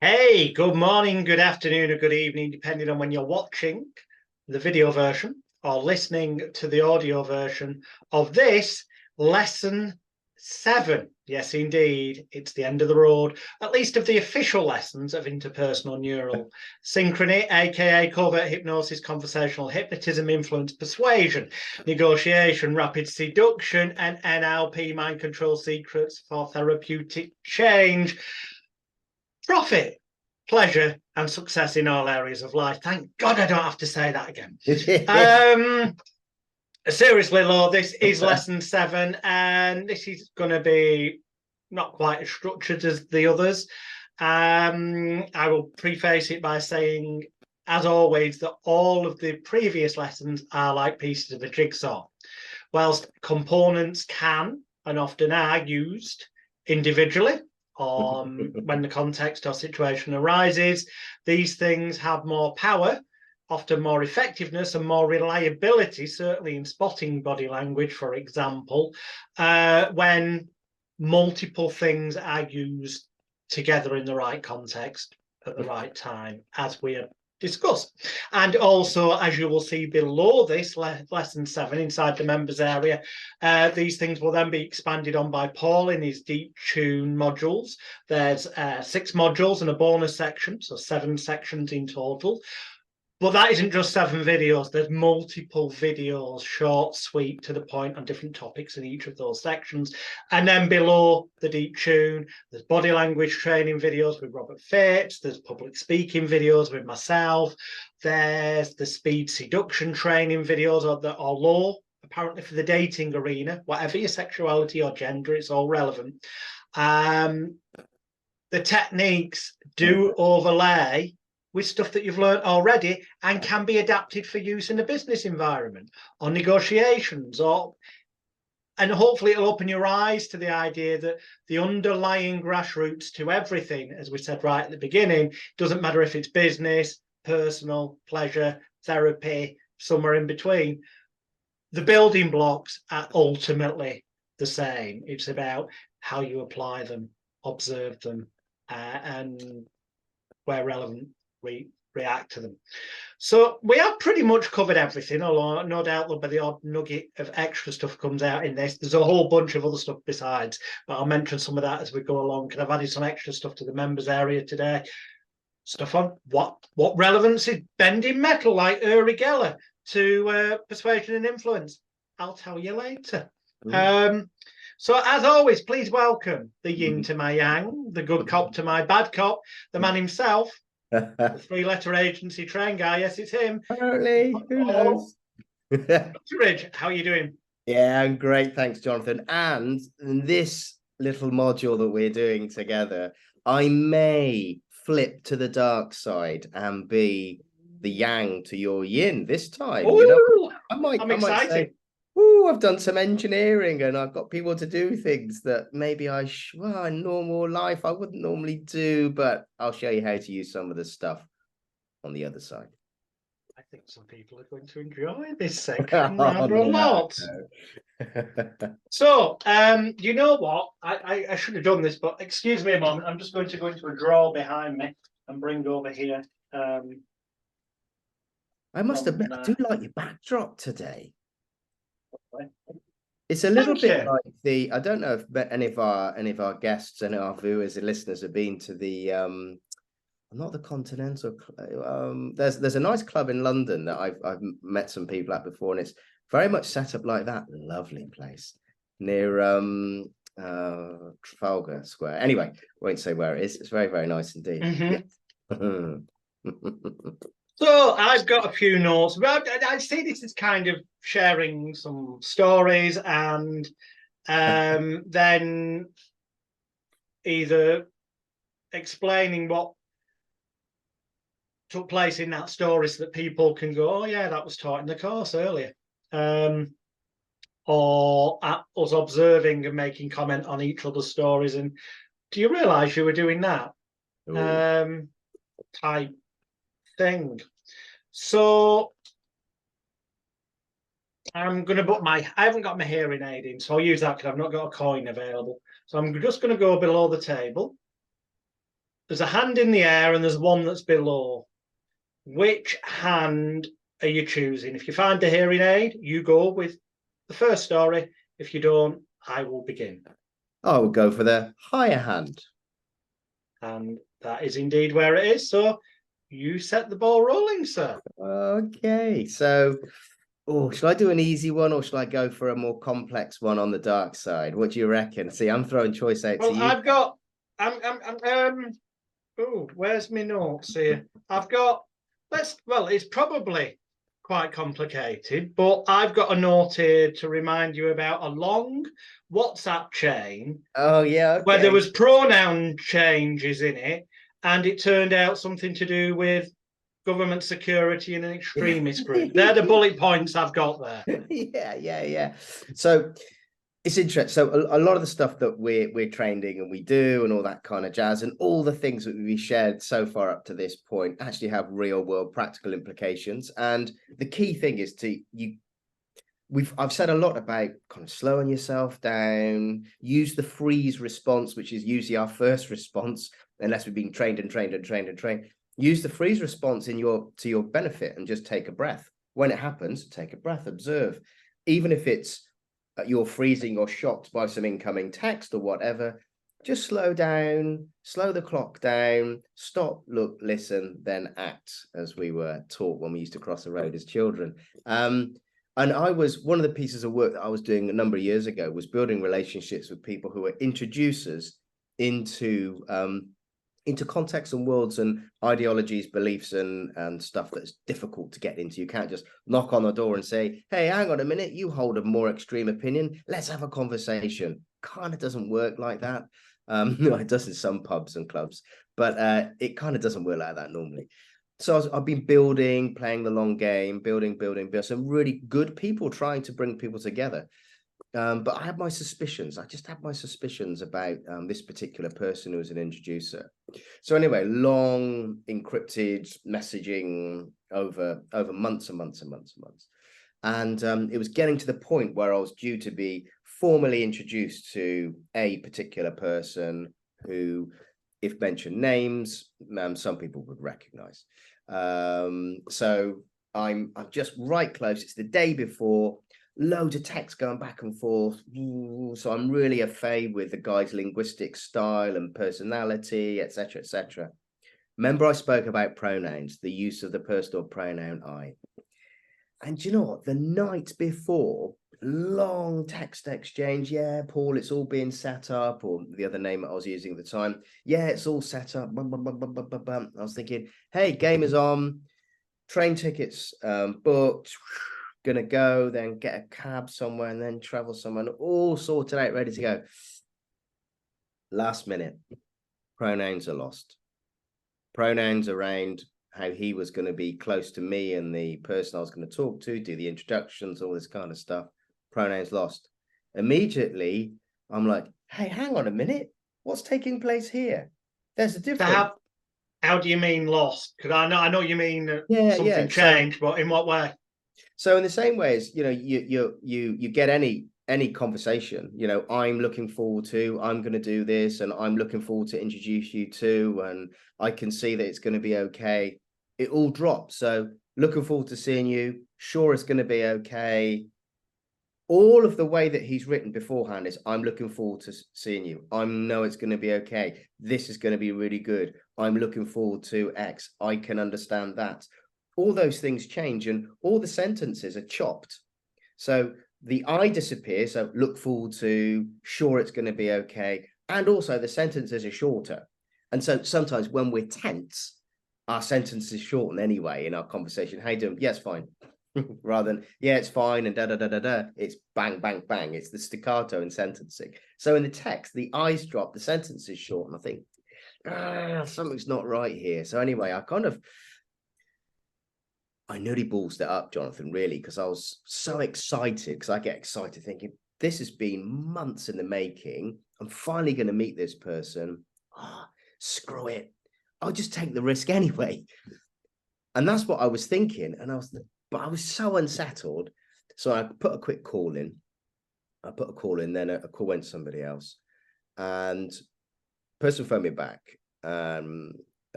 Hey, good morning, good afternoon, or good evening, depending on when you're watching the video version or listening to the audio version of this lesson 7. Yes, indeed, it's the end of the road, at least of the official lessons of interpersonal neural synchrony, aka covert hypnosis, conversational hypnotism, influence, persuasion, negotiation, rapid seduction, and NLP, mind control secrets for therapeutic change. Profit, pleasure, and success in all areas of life. Thank God I don't have to say that again. Seriously, Lord, this is lesson 7, and this is going to be not quite as structured as the others. I will preface it by saying, as always, that all of the previous lessons are like pieces of a jigsaw. Whilst components can and often are used individually, when the context or situation arises, these things have more power, often more effectiveness and more reliability, certainly in spotting body language, for example, when multiple things are used together in the right context at the right time, as we have discussed. And also, as you will see below this, lesson 7 inside the members area, these things will then be expanded on by Paul in his deep tune modules. There's 6 modules and a bonus section, so 7 sections in total. But that isn't just 7 videos. There's multiple videos, short, sweet, to the point, on different topics in each of those sections. And then below the deep tune, there's body language training videos with Robert Phipps. There's public speaking videos with myself. There's the speed seduction training videos, or law, apparently for the dating arena. Whatever your sexuality or gender, it's all relevant. The techniques do overlay with stuff that you've learned already and can be adapted for use in a business environment or negotiations, and hopefully it'll open your eyes to the idea that the underlying grassroots to everything, as we said right at the beginning, doesn't matter if it's business, personal, pleasure, therapy, somewhere in between. The building blocks are ultimately the same. It's about how you apply them, observe them, and where relevant, react to them. So we have pretty much covered everything, although no doubt there'll be the odd nugget of extra stuff comes out in this. There's a whole bunch of other stuff besides, but I'll mention some of that as we go along, because I've added some extra stuff to the members area today. Stuff on what relevance is bending metal like Uri Geller to persuasion and influence. I'll tell you later. So as always, please welcome the yin to my yang, the good cop to my bad cop, the man himself, the 3-letter agency train guy. Yes, it's him. Apparently, who knows? Gutteridge, how are you doing? Yeah, I'm great. Thanks, Jonathan. And in this little module that we're doing together, I may flip to the dark side and be the yang to your yin this time. Ooh, you know, I'm I excited. might say, oh, I've done some engineering and I've got people to do things that maybe in normal life I wouldn't normally do, but I'll show you how to use some of the stuff on the other side. I think some people are going to enjoy this section rather a lot. So, you know what? I should have done this, but excuse me a moment. I'm just going to go into a drawer behind me and bring over here. I must admit, I do like your backdrop today. It's a little bit like I don't know if any of our guests and our viewers and listeners have been to the not the Continental. There's a nice club in London that I've met some people at before, and it's very much set up like that. Lovely place near Trafalgar Square. Anyway, won't say where it is. It's very, very nice indeed. Mm-hmm. So I've got a few notes. I see this as kind of sharing some stories and then either explaining what took place in that story so that people can go, oh yeah, that was taught in the course earlier. Or at us observing and making comment on each other's stories. And do you realise you were doing that? Type thing. So I'm going to put I haven't got my hearing aid in, so I'll use that because I've not got a coin available. So I'm just going to go below the table. there's a hand in the air and there's one that's below. Which hand are you choosing? If you find the hearing aid, you go with the first story. If you don't, I will begin. I will go for the higher hand. And that is indeed where it is. So you set the ball rolling, sir. Okay, so should I do an easy one or should I go for a more complex one on the dark side? What do you reckon? See, I'm throwing choice out to you. I've got. Where's my notes here? I've got. It's probably quite complicated, but I've got a note here to remind you about a long WhatsApp chain. Oh yeah, okay. Where there was pronoun changes in it, and it turned out something to do with government security and an extremist group. They're the bullet points I've got there. Yeah. So it's interesting. So a lot of the stuff that we're trained in and we do and all that kind of jazz and all the things that we shared so far up to this point actually have real world practical implications. And the key thing is I've said a lot about kind of slowing yourself down, use the freeze response, which is usually our first response, unless we've been trained. Use the freeze response to your benefit and just take a breath. When it happens, take a breath, observe. Even if it's you're freezing or shocked by some incoming text or whatever, just slow down, slow the clock down, stop, look, listen, then act, as we were taught when we used to cross the road as children. And one of the pieces of work that I was doing a number of years ago was building relationships with people who were introducers into contexts and worlds and ideologies, beliefs and stuff that's difficult to get into. You can't just knock on the door and say, hey, hang on a minute, you hold a more extreme opinion. Let's have a conversation. Kind of doesn't work like that. It does in some pubs and clubs, but it kind of doesn't work like that normally. So I've been playing the long game, building some really good people, trying to bring people together. But I had my suspicions. I just had my suspicions about this particular person who was an introducer. So anyway, long encrypted messaging over months and months and months and months. And it was getting to the point where I was due to be formally introduced to a particular person who, if mentioned names, some people would recognize. So I'm just right close. It's the day before. Loads of text going back and forth. So I'm really au fait with the guy's linguistic style and personality, etc., etc. Remember I spoke about pronouns, the use of the personal pronoun I. And you know what? The night before, long text exchange. Yeah, Paul, it's all being set up, or the other name I was using at the time. Yeah, it's all set up. I was thinking, hey, game is on. Train tickets booked. Gonna go, then get a cab somewhere and then travel somewhere, all sorted out, ready to go. Last minute, pronouns are lost. Pronouns around how he was going to be close to me and the person I was going to talk to, do the introductions, all this kind of stuff. Pronouns lost. Immediately, I'm like, hey, hang on a minute. What's taking place here? There's a difference. How do you mean lost? Because I know you mean something changed, but in what way? So in the same way as, you get any conversation, I'm looking forward to, I'm going to do this and I'm looking forward to introduce you to, and I can see that it's going to be okay. It all drops. So looking forward to seeing you. Sure, it's going to be okay. All of the way that he's written beforehand is, I'm looking forward to seeing you. I know it's going to be okay. This is going to be really good. I'm looking forward to X. I can understand that. All those things change and all the sentences are chopped. So the I disappears. So look forward to, sure, it's going to be okay. And also the sentences are shorter. And so sometimes when we're tense, our sentences shorten anyway in our conversation. How you doing? Yeah, it's fine. Rather than, yeah, it's fine and da-da-da-da-da. It's bang, bang, bang. It's the staccato in sentencing. So in the text, the I's drop, the sentence is short. And I think, something's not right here. So anyway, I nearly ballsed it up, Jonathan, really, because I was so excited, because I get excited thinking, this has been months in the making. I'm finally going to meet this person. Screw it. I'll just take the risk anyway. And that's what I was thinking. But I was so unsettled. So I put a quick call in. Then a call went to somebody else. And the person phoned me back. and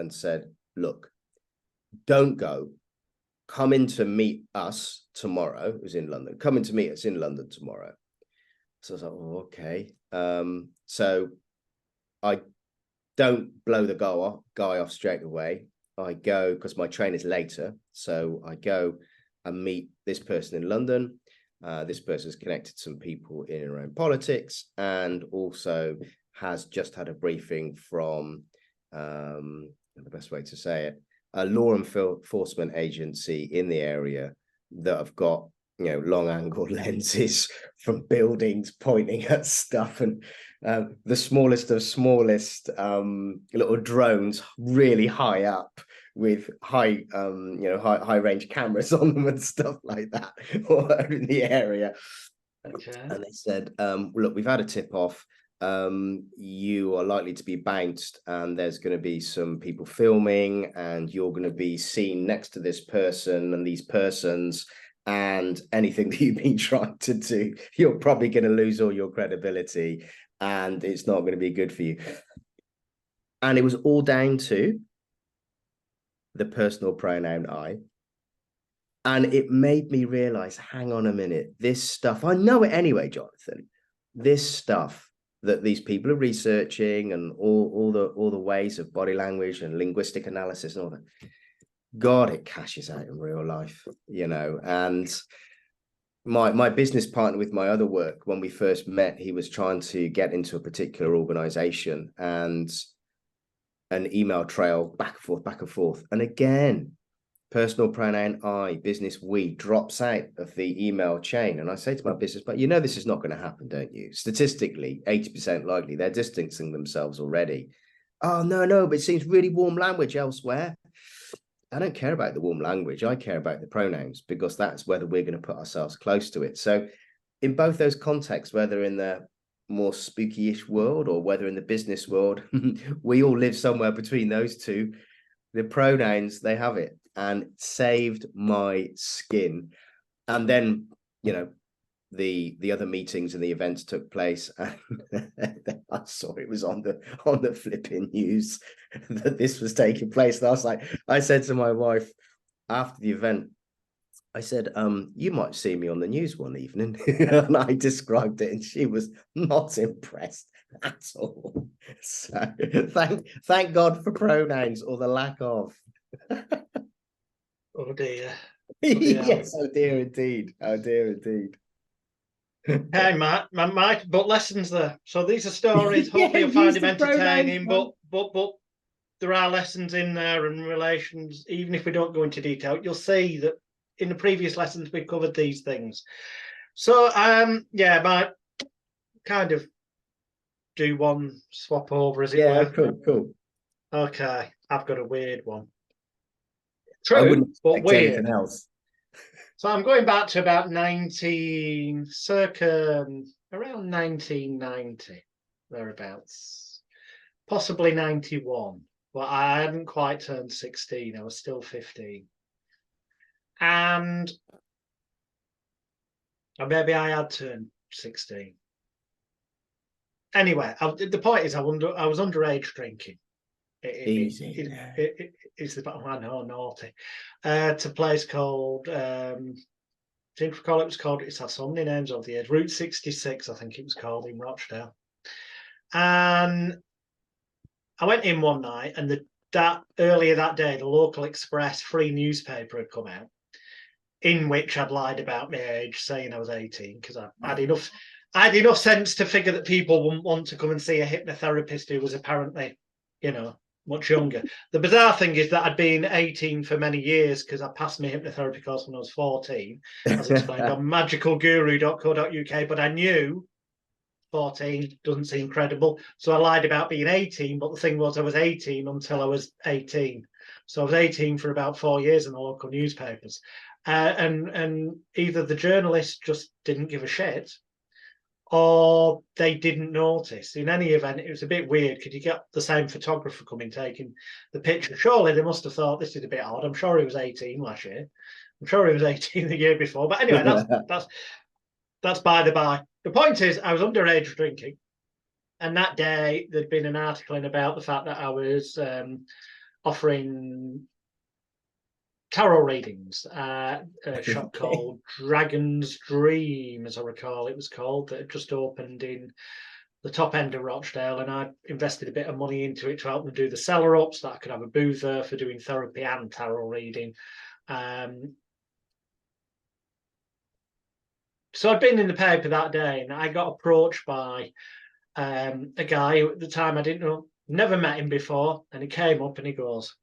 said, look, don't go. Come in to meet us tomorrow. It was in London. Come in to meet us in London tomorrow. So I was like, oh, okay. So I don't blow the guy off straight away. I go, because my train is later. So I go and meet this person in London. This person is connected to some people in and around politics, and also has just had a briefing from, the best way to say it, a law enforcement agency in the area that have got, you know, long angle lenses from buildings pointing at stuff, and the smallest of smallest little drones really high up with high range cameras on them and stuff like that all over in the area. Okay. And they said, look, we've had a tip off. You are likely to be bounced, and there's going to be some people filming, and you're going to be seen next to this person and these persons, and anything that you've been trying to do, you're probably going to lose all your credibility, and it's not going to be good for you. And it was all down to the personal pronoun I. And it made me realize, hang on a minute, this stuff, I know it anyway, Jonathan, this stuff that these people are researching, and all the ways of body language and linguistic analysis and all that, God, it cashes out in real life, you know. And my business partner with my other work, when we first met, he was trying to get into a particular organization, and an email trail back and forth. And again, personal pronoun I, business we, drops out of the email chain. And I say to my business, but you know this is not going to happen, don't you? Statistically, 80% likely, they're distancing themselves already. Oh, no, but it seems really warm language elsewhere. I don't care about the warm language. I care about the pronouns, because that's whether we're going to put ourselves close to it. So in both those contexts, whether in the more spooky-ish world or whether in the business world, we all live somewhere between those two. The pronouns, they have it, and saved my skin. And then, you know, the other meetings and the events took place, and I saw it was on the flipping news that this was taking place. And I was like, I said to my wife after the event, I said, you might see me on the news one evening. And I described it, and she was not impressed at all. So thank God for pronouns, or the lack of. Oh dear. Yes, oh dear indeed. Oh dear indeed. Hey, Matt, but lessons there. So these are stories. Hopefully you'll find them entertaining, but there are lessons in there and relations. Even if we don't go into detail, you'll see that in the previous lessons we covered these things. So yeah, might kind of do one swap over, as it were. Cool. Okay, I've got a weird one. True, I wouldn't but weird. Anything else. So I'm going back to about circa around 1990, thereabouts, possibly 91. But I hadn't quite turned 16. I was still 15. And maybe I had turned 16. Anyway, the point is I was underage drinking. Easy. It's about, I know, naughty. To a place called, I think recall it was called, it's had so many names over the years, Route 66, I think it was called, in Rochdale. And I went in one night, and earlier that day, the local Express free newspaper had come out, in which I'd lied about my age, saying I was 18, because I had enough sense to figure that people wouldn't want to come and see a hypnotherapist who was apparently, you know, much younger. The bizarre thing is that I'd been 18 for many years, because I passed my hypnotherapy course when I was 14, as explained on magicalguru.co.uk, but I knew 14 doesn't seem credible, so I lied about being 18. But the thing was, I was 18 until I was 18, so I was 18 for about 4 years in the local newspapers, and either the journalists just didn't give a shit, or they didn't notice. In any event, it was a bit weird, because you get the same photographer coming taking the picture. Surely they must have thought, this is a bit odd. I'm sure he was 18 last year. I'm sure he was 18 the year before. But anyway, that's by the by. The point is, I was underage drinking, And that day, there'd been an article in about the fact that I was offering tarot readings at a shop called Dragon's Dream, as I recall it was called, that had just opened in the top end of Rochdale, and I invested a bit of money into it to help them do the cellar up so that I could have a booth there for doing therapy and tarot reading. So I'd been in the paper that day, and I got approached by a guy who at the time I didn't know, never met him before, and he came up and he goes,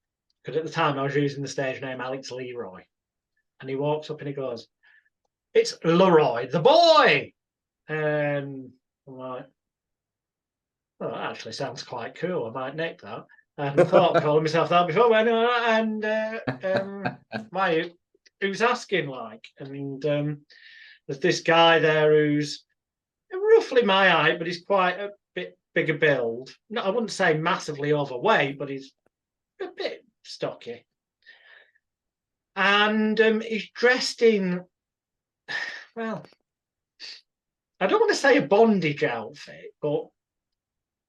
because at the time I was using the stage name Alex Leroy, and he walks up and he goes, "It's Leroy, the boy." And I'm like, "Oh, that actually sounds quite cool. I might nick that." I hadn't thought of calling myself that before, but anyway, and why? Who's asking? Like, and there's this guy there who's roughly my height, but he's quite a bit bigger build. No, I wouldn't say massively overweight, but he's a bit stocky. And he's dressed in, well, I don't want to say a bondage outfit, but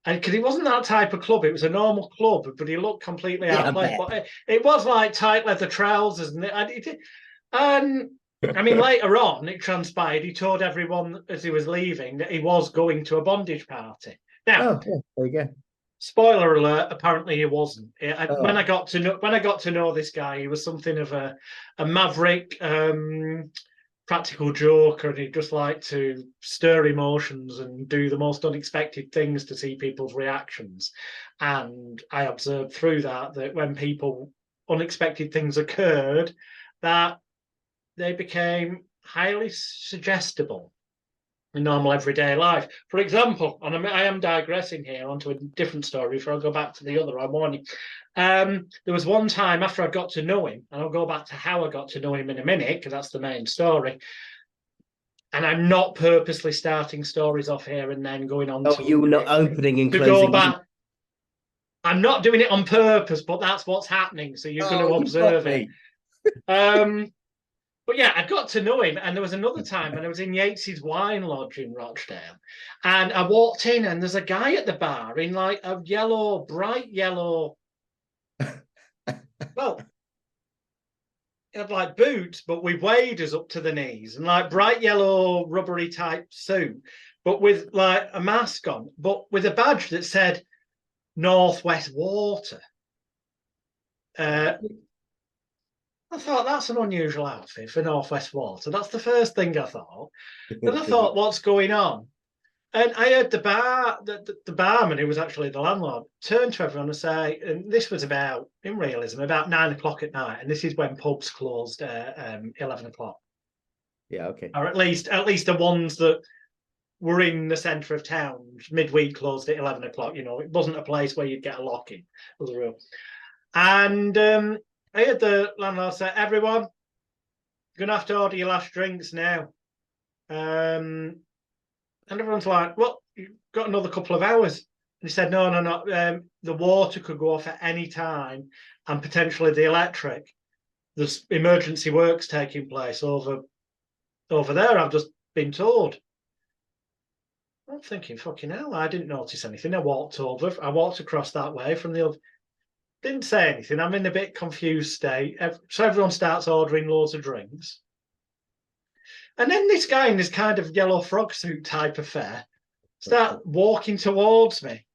because it wasn't that type of club, it was a normal club, but he looked completely out of place. But it was like tight leather trousers, and I mean, later on, it transpired he told everyone as he was leaving that he was going to a bondage party. Now, there you go. Spoiler alert: apparently, he wasn't. When I got to know this guy, he was something of a maverick, practical joker, and he'd just like to stir emotions and do the most unexpected things to see people's reactions. And I observed through that when unexpected things occurred, that they became highly suggestible in normal everyday life. For example, and I am digressing here onto a different story before I go back to the other I'm warning. There was one time after I got to know him, and I'll go back to how I got to know him in a minute, because that's the main story. And I'm not purposely starting stories off here and then going on to... you're not opening and closing. Go back. I'm not doing it on purpose, but that's what's happening, so you're going to observe it. But yeah, I got to know him, and there was another time when I was in Yates's Wine Lodge in Rochdale, and I walked in, and there's a guy at the bar in like a bright yellow, well, he had like boots, but with waders up to the knees, and like bright yellow rubbery type suit, but with like a mask on, but with a badge that said Northwest Water. I thought, that's an unusual outfit for Northwest Water. That's the first thing I thought. Then I thought, what's going on? And I heard the barman, who was actually the landlord, turn to everyone and say, and this was about, in realism, about 9 o'clock at night. And this is when pubs closed at 11 o'clock. Yeah, okay. Or at least the ones that were in the centre of town, midweek closed at 11 o'clock. You know, it wasn't a place where you'd get a lock-in, was a rule. And I heard the landlord say, "Everyone, you're going to have to order your last drinks now." And everyone's like, "Well, you've got another couple of hours." And he said, "No. The water could go off at any time, and potentially the electric. There's emergency works taking place over there. I've just been told." I'm thinking, fucking hell, I didn't notice anything. I walked across that way from the other. Didn't say anything. I'm in a bit confused state. So everyone starts ordering loads of drinks. And then this guy in this kind of yellow frog suit type affair starts walking towards me,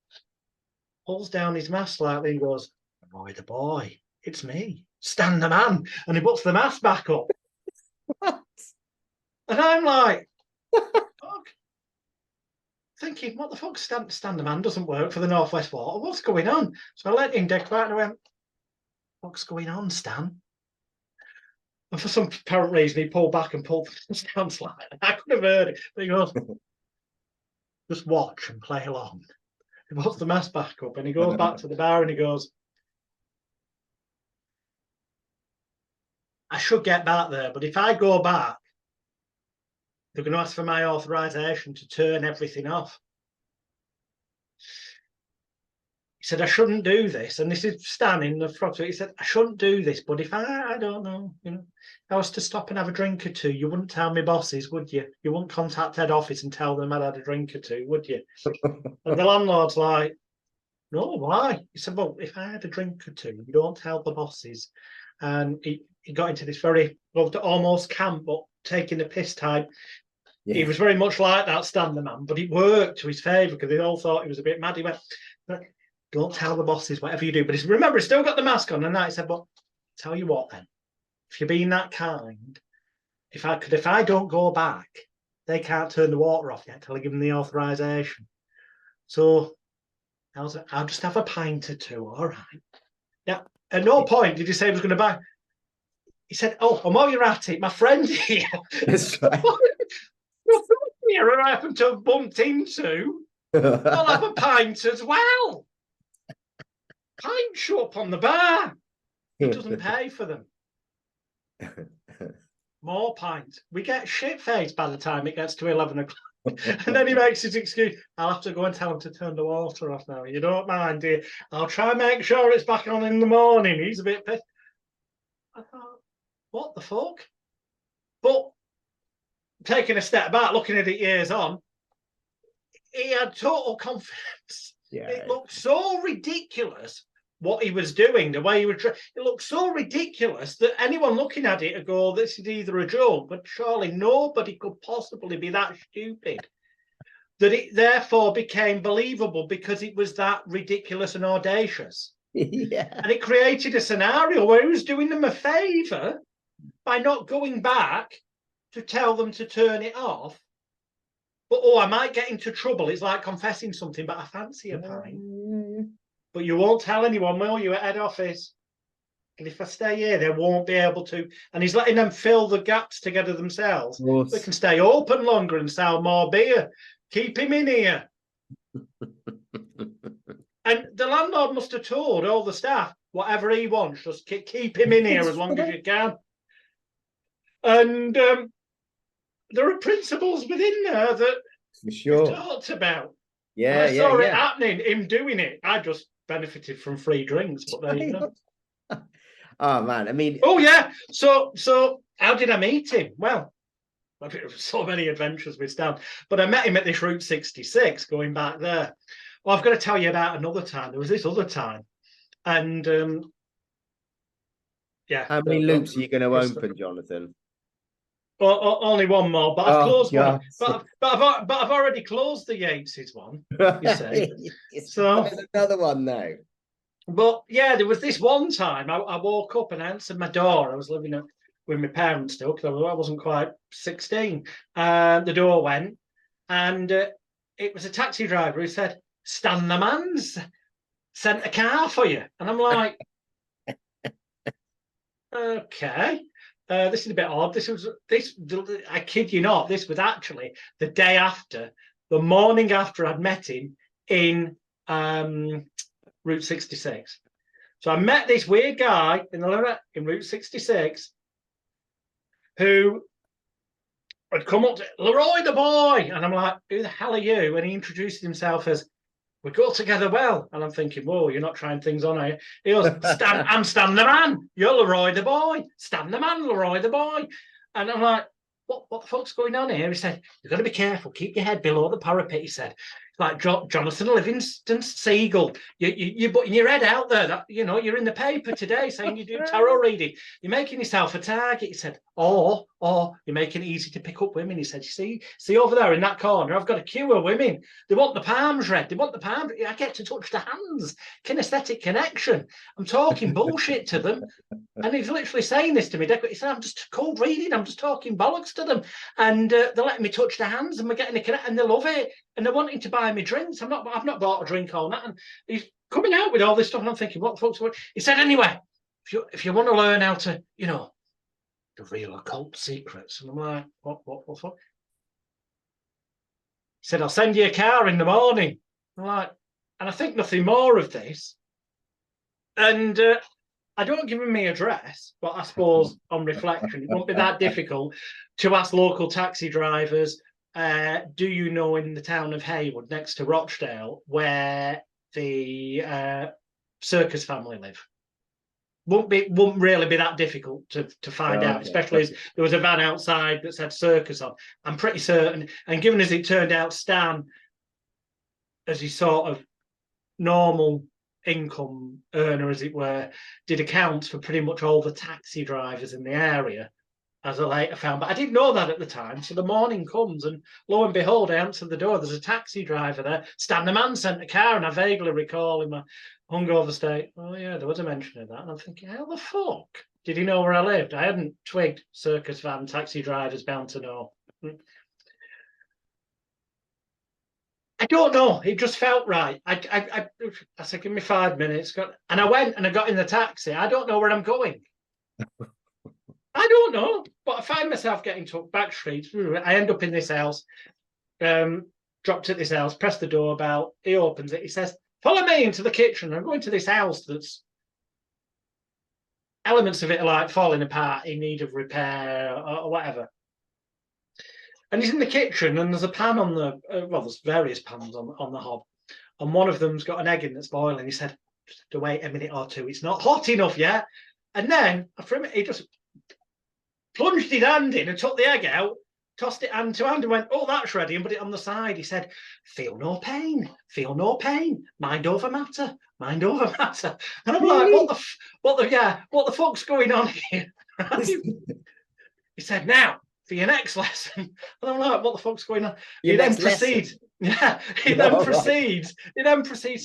pulls down his mask slightly and goes, "Roy the boy, it's me, Stan the man." And he puts the mask back up. What? And I'm like, fuck. Thinking, what the fuck, Stan the man doesn't work for the Northwest Water. What's going on? So I let him dead quiet and I went, "What's going on, Stan?" And for some apparent reason, he pulled back and pulled down slightly. I could have heard it. But he goes, "Just watch and play along." He puts the mask back up and he goes back to the bar and he goes, "I should get back there, but if I go back, they're going to ask for my authorization to turn everything off." He said, I shouldn't do this. And this is Stan in the front. He said, I shouldn't do this, but if I don't know, you know, if I was to stop and have a drink or two, you wouldn't tell me bosses, would you? You wouldn't contact head office and tell them I'd had a drink or two, would you? And the landlord's like, no, why? He said, well, if I had a drink or two, you don't tell the bosses. And he got into this very, well, almost camp, but taking the piss type. Yeah. He was very much like that, Stan the man, but it worked to his favour because they all thought he was a bit mad. He went, don't tell the bosses, whatever you do. But remember, he's still got the mask on. And that he said, well, tell you what then, if you're being that kind, if I don't go back, they can't turn the water off yet till I give them the authorisation. So I'll just have a pint or two, all right. Yeah. At no point did he say he was going to buy. He said, oh, and while you're at it, my friend here. That's right. Here I happen to have bumped into. I'll have a pint as well. Pint show up on the bar. He doesn't pay for them. More pints. We get shit-faced by the time it gets to 11 o'clock. And then he makes his excuse. I'll have to go and tell him to turn the water off now. You don't mind, dear? I'll try and make sure it's back on in the morning. He's a bit pissed. I thought, what the fuck? But taking a step back, looking at it years on, he had total confidence. Yeah. It looked so ridiculous what he was doing, the way he was. It looked so ridiculous that anyone looking at it would go, this is either a joke, but surely nobody could possibly be that stupid. That it therefore became believable because it was that ridiculous and audacious. Yeah. And it created a scenario where he was doing them a favour by not going back to tell them to turn it off. But, oh, I might get into trouble. It's like confessing something, but I fancy a pint. But you won't tell anyone, will you, at head office? And if I stay here, they won't be able to. And he's letting them fill the gaps together themselves. They can stay open longer and sell more beer. Keep him in here. And the landlord must have told all the staff, whatever he wants, just keep him in here as long as you can. And there are principles within there that we've talked about. Yeah, I saw it happening, him doing it. I just benefited from free drinks, but there you go. Oh man, I mean, oh yeah. So how did I meet him? Well, so many adventures with Stan, but I met him at this Route 66 going back there. Well, I've got to tell you about another time. There was this other time, and yeah. How many loops are you going to open, Jonathan? Well, only one more, but I've closed one. But I've already closed the Yates's one. You say. So there's another one now. But yeah, there was this one time I woke up and answered my door. I was living with my parents still because I wasn't quite 16. The door went, and it was a taxi driver who said, "Stan the man's sent a car for you," and I'm like, okay. This is a bit odd. I kid you not, this was actually the day after, the morning after I'd met him in Route 66. So I met this weird guy in Route 66 who had come up to Leroy the boy, and I'm like, who the hell are you? And he introduced himself as, we go together well. And I'm thinking, whoa, you're not trying things on, are you? He goes, I'm Stan the man. You're Leroy the boy. Stan the man, Leroy the boy. And I'm like, what the fuck's going on here? He said, you've got to be careful. Keep your head below the parapet, he said. Like Jonathan Livingston Seagull. You're putting your head out there. That, you know, you're in the paper today saying you do tarot reading. You're making yourself a target, he said. Or you're making it easy to pick up women. He said, you see over there in that corner, I've got a queue of women. They want the palms red. They want the palms. I get to touch the hands. Kinesthetic connection. I'm talking bullshit to them. And he's literally saying this to me. He said, I'm just cold reading. I'm just talking bollocks to them. And they're letting me touch their hands, and we're getting a connect, and they love it. And they're wanting to buy me drinks. I've not bought a drink all night. And he's coming out with all this stuff. And I'm thinking, what the fuck's going on? He said, anyway, if you want to learn how to, you know, the real occult secrets. And I'm like, what? He said, I'll send you a car in the morning. I'm like, and I think nothing more of this. And I don't give him my address, but I suppose on reflection, it won't be that difficult to ask local taxi drivers, do you know in the town of Haywood, next to Rochdale, where the circus family live. Wouldn't really be that difficult to find out, especially as there was a van outside that said circus on. I'm pretty certain, and given as it turned out, Stan, as his sort of normal income earner, as it were, did accounts for pretty much all the taxi drivers in the area, as I later found. But I didn't know that at the time. So the morning comes, and lo and behold, I answered the door. There's a taxi driver there. Stan the man sent a car, and I vaguely recall in my hungover state, oh yeah, there was a mention of that. And I'm thinking, how the fuck did he know where I lived? I hadn't twigged circus van taxi drivers bound to know. I don't know. It just felt right. I said, give me 5 minutes. And I went and I got in the taxi. I don't know where I'm going. I don't know. But I find myself getting took back streets. I end up in this house. Dropped at this house, pressed the doorbell. He opens it. He says, follow me into the kitchen. I'm going to this house that's elements of it are like falling apart, in need of repair or whatever. And he's in the kitchen, and there's a pan on the well, there's various pans on the hob, and one of them's got an egg in that's boiling. He said, just have to wait a minute or two. It's not hot enough yet. And then after a minute, he just plunged his hand in and took the egg out, tossed it hand to hand, and went, oh, that's ready, and put it on the side. He said, feel no pain, feel no pain, mind over matter, mind over matter. And I'm really? like, what the fuck's going on here? He said, now for your next lesson. And I'm like, what the fuck's going on? He then proceeds. Yeah, he then proceeds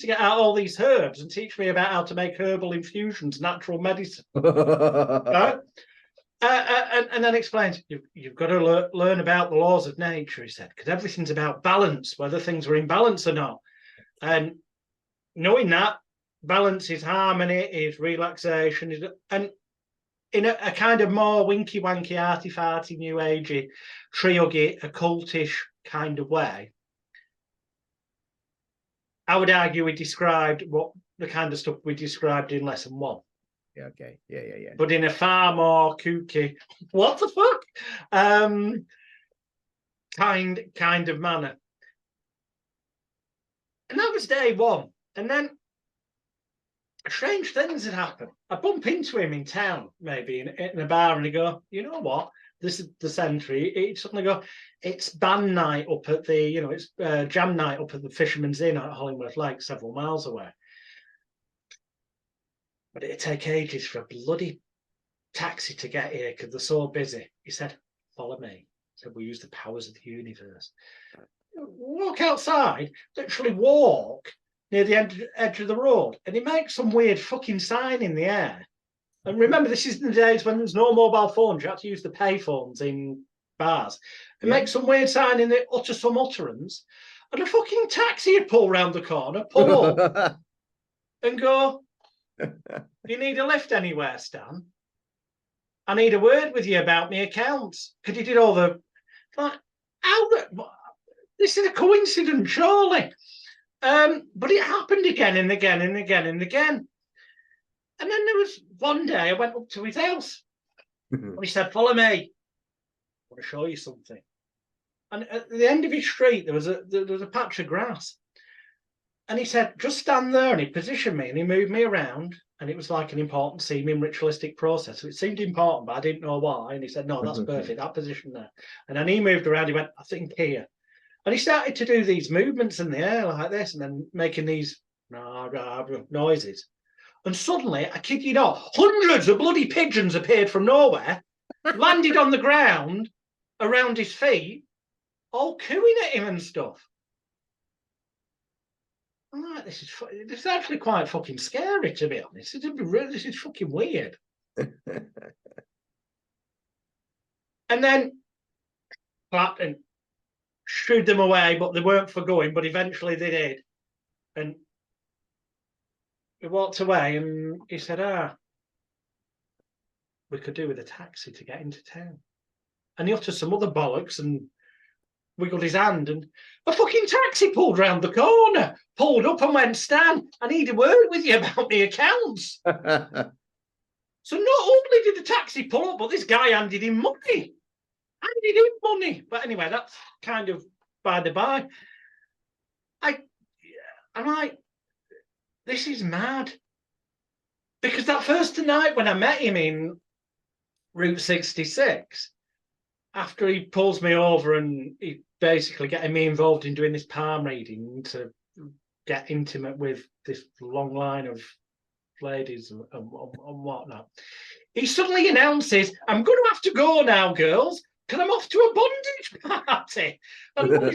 to get out all these herbs and teach me about how to make herbal infusions, natural medicine. Right? And then explains, you've got to learn about the laws of nature, he said, because everything's about balance, whether things are in balance or not. And knowing that, balance is harmony, is relaxation, and in a kind of more winky-wanky, arty-farty, new agey, tree-huggy, occultish kind of way, I would argue we described what the kind of stuff we described in lesson 1. Yeah, okay. Yeah. But in a far more kooky, what the fuck? Kind of manner. And that was day 1. And then strange things had happened. I bump into him in town, maybe in a bar, and he go, you know what? This is the centre. He suddenly go, it's band night up at the, it's jam night up at the Fisherman's Inn at Hollingworth Lake, several miles away. But it'd take ages for a bloody taxi to get here because they're so busy. He said, follow me. He said, we'll use the powers of the universe. Walk outside, literally walk near the edge of the road, and he makes some weird fucking sign in the air. And remember, this is in the days when there's no mobile phones. You had to use the pay phones in bars. He makes some weird sign and they utter some utterance. And a fucking taxi would pull round the corner, pull up, and go, you need a lift anywhere, Stan? I need a word with you about my accounts. Because he did all the, like, this is a coincidence, surely. But it happened again and again and again and again. And then there was one day I went up to his house and he said, follow me. I want to show you something. And at the end of his street, there was a patch of grass. And he said, just stand there. And he positioned me and he moved me around. And it was like an important seeming ritualistic process. So it seemed important, but I didn't know why. And he said, no, that's perfect, that position there. And then he moved around. He went, I think here. And he started to do these movements in the air like this and then making these noises. And suddenly, I kid you not, hundreds of bloody pigeons appeared from nowhere, landed on the ground around his feet, all cooing at him and stuff. I'm like, this is actually quite fucking scary, to be honest. This is fucking weird. And then clapped and shooed them away, but they weren't for going, but eventually they did. And we walked away and he said, we could do with a taxi to get into town. And he uttered some other bollocks and wiggled his hand and a fucking taxi pulled round the corner, pulled up and went, Stan, I need a word with you about the accounts. So not only did the taxi pull up, but this guy handed him money. But anyway, that's kind of by the by. I'm like, this is mad. Because that first night when I met him in Route 66, after he pulls me over and he basically getting me involved in doing this palm reading to get intimate with this long line of ladies and whatnot, he suddenly announces, "I'm going to have to go now, girls, because I'm off to a bondage party." And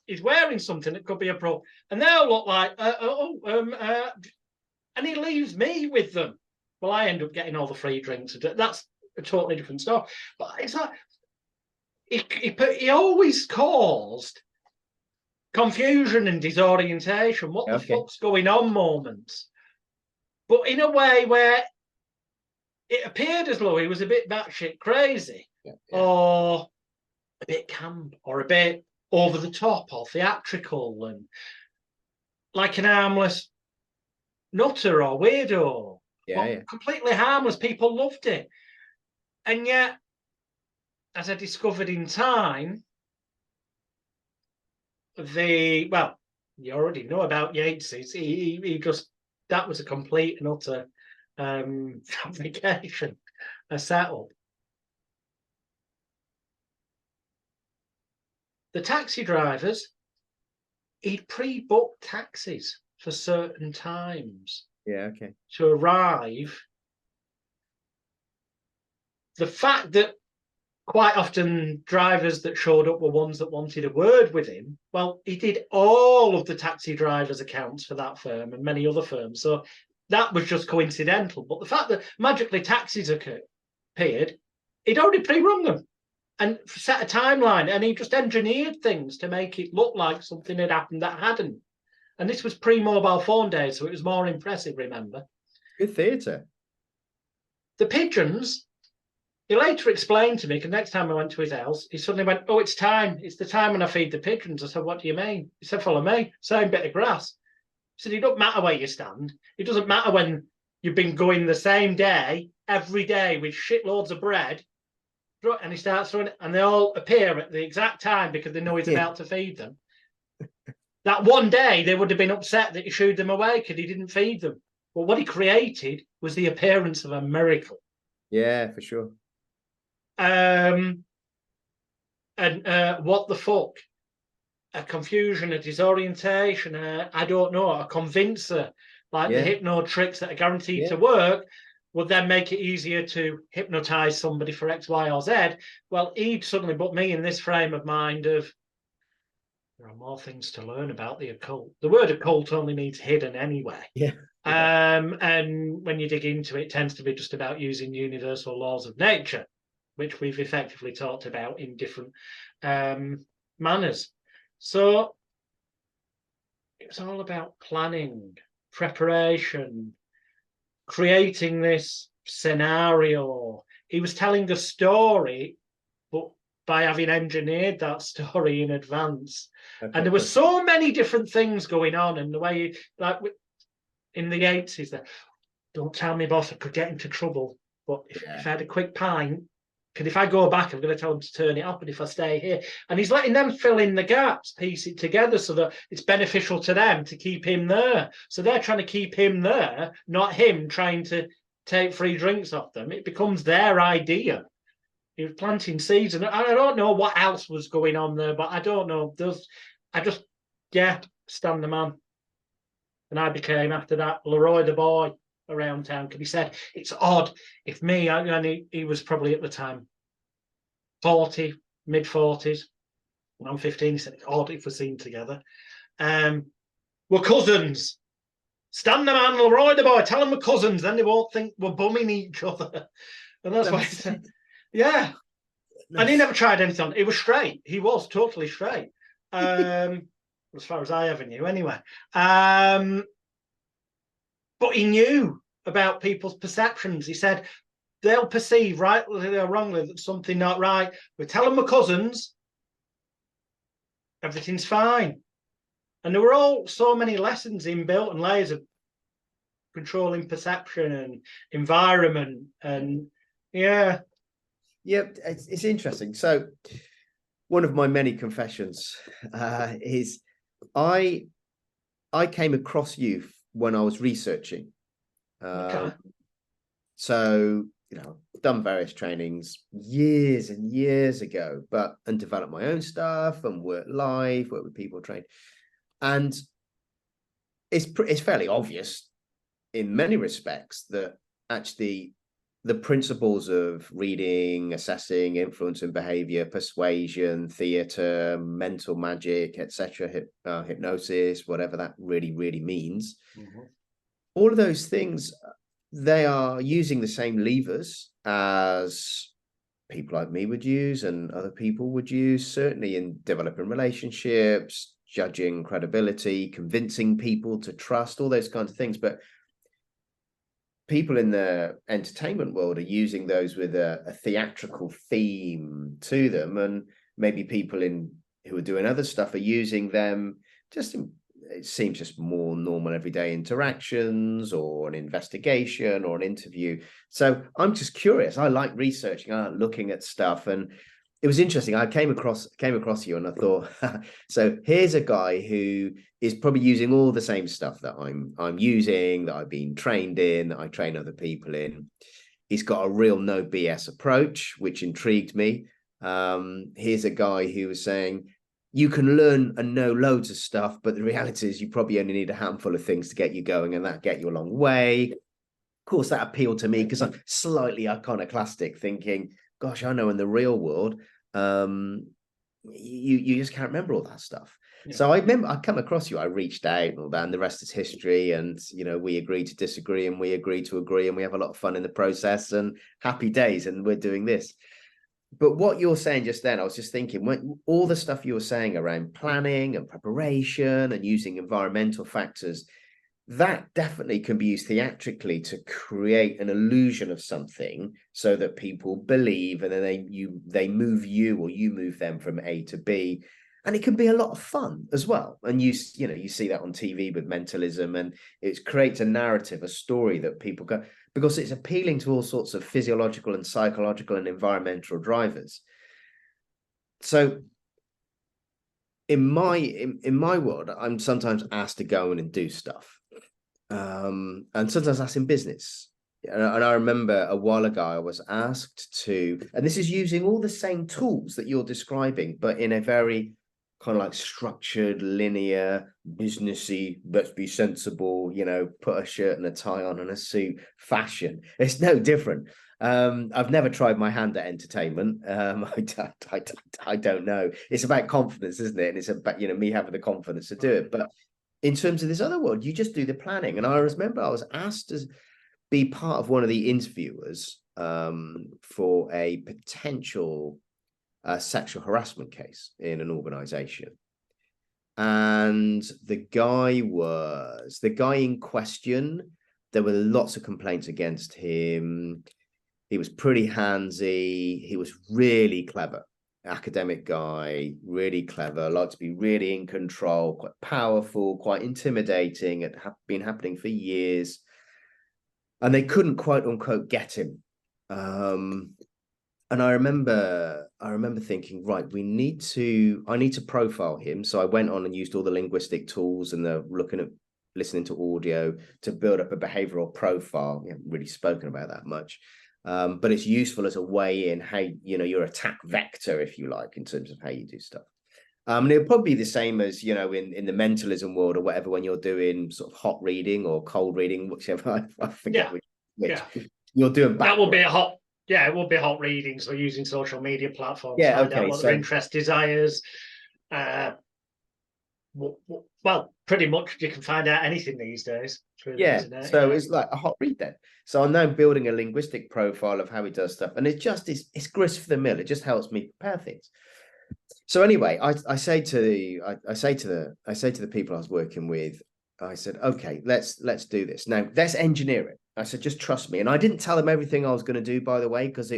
he's wearing something that could be a problem. And they all look like, and he leaves me with them. Well, I end up getting all the free drinks. That's a totally different story. But it's like, he always caused confusion and disorientation. What the fuck's going on moments? But in a way where it appeared as though he was a bit batshit crazy, or a bit camp, or a bit over the top, or theatrical, and like an harmless nutter or weirdo. Completely harmless. People loved it. And yet, as I discovered in time, you already know about Yates's. He just, that was a complete and utter fabrication, a setup. The taxi drivers, he'd pre-booked taxis for certain times. To arrive. The fact that quite often drivers that showed up were ones that wanted a word with him. Well, he did all of the taxi drivers' accounts for that firm and many other firms. So that was just coincidental. But the fact that magically taxis appeared, he'd already pre-run them and set a timeline, and he just engineered things to make it look like something had happened that hadn't. And this was pre-mobile phone days, so it was more impressive, remember? Good theatre. The pigeons, he later explained to me, because next time I went to his house, he suddenly went, "Oh, it's time. It's the time when I feed the pigeons." I said, "What do you mean?" He said, "Follow me. Same bit of grass." He said, "It doesn't matter where you stand. It doesn't matter when you've been going the same day, every day, with shitloads of bread." And he starts throwing it, and they all appear at the exact time because they know he's about to feed them. That one day, they would have been upset that he shooed them away because he didn't feed them. But what he created was the appearance of a miracle. Yeah, for sure. And what the fuck? A confusion, a disorientation, I don't know, a convincer, like the hypno tricks that are guaranteed to work, would then make it easier to hypnotize somebody for X, Y, or Z. Well, he'd suddenly put me in this frame of mind of, there are more things to learn about the occult. The word occult only means hidden anyway. And when you dig into it, it tends to be just about using universal laws of nature, which we've effectively talked about in different manners. So it was all about planning, preparation, creating this scenario. He was telling a story, but by having engineered that story in advance. And there were so many different things going on, and the way, like in the 80s, that, "Don't tell me, boss, I could get into trouble. But if I had a quick pint, because if I go back, I'm going to tell them to turn it up, and if I stay here." And he's letting them fill in the gaps, piece it together so that it's beneficial to them to keep him there. So they're trying to keep him there, not him trying to take free drinks off them. It becomes their idea. He was planting seeds, and I don't know what else was going on there, but I don't know. Stand the man. And I became, after that, Leroy the boy around town, because he said, "It's odd if me," and he was probably at the time 40, mid-40s, and I'm 15, he said, "It's odd if we're seen together. We're cousins. Stand the man, Leroy the boy, tell them we're cousins, then they won't think we're bumming each other." And that's why he said, yeah. And he never tried anything on. He was straight. He was totally straight. As far as I ever knew, anyway. But he knew about people's perceptions. He said, they'll perceive, rightly or wrongly, that something not right. We tell them we're cousins, everything's fine. And there were all so many lessons inbuilt and layers of controlling perception and environment. And it's interesting. So one of my many confessions is I came across you when I was researching. Okay. So, you know, done various trainings years and years ago, and developed my own stuff and work with people trained. And it's fairly obvious in many respects that actually the principles of reading, assessing, influencing behavior, persuasion, theater, mental magic, etc., hypnosis, whatever that really, really means, all of those things, they are using the same levers as people like me would use and other people would use, certainly in developing relationships, judging credibility, convincing people to trust, all those kinds of things. But people in the entertainment world are using those with a theatrical theme to them, and maybe people who are doing other stuff are using them just it seems just more normal everyday interactions or an investigation or an interview. So I'm just curious. I like researching, I like looking at stuff, and it was interesting. I came across you and I thought, so here's a guy who is probably using all the same stuff that I'm using, that I've been trained in, that I train other people in. He's got a real no BS approach, which intrigued me. Here's a guy who was saying, you can learn and know loads of stuff, but the reality is you probably only need a handful of things to get you going, and that get you a long way. Of course, that appealed to me because I'm slightly iconoclastic, thinking, gosh, I know in the real world, you just can't remember all that stuff. Yeah. So I remember I come across you, I reached out and all that, and the rest is history. And, you know, we agreed to disagree and we agreed to agree, and we have a lot of fun in the process and happy days, and we're doing this. But what you're saying just then, I was just thinking, when all the stuff you were saying around planning and preparation and using environmental factors, that definitely can be used theatrically to create an illusion of something so that people believe, and then they move you or you move them from A to B. And it can be a lot of fun as well. And you see that on TV with mentalism, and it creates a narrative, a story that people go, because it's appealing to all sorts of physiological and psychological and environmental drivers. So in my world, I'm sometimes asked to go in and do stuff. And sometimes that's in business. And I remember a while ago, I was asked to, and this is using all the same tools that you're describing, but in a very kind of like structured, linear, businessy, let's be sensible, you know, put a shirt and a tie on and a suit fashion. It's no different. I've never tried my hand at entertainment. I don't know. It's about confidence, isn't it? And it's about, you know, me having the confidence to do it. But in terms of this other world, you just do the planning. And I remember I was asked to be part of one of the interviewers for a potential sexual harassment case in an organization. And the guy in question, there were lots of complaints against him. He was pretty handsy. He was really clever. Academic guy, really clever, liked to be really in control, quite powerful, quite intimidating. It had been happening for years. And they couldn't quote unquote get him. And I remember thinking, right, I need to profile him. So I went on and used all the linguistic tools and listening to audio to build up a behavioral profile. We haven't really spoken about that much. But it's useful as a way in how, you know, your attack vector, if you like, in terms of how you do stuff. And it'll probably be the same as, you know, in the mentalism world or whatever, when you're doing sort of hot reading or cold reading, whichever, I forget which. Yeah. You're doing that will be a hot. Yeah, it will be hot reading. So using social media platforms, yeah, find out what their interest, desires. Well, pretty much you can find out anything these days through the internet. So it's like a hot read then. So I'm now building a linguistic profile of how he does stuff, and it's grist for the mill. It just helps me prepare things. So anyway, I say to the people I was working with, I said, okay, let's do this. Now let's engineer it. I said, just trust me. And I didn't tell them everything I was going to do, by the way, because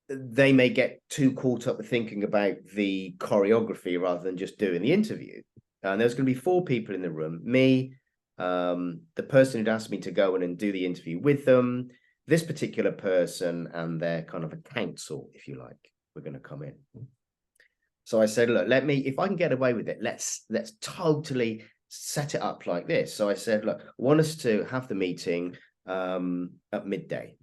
they may get too caught up with thinking about the choreography rather than just doing the interview. And there's going to be 4 people in the room, me, the person who'd asked me to go in and do the interview with them, this particular person, and their kind of a counsel, if you like, we're going to come in. So I said, look, if I can get away with it, let's totally set it up like this. So I said, look, I want us to have the meeting at midday.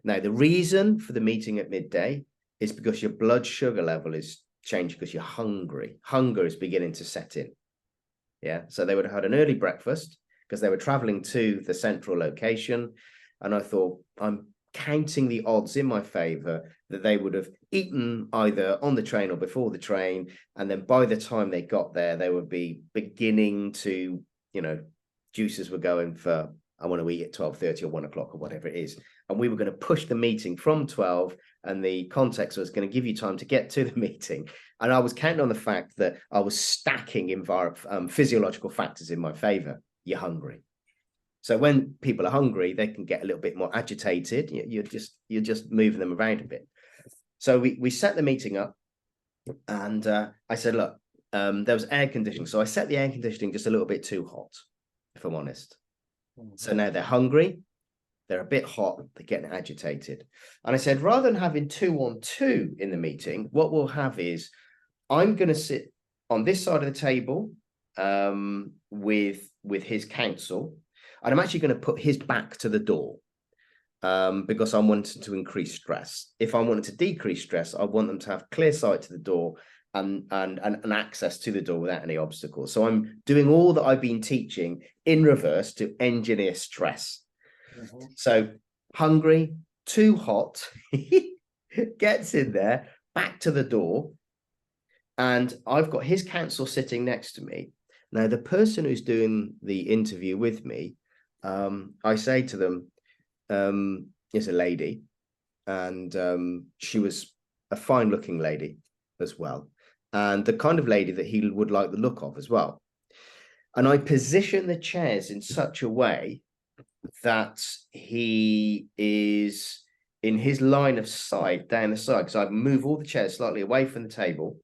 Now, the reason for the meeting at midday is because your blood sugar level is changed because you're hungry. Hunger is beginning to set in. Yeah. So they would have had an early breakfast because they were traveling to the central location. And I thought, I'm counting the odds in my favor that they would have eaten either on the train or before the train. And then by the time they got there, they would be beginning to, you know, juices were going for, I want to eat at 12:30 or 1 o'clock or whatever it is. And we were going to push the meeting from 12, and the context was going to give you time to get to the meeting. And I was counting on the fact that I was stacking physiological factors in my favor. You're hungry. So when people are hungry, they can get a little bit more agitated. You're just moving them around a bit. So we set the meeting up, and I said, look, there was air conditioning. So I set the air conditioning just a little bit too hot, if I'm honest. So now they're hungry, they're a bit hot, they're getting agitated. And I said, rather than having 2-on-2 in the meeting, what we'll have is I'm going to sit on this side of the table with his counsel, and I'm actually going to put his back to the door because I'm wanting to increase stress. If I wanted to decrease stress, I want them to have clear sight to the door and access to the door without any obstacles. So I'm doing all that I've been teaching in reverse to engineer stress. So hungry, too hot, gets in there, back to the door, and I've got his counsel sitting next to me. Now, the person who's doing the interview with me, I say to them, is a lady, and she was a fine-looking lady as well, and the kind of lady that he would like the look of as well. And I position the chairs in such a way that he is in his line of sight down the side, because I move all the chairs slightly away from the table,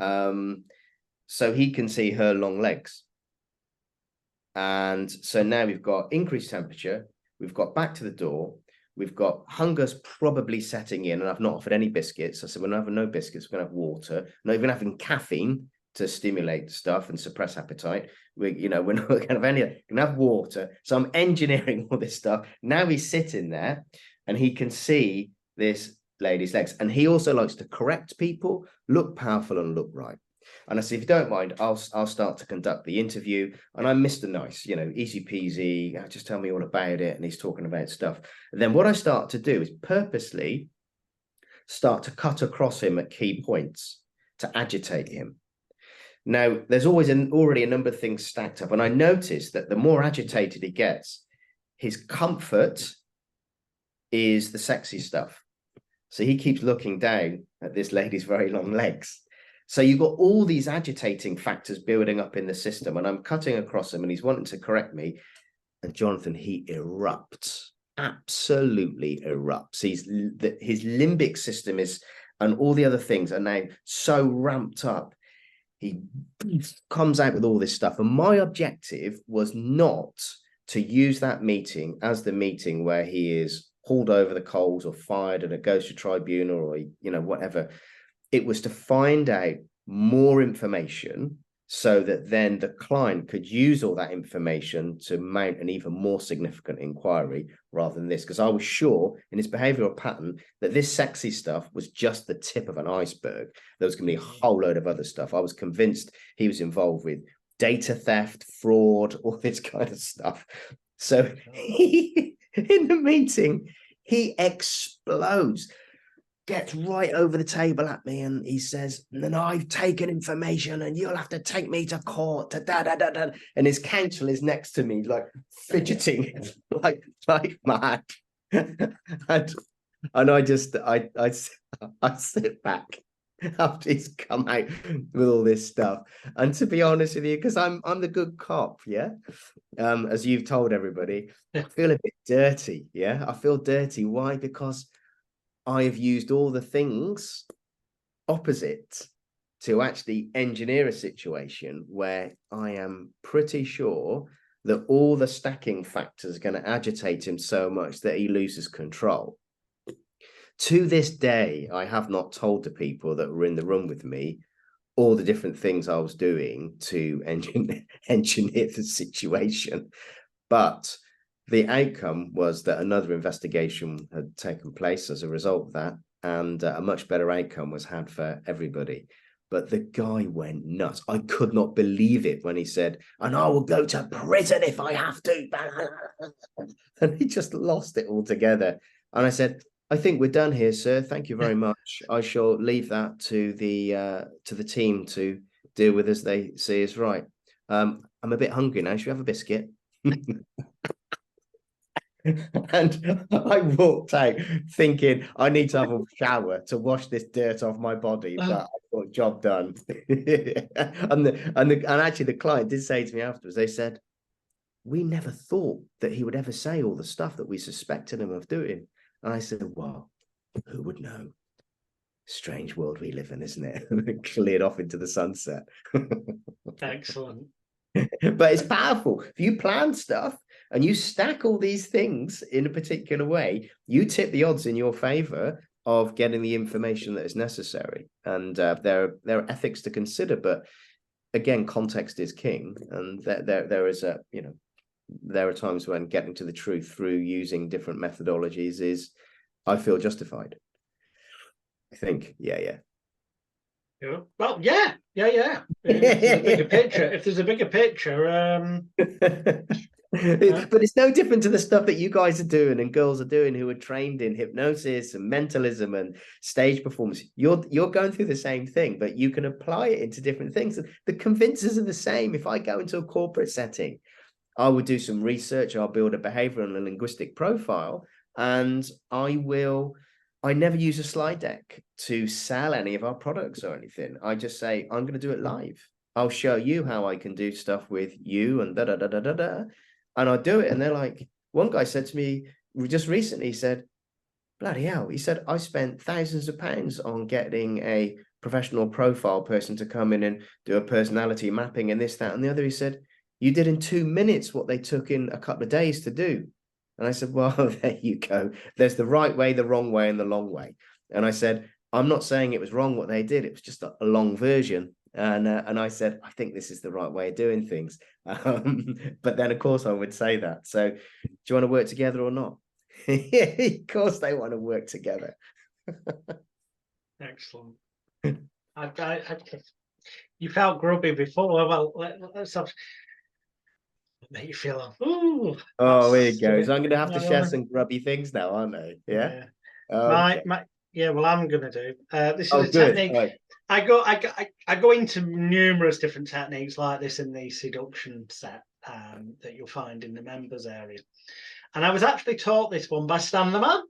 so he can see her long legs. And so now we've got increased temperature, we've got back to the door, we've got hunger's probably setting in, and I've not offered any biscuits. I said, we're not having no biscuits, we're going to have water, not even having caffeine to stimulate stuff and suppress appetite. We're not going to have any, we're going to have water. So I'm engineering all this stuff. Now he's sitting there and he can see this lady's legs. And he also likes to correct people, look powerful and look right. And I said, if you don't mind, I'll start to conduct the interview. And I'm Mr. Nice, easy peasy, just tell me all about it. And he's talking about stuff. And then what I start to do is purposely start to cut across him at key points to agitate him. Now, there's always already a number of things stacked up. And I noticed that the more agitated he gets, his comfort is the sexy stuff. So he keeps looking down at this lady's very long legs. So you've got all these agitating factors building up in the system, and I'm cutting across him and he's wanting to correct me. And Jonathan, he erupts, absolutely erupts. His limbic system and all the other things are now so ramped up. He comes out with all this stuff. And my objective was not to use that meeting as the meeting where he is hauled over the coals or fired and it goes to tribunal or, whatever. It was to find out more information so that then the client could use all that information to mount an even more significant inquiry rather than this. Because I was sure in his behavioral pattern that this sexy stuff was just the tip of an iceberg. There was going to be a whole load of other stuff. I was convinced he was involved with data theft, fraud, all this kind of stuff. So in the meeting, he explodes, gets right over the table at me, and he says, and I've taken information and you'll have to take me to court to da da da da. And his counsel is next to me, like fidgeting like mad. and I sit back after he's come out with all this stuff. And to be honest with you, because I'm the good cop, yeah. As you've told everybody, I feel a bit dirty, yeah. I feel dirty. Why? Because I've used all the things opposite to actually engineer a situation where I am pretty sure that all the stacking factors are going to agitate him so much that he loses control. To this day, I have not told the people that were in the room with me all the different things I was doing to engineer the situation. But the outcome was that another investigation had taken place as a result of that, and a much better outcome was had for everybody. But the guy went nuts. I could not believe it when he said, and I will go to prison if I have to. And he just lost it altogether. And I said, I think we're done here, sir. Thank you very much. I shall leave that to the team to deal with as they see is right. I'm a bit hungry now. Should we have a biscuit? And I walked out thinking I need to have a shower to wash this dirt off my body, but I thought job done. And actually the client did say to me afterwards, they said, we never thought that he would ever say all the stuff that we suspected him of doing. And I said, well, who would know? Strange world we live in, isn't it? Cleared off into the sunset. Excellent. But it's powerful. If you plan stuff and you stack all these things in a particular way, you tip the odds in your favor of getting the information that is necessary. And there are ethics to consider, but again, context is king. And there is a, you know, there are times when getting to the truth through using different methodologies is, I feel, justified. I think, yeah. Well, yeah. If there's a bigger picture, But it's no different to the stuff that you guys are doing and girls are doing who are trained in hypnosis and mentalism and stage performance. You're going through the same thing, but you can apply it into different things. The convincers are the same. If I go into a corporate setting, I would do some research. I'll build a behavioral and linguistic profile, and I never use a slide deck to sell any of our products or anything. I just say, I'm going to do it live. I'll show you how I can do stuff with you and da-da-da-da-da-da. And I do it. And they're like, one guy said to me just recently, he said, bloody hell. He said, I spent thousands of pounds on getting a professional profile person to come in and do a personality mapping and this, that, and the other. He said, you did in 2 minutes what they took in a couple of days to do. And I said, well, there you go. There's the right way, the wrong way, and the long way. And I said, I'm not saying it was wrong what they did. It was just a long version. And I said, I think this is the right way of doing things. But then, of course, I would say that. So do you want to work together or not? Of course, they want to work together. Excellent. You felt grubby before. Well, let's have... make you feel, ooh. Oh, here it goes. I'm going to have to share some grubby things now, aren't I? Yeah. Okay. Well, I'm going to do. This is a good technique. Right. I go into numerous different techniques like this in the seduction set that you'll find in the members area. And I was actually taught this one by Stan the Man.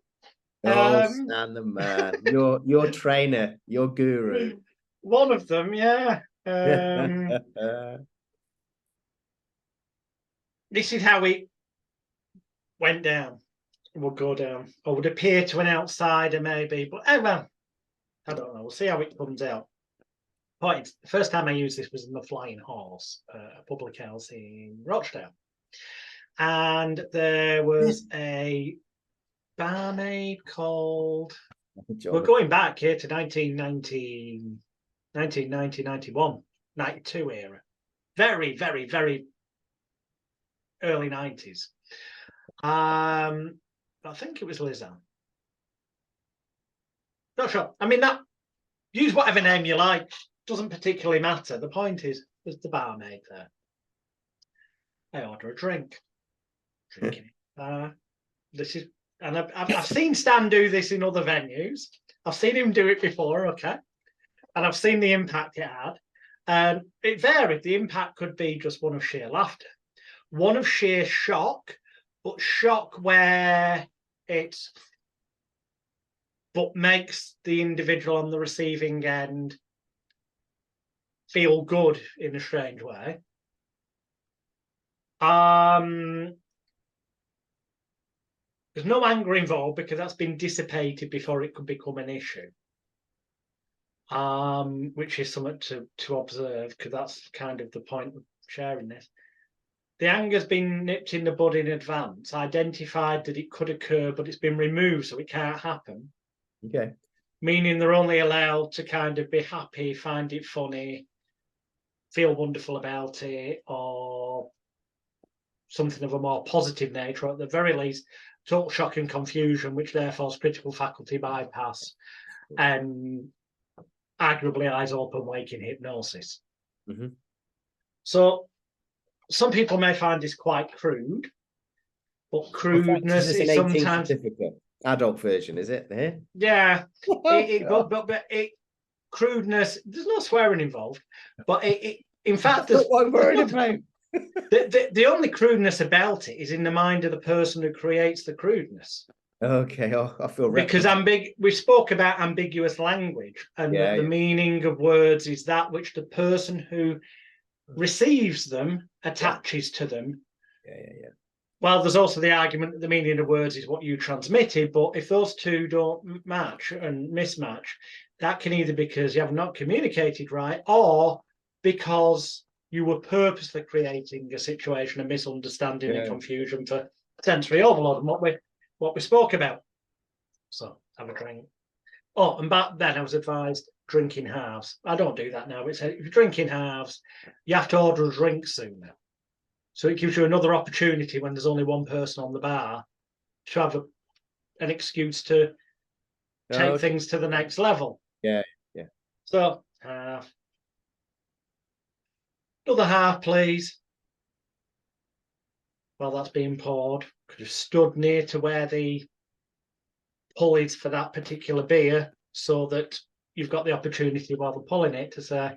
Stan the Man, your trainer, your guru. One of them, yeah. This is how it went down. It would go down, or would appear to an outsider, maybe. But well, I don't know. We'll see how it comes out. Point. The first time I used this was in the Flying Horse, a public house in Rochdale, and there was a barmaid called. We're going back here to 1990, 91, 92 era. Very, very, very early 90s. I think it was Lizanne. Not sure. I mean, that use whatever name you like. Doesn't particularly matter. The point is, there's the barmaid there. I order a drink. Drinking it. This is, and I've seen Stan do this in other venues. I've seen him do it before, okay? And I've seen the impact it had. It varied. The impact could be just one of sheer laughter, one of sheer shock, but shock where it's but makes the individual on the receiving end feel good in a strange way. There's no anger involved because that's been dissipated before it could become an issue. Which is something to observe, because that's kind of the point of sharing this. The anger's been nipped in the bud in advance, identified that it could occur, but it's been removed, so it can't happen. Okay. meaning they're only allowed to kind of be happy, find it funny, feel wonderful about it, or something of a more positive nature, or at the very least, total shock and confusion, which therefore is critical faculty bypass, and arguably eyes open waking hypnosis. Mm-hmm. So some people may find this quite crude, but crudeness is is sometimes certificate. Adult version, is it? Here? Yeah, but crudeness. There's no swearing involved, but in fact, that's what I'm worried about. The only crudeness about it is in the mind of the person who creates the crudeness. Okay, I feel because we spoke about ambiguous language, and the meaning of words is that which the person who receives them attaches to them. Yeah. Well, there's also the argument that the meaning of words is what you transmitted, but if those two don't match and mismatch, that can either be because you have not communicated right, or because you were purposely creating a situation of misunderstanding and confusion for sensory overload, and what we spoke about. So have a drink. Oh, and back then I was advised drinking halves. I don't do that now. It's if you're drinking halves, you have to order a drink sooner. So it gives you another opportunity when there's only one person on the bar to have an excuse to take things to the next level. Yeah. So half. Another half, please. While that's being poured, could have stood near to where the pull is for that particular beer, so that you've got the opportunity while they're pulling it to say,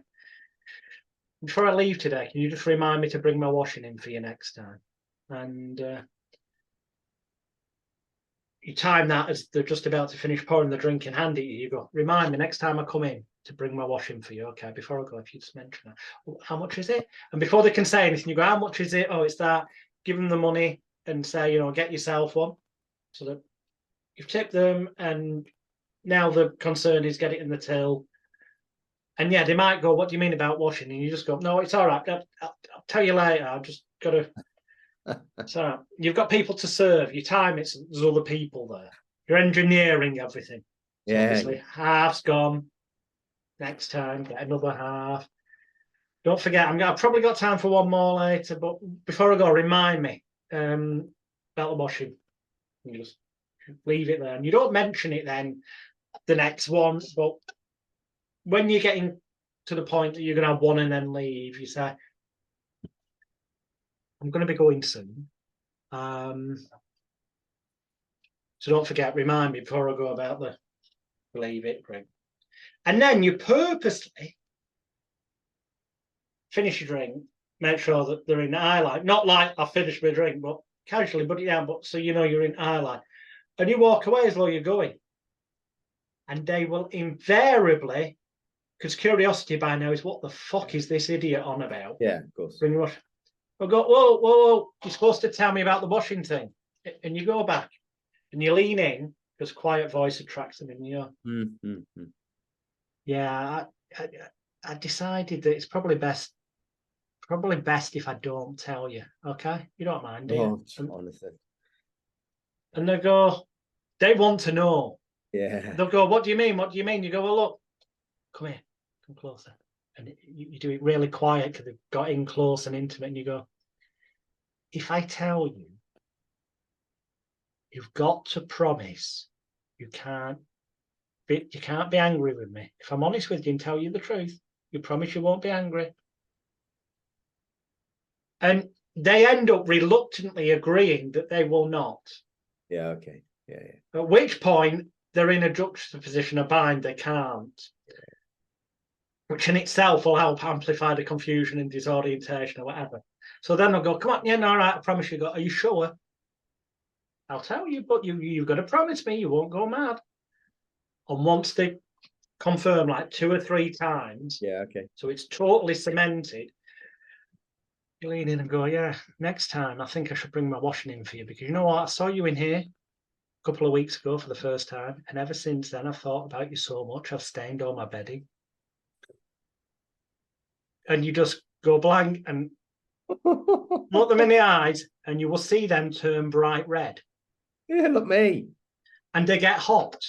before I leave today, can you just remind me to bring my washing in for you next time? And you time that as they're just about to finish pouring the drink and hand it you. You go, remind me next time I come in to bring my washing for you. Okay, before I go, if you just mention that. Well, how much is it? And before they can say anything, you go, how much is it? Oh, it's that. Give them the money and say, get yourself one. So that you've tipped them, and now the concern is get it in the till. And yeah, they might go, what do you mean about washing? And you just go, no, it's all right. I'll tell you later. I've just got to. So you've got people to serve. You time it, so there's other people there. You're engineering everything. So obviously, half's gone. Next time, get another half. Don't forget, I've probably got time for one more later, but before I go, remind me about the washing. You just leave it there. And you don't mention it then the next one, but when you're getting to the point that you're going to have one and then leave, you say, I'm going to be going soon. So don't forget, remind me before I go about the leave it, drink. And then you purposely finish your drink, make sure that they're in eye line. Not like I finished my drink, but casually put it down, but so you're in eye line. And you walk away as though you're going. And they will invariably, because curiosity by now is, what the fuck is this idiot on about? Yeah, of course. I'll go, whoa, you're supposed to tell me about the washing thing. And you go back and you lean in, because quiet voice attracts them in you. Yeah, I decided that it's probably best if I don't tell you. Okay? You don't mind, do you? Honestly. And they go, they want to know. Yeah. They'll go, what do you mean? What do you mean? You go, well, look, come here, come closer. And you do it really quiet because they've got in close and intimate, and you go, if I tell you, you've got to promise you can't be angry with me. If I'm honest with you and tell you the truth, you promise you won't be angry. And they end up reluctantly agreeing that they will not. Yeah, okay. Yeah. At which point they're in a juxtaposition of bind, they can't. Which in itself will help amplify the confusion and disorientation or whatever. So then I'll go, come on, yeah, no, all right, I promise you. Go, are you sure? I'll tell you, but you've got to promise me you won't go mad. And once they confirm like 2 or 3 times, so it's totally cemented, you lean in and go, yeah, next time I think I should bring my washing in for you, because you know what, I saw you in here a couple of weeks ago for the first time, and ever since then I've thought about you so much, I've stained all my bedding. And you just go blank and look them in the eyes, and you will see them turn bright red. Yeah, look me. And they get hot.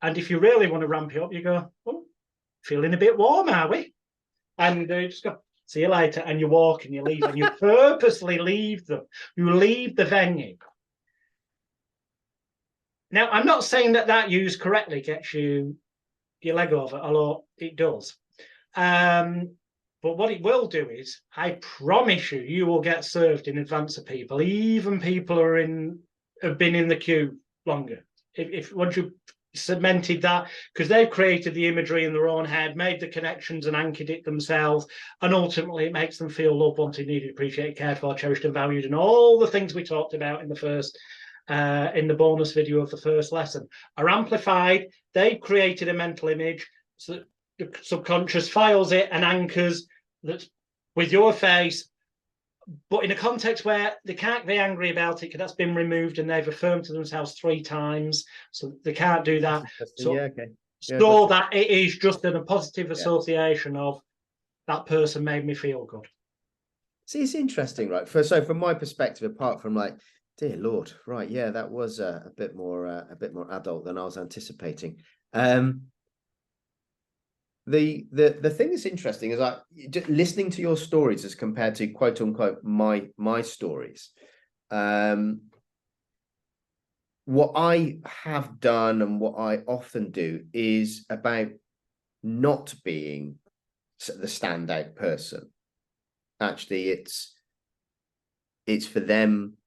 And if you really want to ramp it up, you go, oh, feeling a bit warm, are we? And just go, see you later. And you walk and you leave, and you purposely leave them. You leave the venue. Now, I'm not saying that used correctly gets you your leg over, although it does. But what it will do is, I promise you, you will get served in advance of people, even people who have been in the queue longer. If once you cemented that, because they've created the imagery in their own head, made the connections and anchored it themselves, and ultimately it makes them feel loved, wanted, needed, appreciated, cared for, cherished, and valued, and all the things we talked about in the first. In the bonus video of the first lesson, are amplified. They've created a mental image, so the subconscious files it and anchors that's with your face, but in a context where they can't be angry about it because that's been removed and they've affirmed to themselves 3 times, so they can't do that. So, yeah, okay. Yeah, so that it is just a positive association of that person made me feel good. See, it's interesting, right? So from my perspective, apart from like, dear Lord, right? Yeah, that was a bit more adult than I was anticipating. The thing that's interesting is like just listening to your stories as compared to quote unquote my stories. What I have done and what I often do is about not being the standout person. Actually, it's for them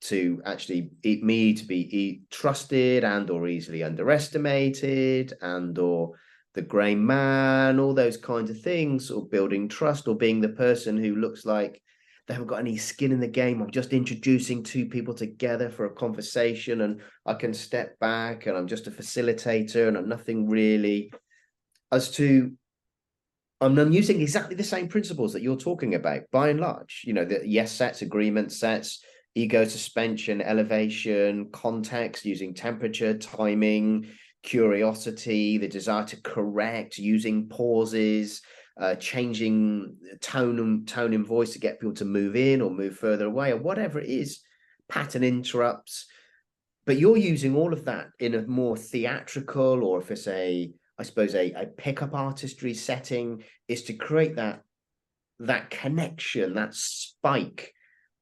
to actually me to be trusted and or easily underestimated and or the grey man, all those kinds of things, or building trust, or being the person who looks like they haven't got any skin in the game. I'm just introducing 2 people together for a conversation and I can step back and I'm just a facilitator and I'm nothing really. I'm using exactly the same principles that you're talking about, by and large. You know, the yes sets, agreement sets, ego suspension, elevation, context, using temperature, timing, curiosity, the desire to correct, using pauses, changing tone in voice to get people to move in or move further away, or whatever it is, pattern interrupts. But you're using all of that in a more theatrical, or if it's a pickup artistry setting, is to create that connection, that spike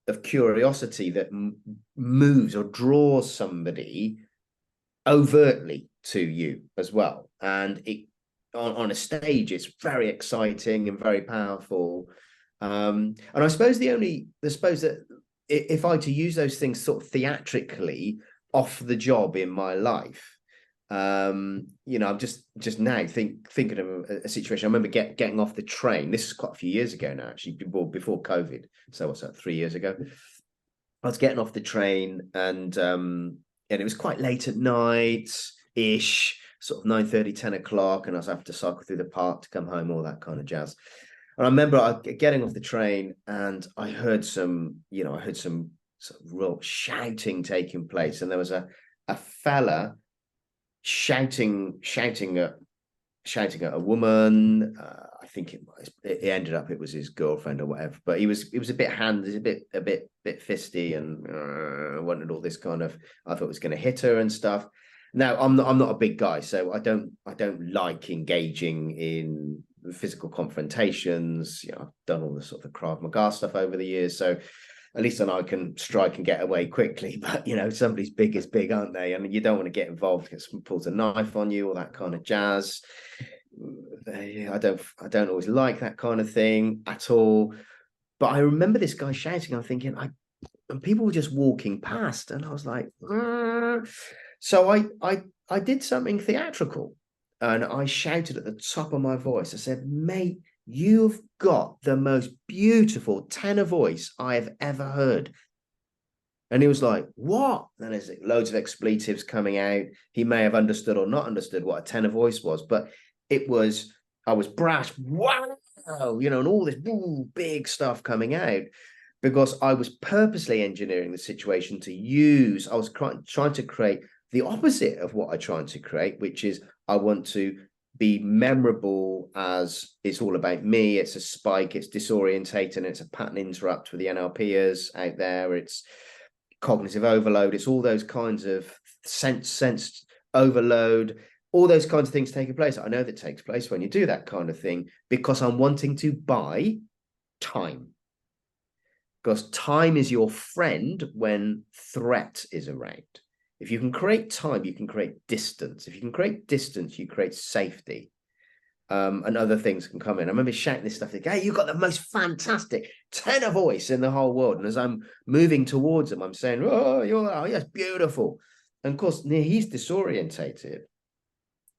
of curiosity that moves or draws somebody overtly to you as well. And it on a stage, it's very exciting and very powerful. And I suppose that if I to use those things sort of theatrically off the job in my life, you know, I'm just now thinking of a situation. I remember getting off the train. This is quite a few years ago now, actually, before COVID. So what's that, 3 years ago? I was getting off the train and it was quite late at night ish, sort of 9:30, 10 o'clock, and I was having to cycle through the park to come home, all that kind of jazz. And I remember getting off the train and I heard some sort of real shouting taking place, and there was a fella shouting at a woman. I think it ended up it was his girlfriend or whatever, but he was a bit a bit fisty and wanted all this kind of, I thought it was going to hit her and stuff. Now I'm not a big guy, so I don't like engaging in physical confrontations. You know, I've done all the sort of Krav Maga stuff over the years, so at least I know I can strike and get away quickly. But you know, somebody's big is big, aren't they? I mean, you don't want to get involved because someone pulls a knife on you, all that kind of jazz. I don't always like that kind of thing at all. But I remember this guy shouting. I'm thinking, and people were just walking past, and I was like, so I did something theatrical, and I shouted at the top of my voice. I said, "Mate, you've got the most beautiful tenor voice I have ever heard." And he was like, "What?" And there's loads of expletives coming out. He may have understood or not understood what a tenor voice was, but I was brash, wow, you know, and all this big stuff coming out because I was purposely engineering the situation I was trying to create the opposite of what I'm trying to create, which is I want to be memorable, as it's all about me. It's a spike, it's disorientating, it's a pattern interrupt for the NLPers out there, it's cognitive overload, it's all those kinds of sense overload, all those kinds of things taking place. I know that takes place when you do that kind of thing because I'm wanting to buy time. Because time is your friend when threat is around. If you can create time, you can create distance. If you can create distance, you create safety. And other things can come in. I remember shouting this stuff like, hey, you've got the most fantastic tenor voice in the whole world. And as I'm moving towards him, I'm saying, oh, yes, beautiful. And of course, he's disorientated.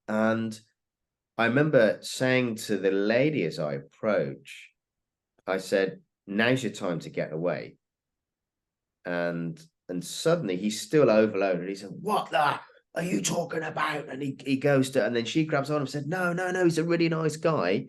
And I remember saying to the lady as I approach, I said, now's your time to get away. And suddenly he's still overloaded. He said, what the are you talking about? And he goes to, and then she grabs on and said, no, he's a really nice guy.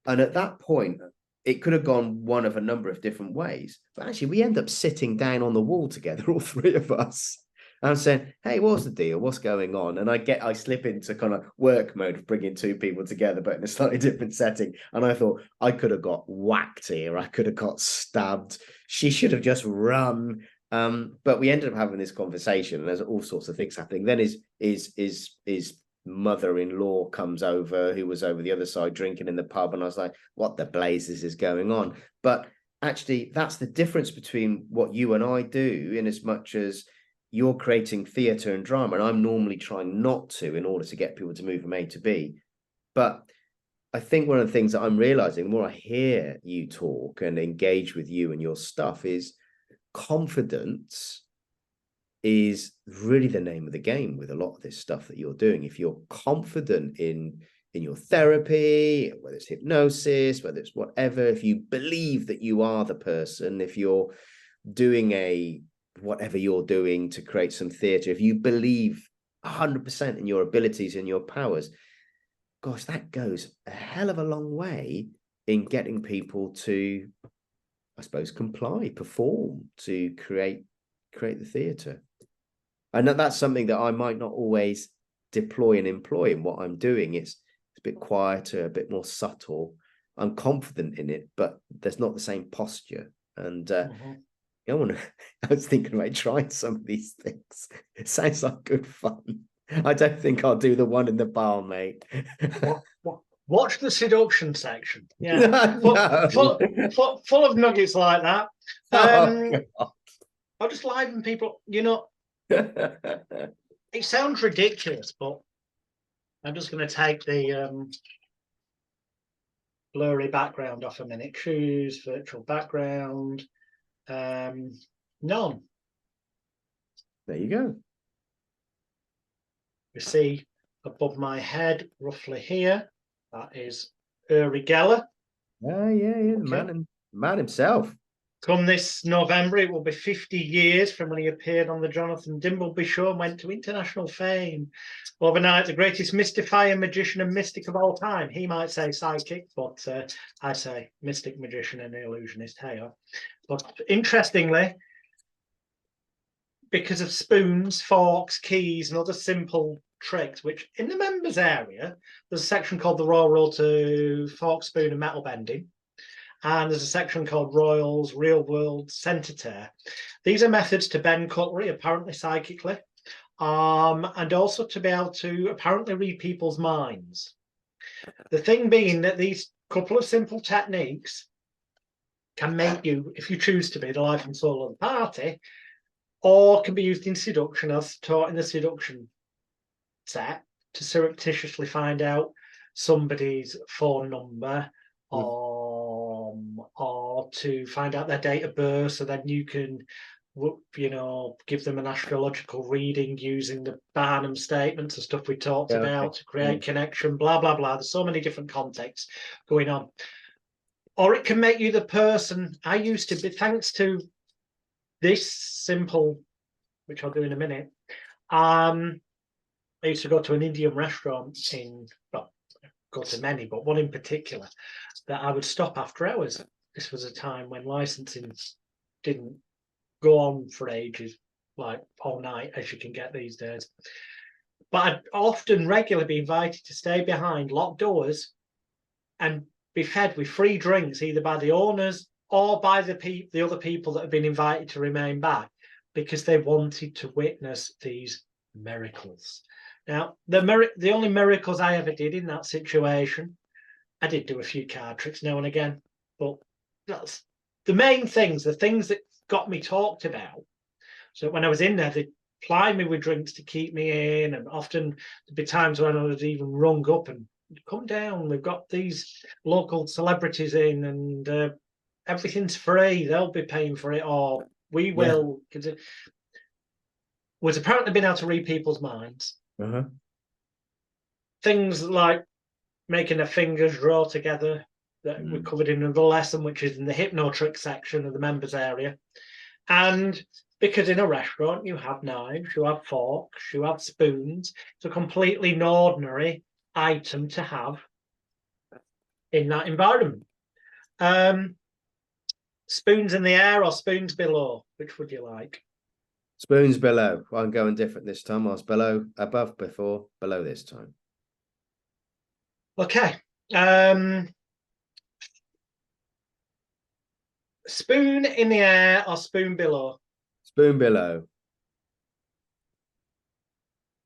And at that point, it could have gone one of a number of different ways. But actually, we end up sitting down on the wall together, all three of us. And I'm saying, hey, what's the deal? What's going on? And I slip into kind of work mode of bringing two people together, but in a slightly different setting. And I thought I could have got whacked here. I could have got stabbed. She should have just run. But we ended up having this conversation, and there's all sorts of things happening. Then his mother-in-law comes over, who was over the other side drinking in the pub, and I was like, what the blazes is going on? But actually, that's the difference between what you and I do, in as much as you're creating theatre and drama, and I'm normally trying not to in order to get people to move from A to B. But I think one of the things that I'm realizing, the more I hear you talk and engage with you and your stuff, is confidence is really the name of the game with a lot of this stuff that you're doing. If you're confident in your therapy, whether it's hypnosis, whether it's whatever, if you believe that you are the person, if you're doing whatever you're doing to create some theatre, if you believe 100% in your abilities and your powers, gosh, that goes a hell of a long way in getting people to, I suppose, comply, perform, to create the theatre. And that's something that I might not always deploy and employ in what I'm doing. It's a bit quieter, a bit more subtle. I'm confident in it, but there's not the same posture. And I was thinking about trying some of these things. It sounds like good fun. I don't think I'll do the one in the bar, mate. Watch the seduction section. Yeah, full of nuggets like that. I'll just liven people. It sounds ridiculous, but I'm just going to take the blurry background off a minute. Choose virtual background. None. There you go. You see above my head, roughly here, that is Uri Geller. Yeah, okay. Man himself. Come this November, it will be 50 years from when he appeared on the Jonathan Dimbleby show and went to international fame. Overnight, the greatest mystifier, magician, and mystic of all time. He might say psychic, but I say mystic, magician, and illusionist. Hey, but interestingly, because of spoons, forks, keys, and other simple tricks, which in the members area, there's a section called the Royal Rule to Fork, Spoon, and Metal Bending. And there's a section called Royals, Real World, Centre Tear. These are methods to bend cutlery, apparently psychically, and also to be able to apparently read people's minds. The thing being that these couple of simple techniques can make you, if you choose to be, the life and soul of the party, or can be used in seduction, as taught in the seduction set, to surreptitiously find out somebody's phone number, or to find out their date of birth, so then you can, give them an astrological reading using the Barnum statements and stuff we talked about to create connection, blah, blah, blah. There's so many different contexts going on. Or it can make you the person I used to be, thanks to this simple, which I'll do in a minute. I used to go to an Indian restaurant go to many, but one in particular that I would stop after hours. This was a time when licensing didn't go on for ages, like all night, as you can get these days. But I'd often regularly be invited to stay behind locked doors and be fed with free drinks, either by the owners or by the other people that have been invited to remain back, because they wanted to witness these miracles. Now, the only miracles I ever did in that situation, I did do a few card tricks now and again, but that's the main things, the things that got me talked about. So when I was in there, they'd ply me with drinks to keep me in, and often there'd be times when I was even rung up and come down, we've got these local celebrities in, and everything's free, they'll be paying for it, or we will. Was apparently been able to read people's minds. Things like making their fingers draw together that we covered in another lesson, which is in the hypno trick section of the members area. And because in a restaurant you have knives, you have forks, you have spoons, it's a completely ordinary item to have in that environment. Spoons in the air or spoons below, which would you like? Spoons below. I'm going different this time. I was above before, below this time. Okay. Spoon in the air or spoon below? Spoon below.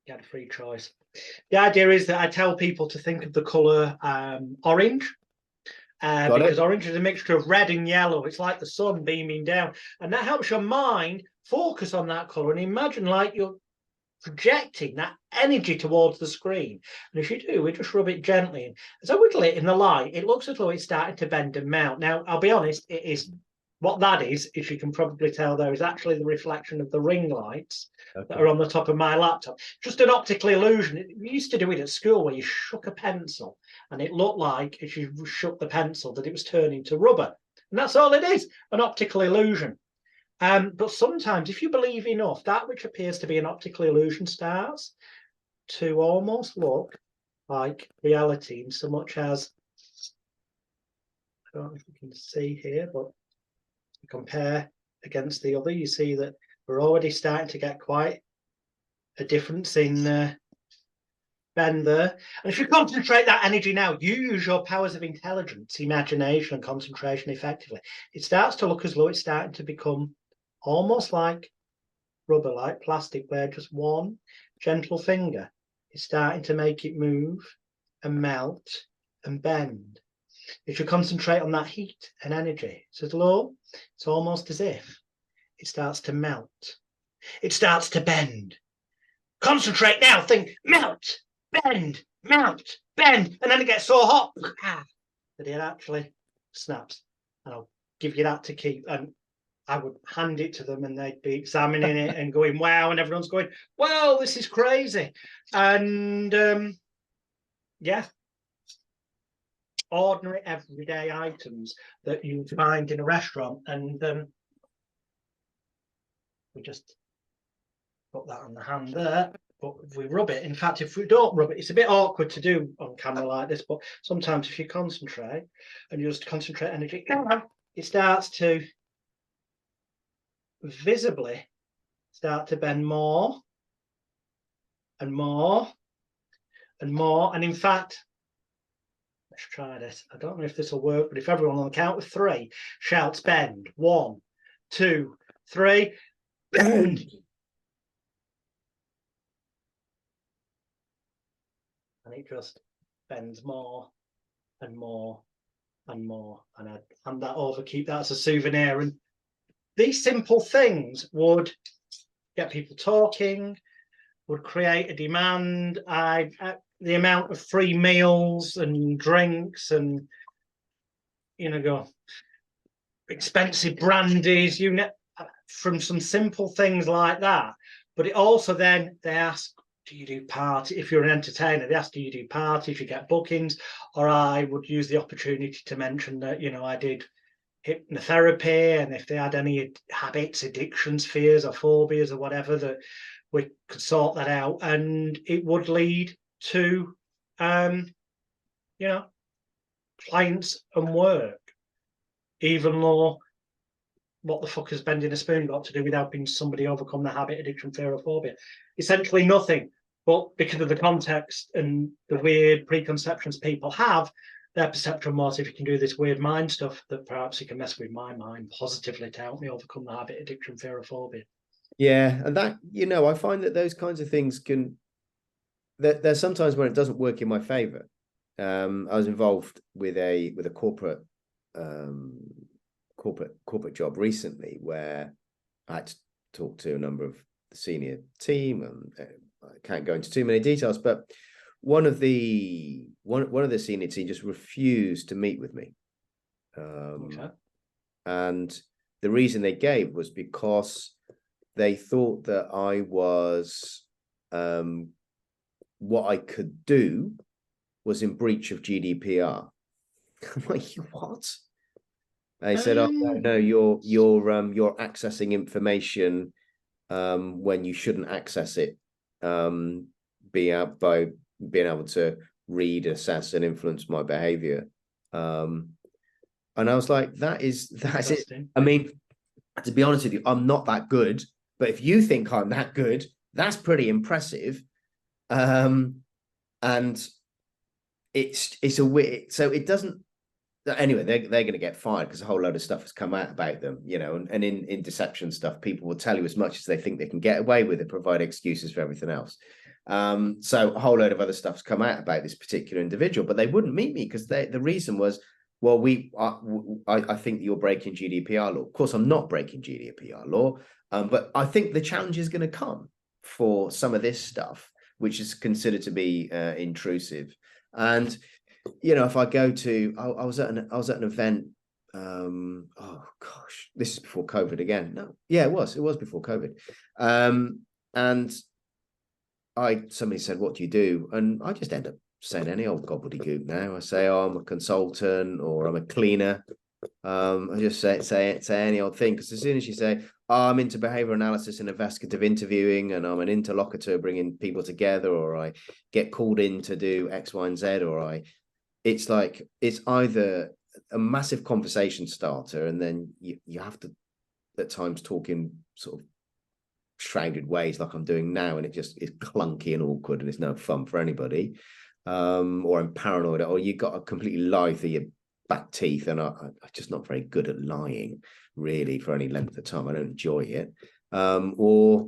You had a free choice. The idea is that I tell people to think of the colour orange. Because orange is a mixture of red and yellow. It's like the sun beaming down. And that helps your mind focus on that colour and imagine like you're projecting that energy towards the screen. And if you do, we just rub it gently. And as I wiggle it in the light, it looks as though it's starting to bend and melt. Now, I'll be honest, it isn't. What that is, if you can probably tell there, is actually the reflection of the ring lights that are on the top of my laptop. Just an optical illusion. We used to do it at school where you shook a pencil and it looked like, if you shook the pencil, that it was turning to rubber. And that's all it is, an optical illusion. But sometimes, if you believe enough, that which appears to be an optical illusion starts to almost look like reality, in so much as, I don't know if you can see here, but compare against the other, you see that we're already starting to get quite a difference in bend there. And if you concentrate that energy now, you use your powers of intelligence, imagination, and concentration effectively. It starts to look as though it's starting to become almost like rubber, like plastic, where just one gentle finger is starting to make it move and melt and bend. If you concentrate on that heat and energy, it's as low, it's almost as if it starts to melt. It starts to bend. Concentrate now, think melt, bend, melt, bend, and then it gets so hot that it actually snaps. And I'll give you that to keep. And I would hand it to them and they'd be examining it and going, wow, and everyone's going, well, this is crazy. And yeah. Ordinary everyday items that you find in a restaurant, and we just put that on the hand there, but if we rub it, in fact, if we don't rub it, it's a bit awkward to do on camera like this, but sometimes if you concentrate and you just concentrate energy, it starts to visibly start to bend more and more and more. And in fact, let's try this. I don't know if this will work, but if everyone on the count of 3 shouts bend, 1, 2, 3, bend. And it just bends more and more and more. And I'd hand that over, keep that as a souvenir. And these simple things would get people talking, would create a demand. The amount of free meals and drinks and, go expensive brandies, from some simple things like that. But it also then, they ask, do you do parties? If you're an entertainer, they ask, do you do parties? You get bookings. Or I would use the opportunity to mention that, I did hypnotherapy, and if they had any habits, addictions, fears or phobias or whatever, that we could sort that out, and it would lead to clients and work, even though what the fuck has bending a spoon got to do with helping somebody overcome the habit, addiction, fear or phobia? Essentially nothing. But because of the context and the weird preconceptions people have, their perception was, if you can do this weird mind stuff, that perhaps you can mess with my mind positively to help me overcome the habit, addiction, fear or phobia. Yeah, and that, I find that those kinds of things there's sometimes when it doesn't work in my favor. I was involved with a corporate job recently where I had to talk to a number of the senior team, and I can't go into too many details, but one of the senior team just refused to meet with me. And the reason they gave was because they thought that I was what I could do was in breach of GDPR. I'm like, what? They said, "Oh no, you're accessing information when you shouldn't access it, by being able to read, assess, and influence my behavior." And I was like, that's it. I mean, to be honest with you, I'm not that good, but if you think I'm that good, that's pretty impressive. And it's a weird, so it doesn't. Anyway, they're going to get fired because a whole load of stuff has come out about them, you know, and in deception stuff, people will tell you as much as they think they can get away with it, provide excuses for everything else. So a whole load of other stuff's come out about this particular individual, but they wouldn't meet me because the reason was, well, I think you're breaking GDPR law. Of course, I'm not breaking GDPR law, but I think the challenge is going to come for some of this stuff, which is considered to be intrusive. And you know, if I go to, I was at an event. Oh gosh, this is before COVID again. No, yeah, it was before COVID. And somebody said, "What do you do?" And I just end up saying any old gobbledygook now. I say, "Oh, I'm a consultant," or "I'm a cleaner." I just say any old thing, because as soon as you say, "Oh, I'm into behavior analysis and investigative interviewing, and I'm an interlocutor bringing people together," or "I get called in to do X, Y, and Z," or it's like, it's either a massive conversation starter, and then you have to at times talk in sort of shrouded ways like I'm doing now, and it just is clunky and awkward and it's no fun for anybody, or I'm paranoid, or you got to completely lie through your back teeth, and I'm just not very good at lying really for any length of time. I don't enjoy it. Or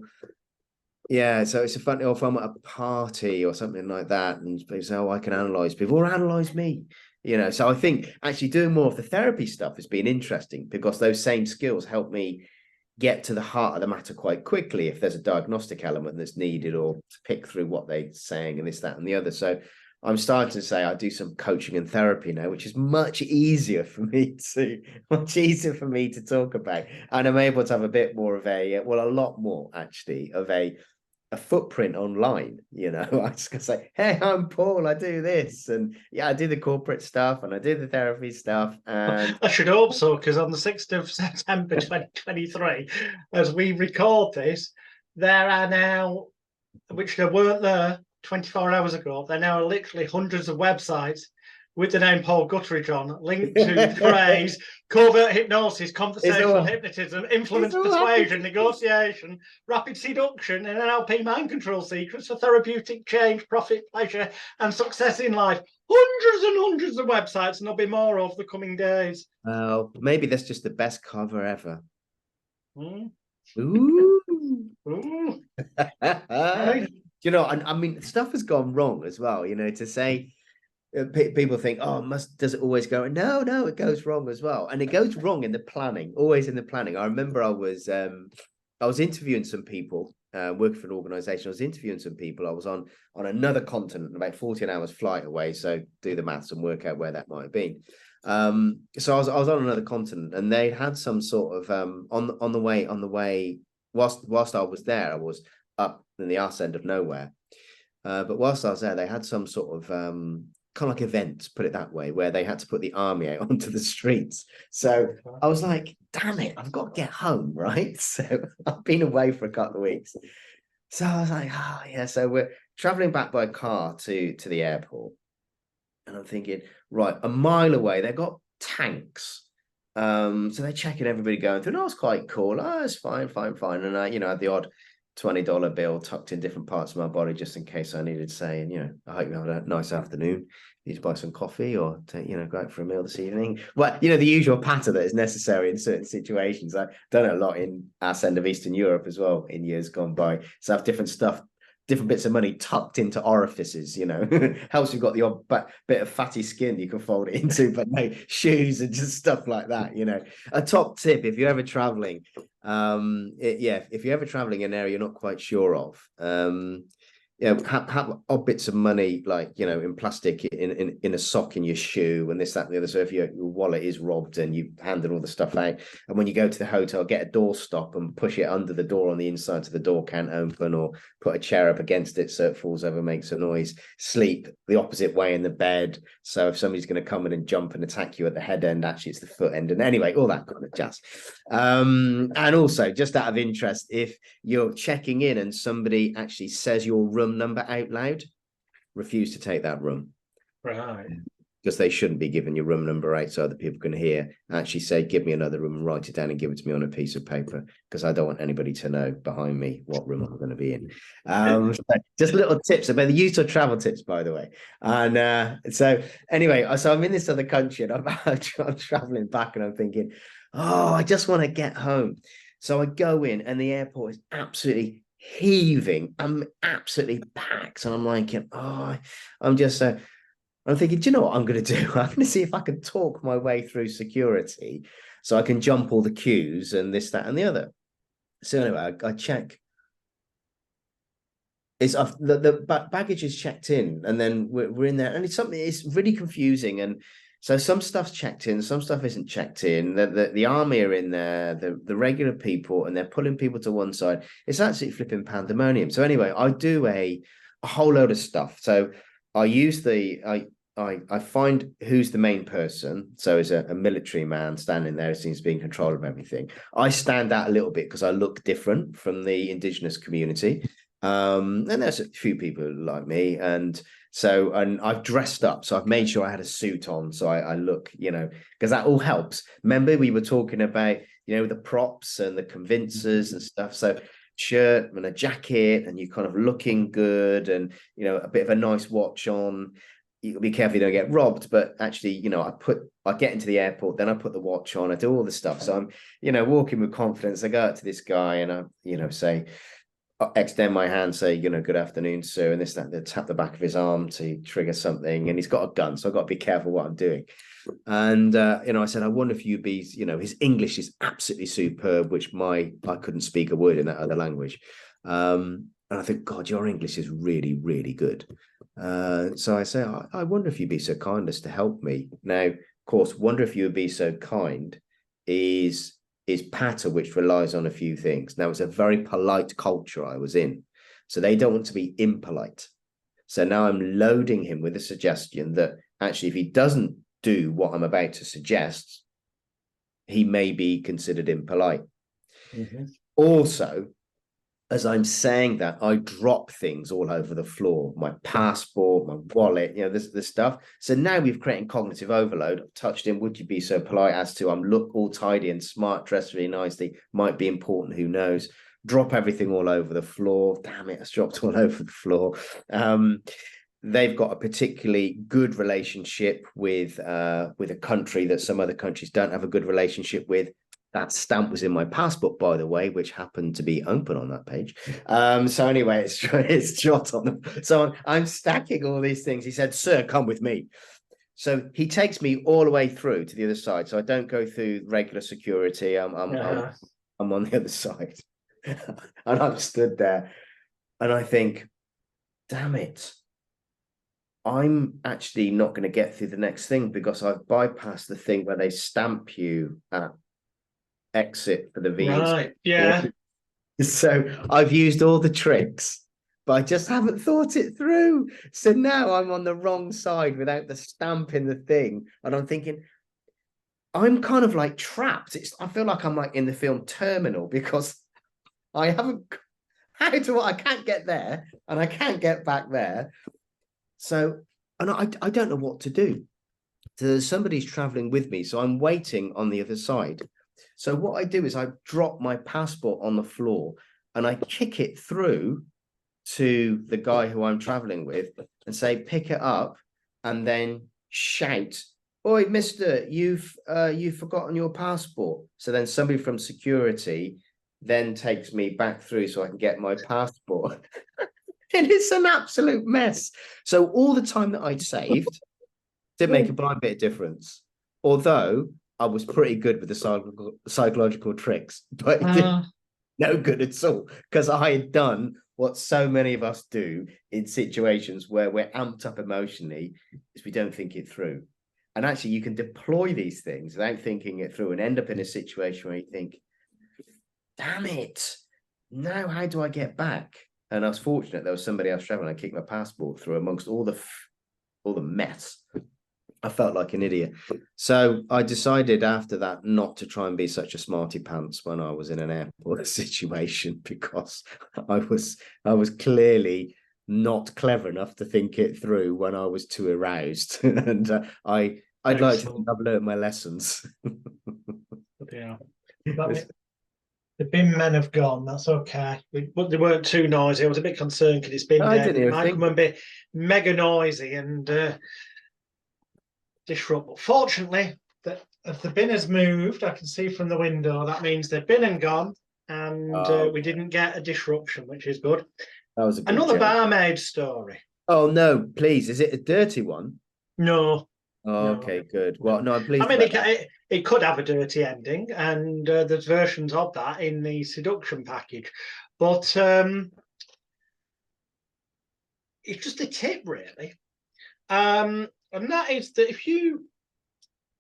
yeah, so it's a funny, or if I'm at a party or something like that, and people say, "Oh, I can analyze people," or "Analyze me," you know. So I think actually doing more of the therapy stuff has been interesting, because those same skills help me get to the heart of the matter quite quickly if there's a diagnostic element that's needed, or to pick through what they're saying and this, that, and the other. So I'm starting to say I do some coaching and therapy now, which is much easier for me to talk about, and I'm able to have a bit more of a lot more actually of a footprint online. You know, I just gonna say, "Hey, I'm Paul, I do this, and yeah, I do the corporate stuff and I do the therapy stuff." And I should hope so, because on the 6th of September 2023, as we record this, there are now, which there weren't there 24 hours ago, there now are literally hundreds of websites with the name Paul Gutteridge on, linked to the phrase covert hypnosis, conversational hypnotism, influence, persuasion, negotiation, rapid seduction, and NLP mind control secrets for therapeutic change, profit, pleasure, and success in life. Hundreds and hundreds of websites, and there'll be more over the coming days. Well, maybe that's just the best cover ever. Mm. Ooh. Ooh. You know, I mean, stuff has gone wrong as well. You know, to say, people think, "Oh, does it always go?" No, it goes wrong as well, and it goes wrong in the planning. Always in the planning. I remember I was interviewing some people, working for an organization. I was interviewing some people. I was on another continent, about 14 hours flight away. So do the maths and work out where that might have been. So I was on another continent, and they had some sort of on the way. Whilst I was there, I was up in the arse end of nowhere. But whilst I was there, they had some sort of kind of like event, put it that way, where they had to put the army out onto the streets. So I was like, "Damn it, I've got to get home," right? So I've been away for a couple of weeks. So I was like, "Oh yeah." So we're traveling back by car to the airport, and I'm thinking, right, a mile away, they've got tanks. So they're checking everybody going through, and I was quite cool. "Oh, it's fine. And I, had the odd $20 bill tucked in different parts of my body just in case I needed to say, and I hope you have a nice afternoon. Need to buy some coffee, or go out for a meal this evening." Well, the usual patter that is necessary in certain situations. I've done it a lot in our end of Eastern Europe as well in years gone by. So I have different stuff different bits of money tucked into orifices, you know. Helps you've got the odd bit of fatty skin you can fold it into, but no shoes and just stuff like that, you know. A top tip if you're ever traveling, if you're ever traveling in an area you're not quite sure of, have odd bits of money, like, you know, in plastic in a sock in your shoe and this, that, and the other. So if your wallet is robbed and you handed all the stuff out, and when you go to the hotel, get a doorstop and push it under the door on the inside so the door can't open, or put a chair up against it so it falls over, makes a noise. Sleep the opposite way in the bed. So if somebody's going to come in and jump and attack you at the head end, actually it's the foot end. And anyway, all that kind of jazz. And also, just out of interest, if you're checking in and somebody actually says your room number out loud, refuse to take that room. Right. Because they shouldn't be giving your room number out so other people can hear. Actually say, give me another room, and write it down and give it to me on a piece of paper, because I don't want anybody to know behind me what room I'm going to be in. Just little tips about the use of travel tips, by the way. And so anyway, so I'm in this other country and I'm traveling back, and I'm thinking, oh, I just want to get home. So I go in and the airport is absolutely heaving. I'm absolutely packed. And I'm like, oh, I'm thinking, do you know what I'm going to do? I'm going to see if I can talk my way through security so I can jump all the queues and this, that, and the other. So anyway, I check. It's the baggage is checked in, and then we're in there, and it's really confusing. And so some stuff's checked in, some stuff isn't checked in. The army are in there, the regular people, and they're pulling people to one side. It's absolutely flipping pandemonium. So anyway, I do a whole load of stuff. So I use I find who's the main person. So as a military man standing there, it seems to be in control of everything. I stand out a little bit because I look different from the indigenous community. And there's a few people like me. And I've dressed up. So I've made sure I had a suit on. So I look, you know, because that all helps. Remember, we were talking about, you know, the props and the convincers and stuff. So shirt and a jacket, and you kind of looking good, and, you know, a bit of a nice watch on. You be careful you don't get robbed, but actually, you know, I get into the airport, then I put the watch on, I do all the stuff. So I'm, you know, walking with confidence. I go up to this guy and I, you know, extend my hand, say, you know, good afternoon, sir, and this, that, they tap the back of his arm to trigger something, and he's got a gun, so I've got to be careful what I'm doing. And you know, I said, I wonder if you'd be, you know, his English is absolutely superb, which I couldn't speak a word in that other language. And I think, God, your English is really, really good. So I say, I wonder if you'd be so kind as to help me. Now, of course, wonder if you would be so kind is patter, which relies on a few things. Now, it's a very polite culture I was in, so they don't want to be impolite. So now I'm loading him with a suggestion that actually, if he doesn't do what I'm about to suggest, he may be considered impolite. Mm-hmm. Also, as I'm saying that, I drop things all over the floor, my passport, my wallet, you know, this stuff. So now we've created cognitive overload. I've touched him. Would you be so polite as to, I'm look all tidy and smart, dressed really nicely, might be important, who knows? Drop everything all over the floor. Damn it, it's dropped all over the floor. They've got a particularly good relationship with a country that some other countries don't have a good relationship with. That stamp was in my passport, by the way, which happened to be open on that page. So anyway, it's shot on them. So I'm stacking all these things. He said, "Sir, come with me." So he takes me all the way through to the other side. So I don't go through regular security. I'm on the other side, and I'm stood there, and I think, damn it, I'm actually not going to get through the next thing because I've bypassed the thing where they stamp you at exit for the VA. Right, yeah. So I've used all the tricks, but I just haven't thought it through. So now I'm on the wrong side without the stamp in the thing. And I'm thinking, I'm kind of like trapped. I feel like I'm like in the film Terminal, because I can't get there and I can't get back there. So, and I don't know what to do. So somebody's traveling with me. So I'm waiting on the other side. So what I do is I drop my passport on the floor and I kick it through to the guy who I'm traveling with and say, pick it up, and then shout, "Oi, mister, you've forgotten your passport." So then somebody from security then takes me back through so I can get my passport. And it's an absolute mess. So all the time that I'd saved didn't make a blind bit of difference. Although I was pretty good with the psychological tricks, but it did no good at all, because I had done what so many of us do in situations where we're amped up emotionally, is we don't think it through. And actually, you can deploy these things without thinking it through and end up in a situation where you think, damn it, now how do I get back? And I was fortunate there was somebody else traveling. I kicked my passport through amongst all the mess. I felt like an idiot. So I decided after that not to try and be such a smarty pants when I was in an airport situation, because I was clearly not clever enough to think it through when I was too aroused. And I'd like to think I've learned my lessons. Yeah. The bin men have gone. That's okay. But they weren't too noisy. I was a bit concerned because it's been dead. It might come and be mega noisy and disrupt. But fortunately, if the bin has moved, I can see from the window, that means they've been and gone, and we didn't get a disruption, which is good. That was a good another joke. Barmaid story. Oh no, please. Is it a dirty one? No. Oh, okay, good. Well, no, I'm pleased. I mean, it could have a dirty ending, and there's versions of that in the Seduction package, but it's just a tip, really. And that is that if you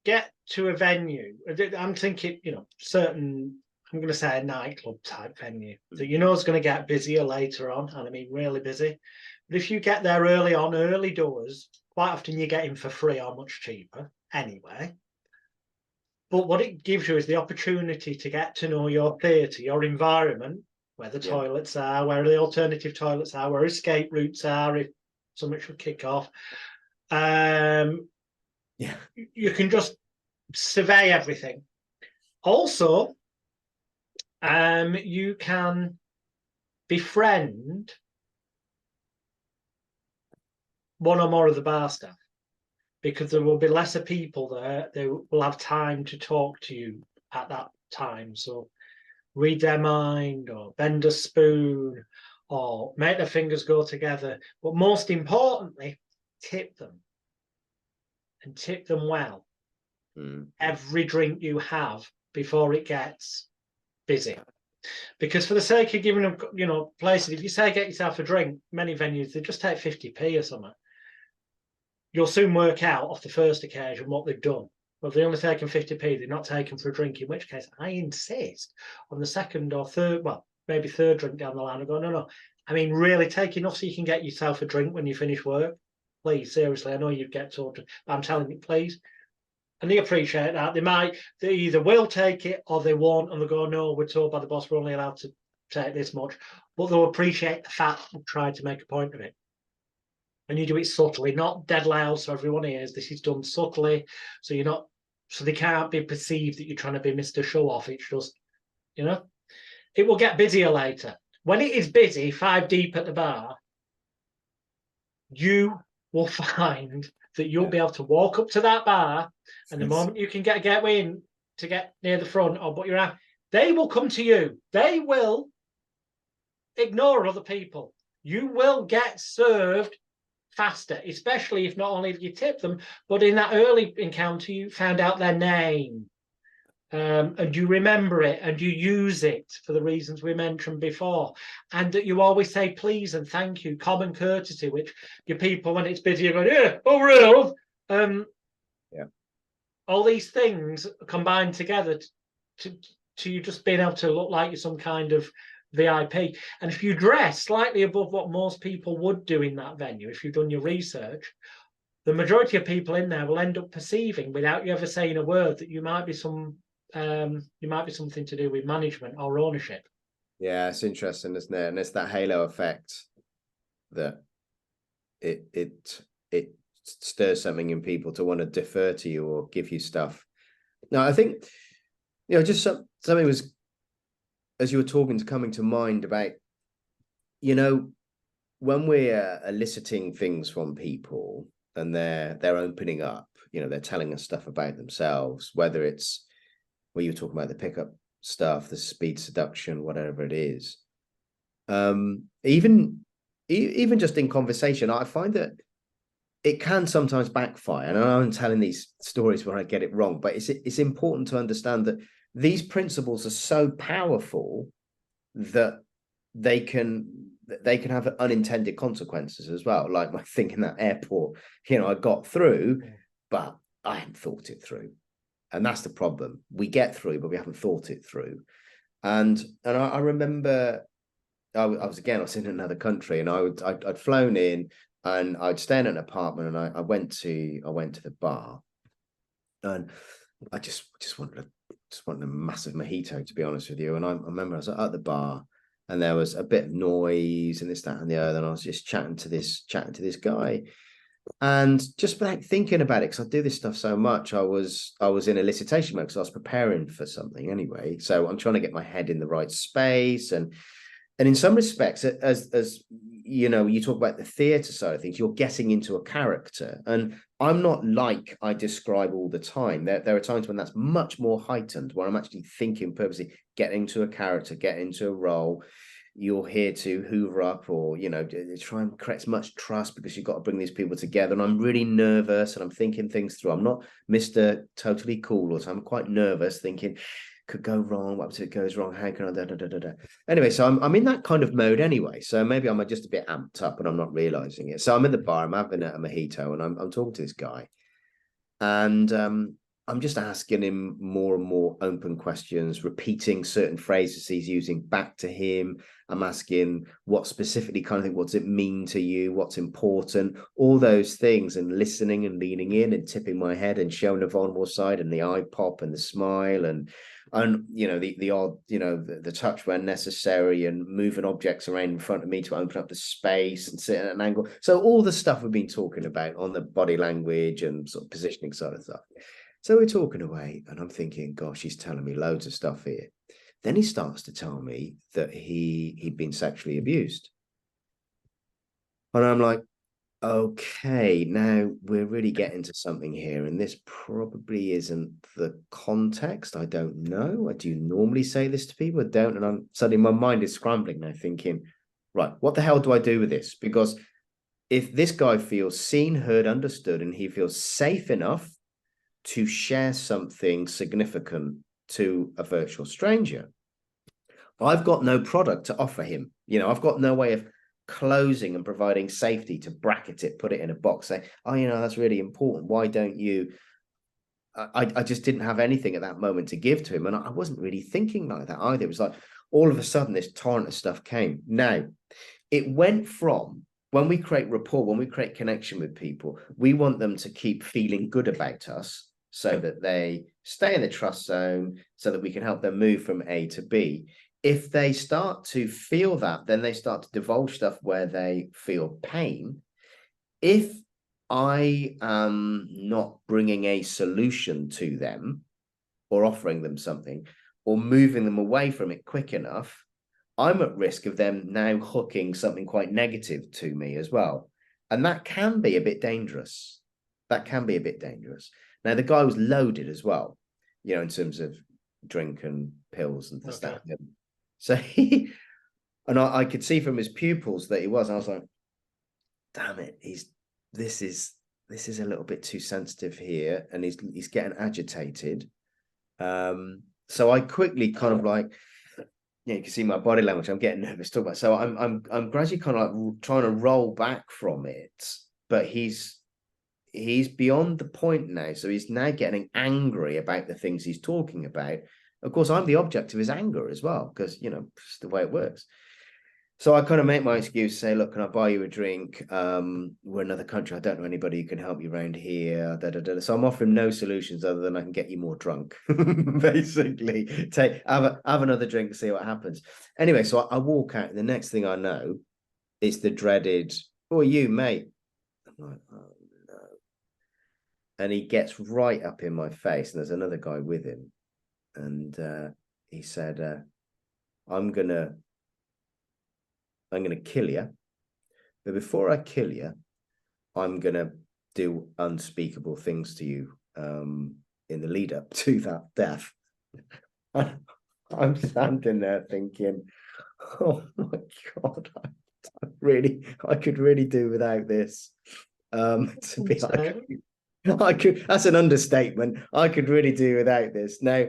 get to a venue, I'm thinking, certain, I'm going to say a nightclub type venue that is going to get busier later on, and I mean really busy. But if you get there early on, early doors, quite often you get in for free or much cheaper anyway. But what it gives you is the opportunity to get to know your theatre, your environment, where the toilets are, where the alternative toilets are, where escape routes are, if something should kick off. You can just survey everything. Also, you can befriend one or more of the bar staff, because there will be lesser people there. They will have time to talk to you at that time. So read their mind, or bend a spoon, or make their fingers go together. But most importantly, tip them. And tip them well. Every drink you have before it gets busy. Because for the sake of giving them, places, if you say get yourself a drink, many venues, they just take 50p or something. You'll soon work out off the first occasion what they've done. Well, they're only taking 50p, they're not taken for a drink, in which case I insist on the second or third, well, maybe third drink down the line. I go, no. I mean, really take enough so you can get yourself a drink when you finish work. Please, seriously, I know you get told to, but I'm telling you, please. And they appreciate that. They either will take it or they won't, and they'll go, no, we're told by the boss we're only allowed to take this much. But they'll appreciate the fact we've tried to make a point of it. And you do it subtly, not dead loud, so everyone hears. This is done subtly, so they can't be perceived that you're trying to be Mr. Show Off. It's just, it will get busier later. When it is busy, 5 deep at the bar, you will find that you'll be able to walk up to that bar, and the moment you can get a gateway in to get near the front or but you're out, they will come to you. They will ignore other people. You will get served faster, especially if not only have you tipped them, but in that early encounter you found out their name, and you remember it and you use it for the reasons we mentioned before, and that you always say please and thank you, common courtesy, which your people, when it's busy, you're going, real. All these things combined together to you just being able to look like you're some kind of VIP. And if you dress slightly above what most people would do in that venue, if you've done your research, the majority of people in there will end up perceiving, without you ever saying a word, that you might be something to do with management or ownership. Yeah, it's interesting, isn't it? And it's that halo effect that it stirs something in people to want to defer to you or give you stuff. Now, I think, just something was, as you were talking, coming to mind about, when we're eliciting things from people and they're opening up, they're telling us stuff about themselves, whether it's, well, you're talking about the pickup stuff, the speed seduction, whatever it is. Even even just in conversation, I find that it can sometimes backfire. And I'm telling these stories where I get it wrong, but it's important to understand that these principles are so powerful that they can have unintended consequences as well. Like my thing in that airport, I got through, but I hadn't thought it through. And that's the problem. We get through, but we haven't thought it through. And I remember I was in another country, and I'd flown in, and I'd stay in an apartment, and I went to the bar, and I just wanted a massive mojito, to be honest with you. And I remember I was at the bar, and there was a bit of noise and this, that, and the other, and I was just chatting to this guy. And just without thinking about it, because I do this stuff so much, I was in elicitation mode because I was preparing for something anyway. So I'm trying to get my head in the right space, and in some respects, as you talk about the theatre side of things, you're getting into a character. And I'm not like I describe all the time. There are times when that's much more heightened, where I'm actually thinking purposely, get into a character, get into a role. You're here to hoover up, or try and create as much trust, because you've got to bring these people together. And I'm really nervous, and I'm thinking things through. I'm not Mr. Totally Cool, so I'm quite nervous, thinking could go wrong. What if it goes wrong? How can I? Anyway, so I'm in that kind of mode anyway. So maybe I'm just a bit amped up, and I'm not realizing it. So I'm in the bar. I'm having a mojito, and I'm talking to this guy, and I'm just asking him more and more open questions, repeating certain phrases he's using back to him. I'm asking what specifically kind of thing, what does it mean to you? What's important? All those things, and listening and leaning in and tipping my head and showing the vulnerable side, and the eye pop and the smile, and the odd, the touch when necessary, and moving objects around in front of me to open up the space and sit at an angle. So all the stuff we've been talking about on the body language and sort of positioning side of stuff. So we're talking away, and I'm thinking, gosh, he's telling me loads of stuff here. Then he starts to tell me that he'd been sexually abused. And I'm like, okay, now we're really getting to something here, and this probably isn't the context. I don't know. I do normally say this to people. I don't, and I'm suddenly, my mind is scrambling now, thinking, right, what the hell do I do with this? Because if this guy feels seen, heard, understood, and he feels safe enough to share something significant to a virtual stranger, I've got no product to offer him. I've got no way of closing and providing safety to bracket it, put it in a box, say, oh, that's really important. Why don't you? I just didn't have anything at that moment to give to him. And I wasn't really thinking like that either. It was like, all of a sudden, this torrent of stuff came. Now, it went from, when we create rapport, when we create connection with people, we want them to keep feeling good about us, so that they stay in the trust zone, so that we can help them move from A to B. If they start to feel that, then they start to divulge stuff where they feel pain. If I am not bringing a solution to them, or offering them something, or moving them away from it quick enough, I'm at risk of them now hooking something quite negative to me as well. And that can be a bit dangerous. Now, the guy was loaded as well, in terms of drink and pills and stuff. So I could see from his pupils that he was. I was like, damn it, this is a little bit too sensitive here, and he's getting agitated. So I quickly kind of like, you can see my body language. I'm getting nervous talking about. So I'm gradually kind of like trying to roll back from it, but he's beyond the point now. So he's now getting angry about the things he's talking about. Of course, I'm the object of his anger as well, because, it's the way it works. So I kind of make my excuse, say, look, can I buy you a drink? We're in another country. I don't know anybody who can help you around here. So I'm offering no solutions other than I can get you more drunk, basically. Have another drink and see what happens. Anyway, so I walk out. The next thing I know, it's the dreaded, "Who are you, mate?" I'm like, oh, no. And he gets right up in my face, and there's another guy with him. And he said, I'm gonna kill you, but before I kill you, I'm gonna do unspeakable things to you in the lead up to that death. I'm standing there thinking, oh my God, really do without this. To be I could, that's an understatement. I could really do without this. Now,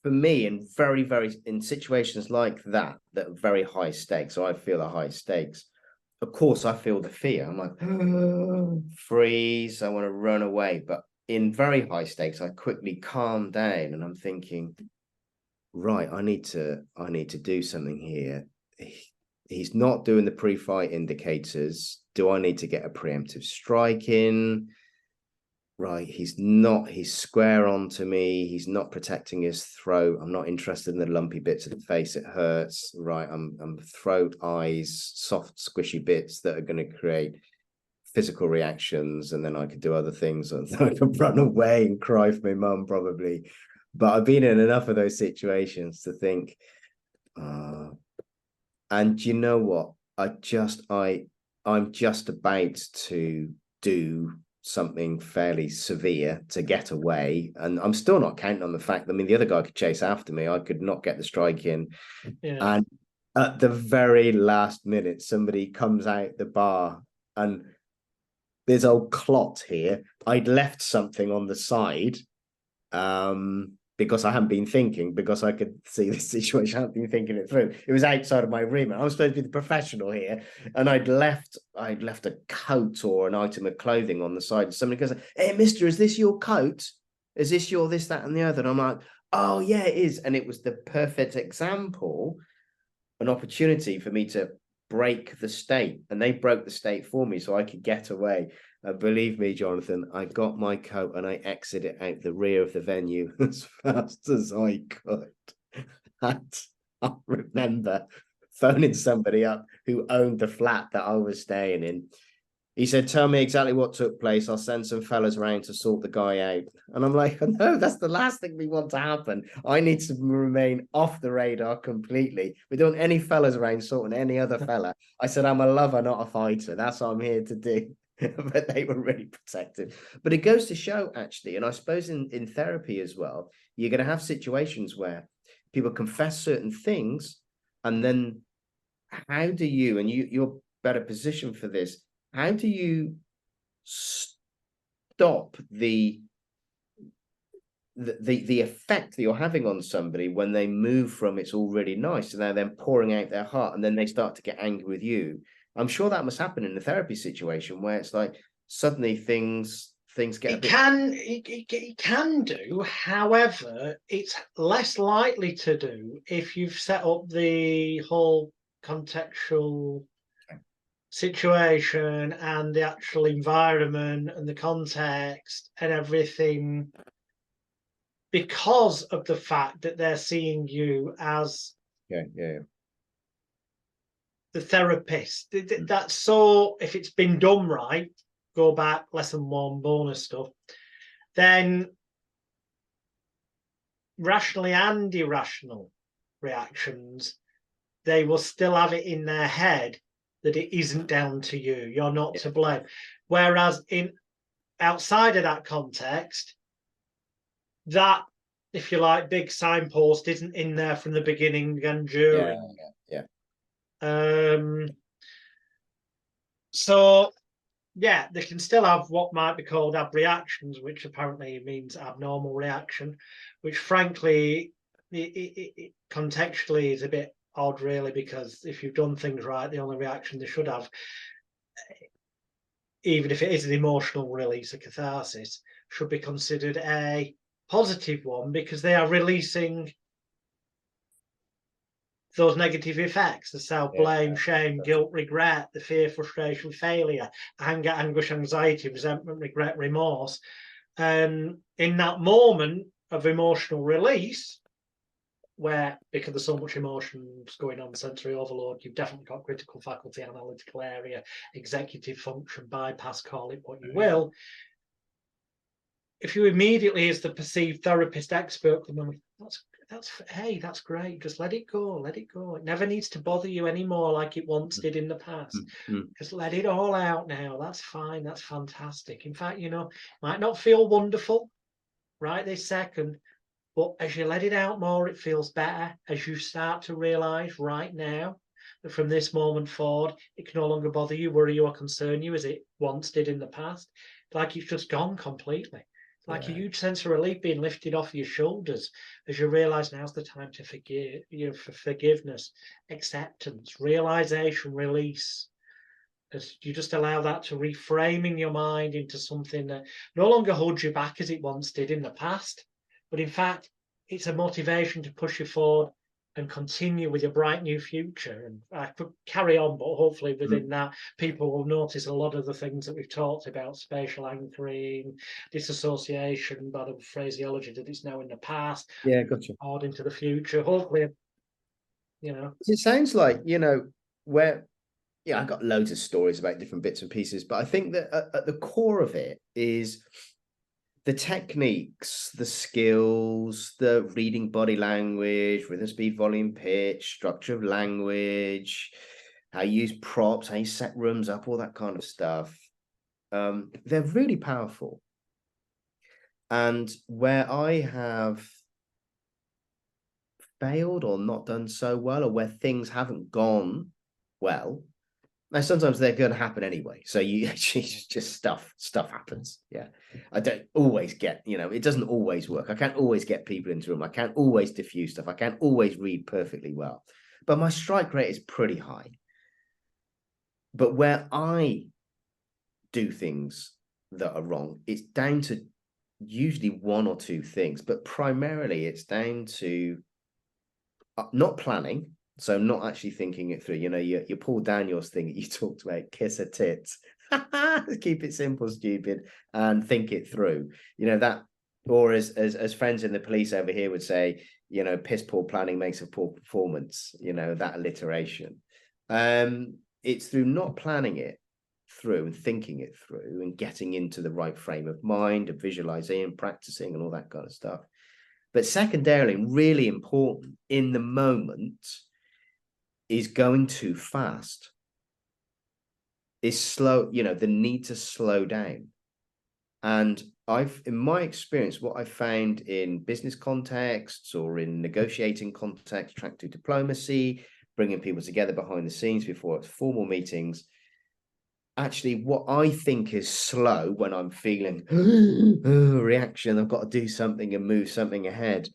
for me, in situations like that are very high stakes, so I feel the high stakes. Of course, I feel the fear. I'm like, freeze, I want to run away. But in very high stakes, I quickly calm down and I'm thinking, right, I need to do something here. He's not doing the pre-fight indicators. Do I need to get a preemptive strike in? Right, he's square on to me. He's not protecting his throat. I'm not interested in the lumpy bits of the face. It hurts. Right, I'm throat, eyes, soft, squishy bits that are going to create physical reactions, and then I could do other things. And I could run away and cry for my mum probably. But I've been in enough of those situations to think, and you know what? I'm just about to do something fairly severe to get away, and I'm still not counting on the fact that, I mean, the other guy could chase after me. I could not get the strike in. And at the very last minute, somebody comes out the bar, and there's old clot here. I'd left something on the side because I hadn't been thinking, because I could see the situation. I hadn't been thinking it through. It was outside of my remit. I was supposed to be the professional here, and I'd left a coat or an item of clothing on the side. Somebody goes, "Hey, mister, is this your coat? Is this your this, that, and the other?" And I'm like, "Oh, yeah, it is." And it was the perfect example, an opportunity for me to break the state, and they broke the state for me so I could get away. Believe me, Jonathan, I got my coat and I exited out the rear of the venue as fast as I could. And I remember phoning somebody up who owned the flat that I was staying in. He said, "Tell me exactly what took place. I'll send some fellas around to sort the guy out." And I'm like, "No, that's the last thing we want to happen. I need to remain off the radar completely. We don't want any fellas around sorting any other fella." I said, "I'm a lover, not a fighter. That's what I'm here to do." But they were really protective. But it goes to show, actually, and I suppose in therapy as well, you're going to have situations where people confess certain things, and then how do you, and you're better positioned for this, how do you stop the effect that you're having on somebody when they move from "it's all really nice" to now them pouring out their heart, and then they start to get angry with you? I'm sure that must happen in a therapy situation where it's like suddenly things get a bit... It can do. However, it's less likely to do if you've set up the whole contextual situation and the actual environment and the context and everything, because of the fact that they're seeing you as the therapist. That's so, if it's been done right, go back, lesson 1, bonus stuff, then rationally and irrational reactions, they will still have it in their head that it isn't down to you. You're not to blame. Whereas outside of that context, that, if you like, big signpost isn't in there from the beginning and during. So yeah, they can still have what might be called abreactions, which apparently means abnormal reaction, which frankly, it contextually is a bit odd, really, because if you've done things right, the only reaction they should have, even if it is an emotional release, a catharsis, should be considered a positive one, because they are releasing those negative effects, the self-blame, shame, guilt, regret, the fear, frustration, failure, anger, anguish, anxiety, resentment, regret, remorse. In that moment of emotional release, where, because there's so much emotions going on, sensory overload, you've definitely got critical faculty, analytical area, executive function, bypass, call it what you will. If you immediately, as the perceived therapist expert, hey, that's great, just let it go, it never needs to bother you anymore like it once did in the past. Just let it all out now. That's fine, that's fantastic. In fact, might not feel wonderful right this second, but as you let it out more, it feels better, as you start to realize right now that from this moment forward, it can no longer bother you, worry you, or concern you as it once did in the past. Like it's just gone completely. Like a huge sense of relief being lifted off your shoulders as you realize now's the time to forgive, for forgiveness, acceptance, realization, release. As you just allow that to reframe in your mind into something that no longer holds you back as it once did in the past, but in fact, it's a motivation to push you forward and continue with your bright new future. And I could carry on, but hopefully within that, people will notice a lot of the things that we've talked about: spatial anchoring, disassociation, by the phraseology that it's now in the past, gotcha. forward into the future. Hopefully, it sounds like, where, I've got loads of stories about different bits and pieces, but I think that at the core of it is the techniques, the skills, the reading body language, rhythm, speed, volume, pitch, structure of language, how you use props, how you set rooms up, all that kind of stuff. They're really powerful. And where I have failed or not done so well, or where things haven't gone well, now, sometimes they're going to happen anyway. So you just stuff happens. Yeah. I don't always get, it doesn't always work. I can't always get people into a room. I can't always diffuse stuff. I can't always read perfectly well. But my strike rate is pretty high. But where I do things that are wrong, it's down to usually one or two things. But primarily it's down to not planning. So not actually thinking it through. Your Paul Daniels thing that you talked about, kiss her tits. Keep it simple, stupid, and think it through. That, or as friends in the police over here would say, piss poor planning makes a poor performance. That alliteration. It's through not planning it through and thinking it through and getting into the right frame of mind and visualizing, practicing, and all that kind of stuff. But secondarily, really important in the moment, is going too fast, is slow, the need to slow down. And in my experience, what I found in business contexts or in negotiating contexts, track to diplomacy, bringing people together behind the scenes before formal meetings, actually what I think is slow when I'm feeling reaction, I've got to do something and move something ahead.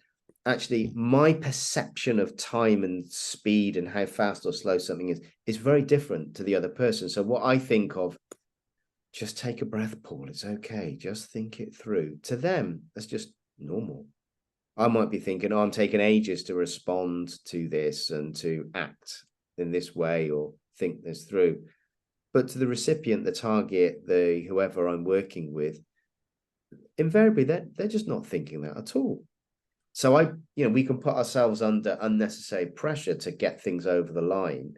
Actually, my perception of time and speed and how fast or slow something is very different to the other person. So what I think of, just take a breath, Paul, it's okay, just think it through. To them, that's just normal. I might be thinking, I'm taking ages to respond to this and to act in this way or think this through. But to the recipient, the target, the whoever I'm working with, invariably, they're just not thinking that at all. So we can put ourselves under unnecessary pressure to get things over the line,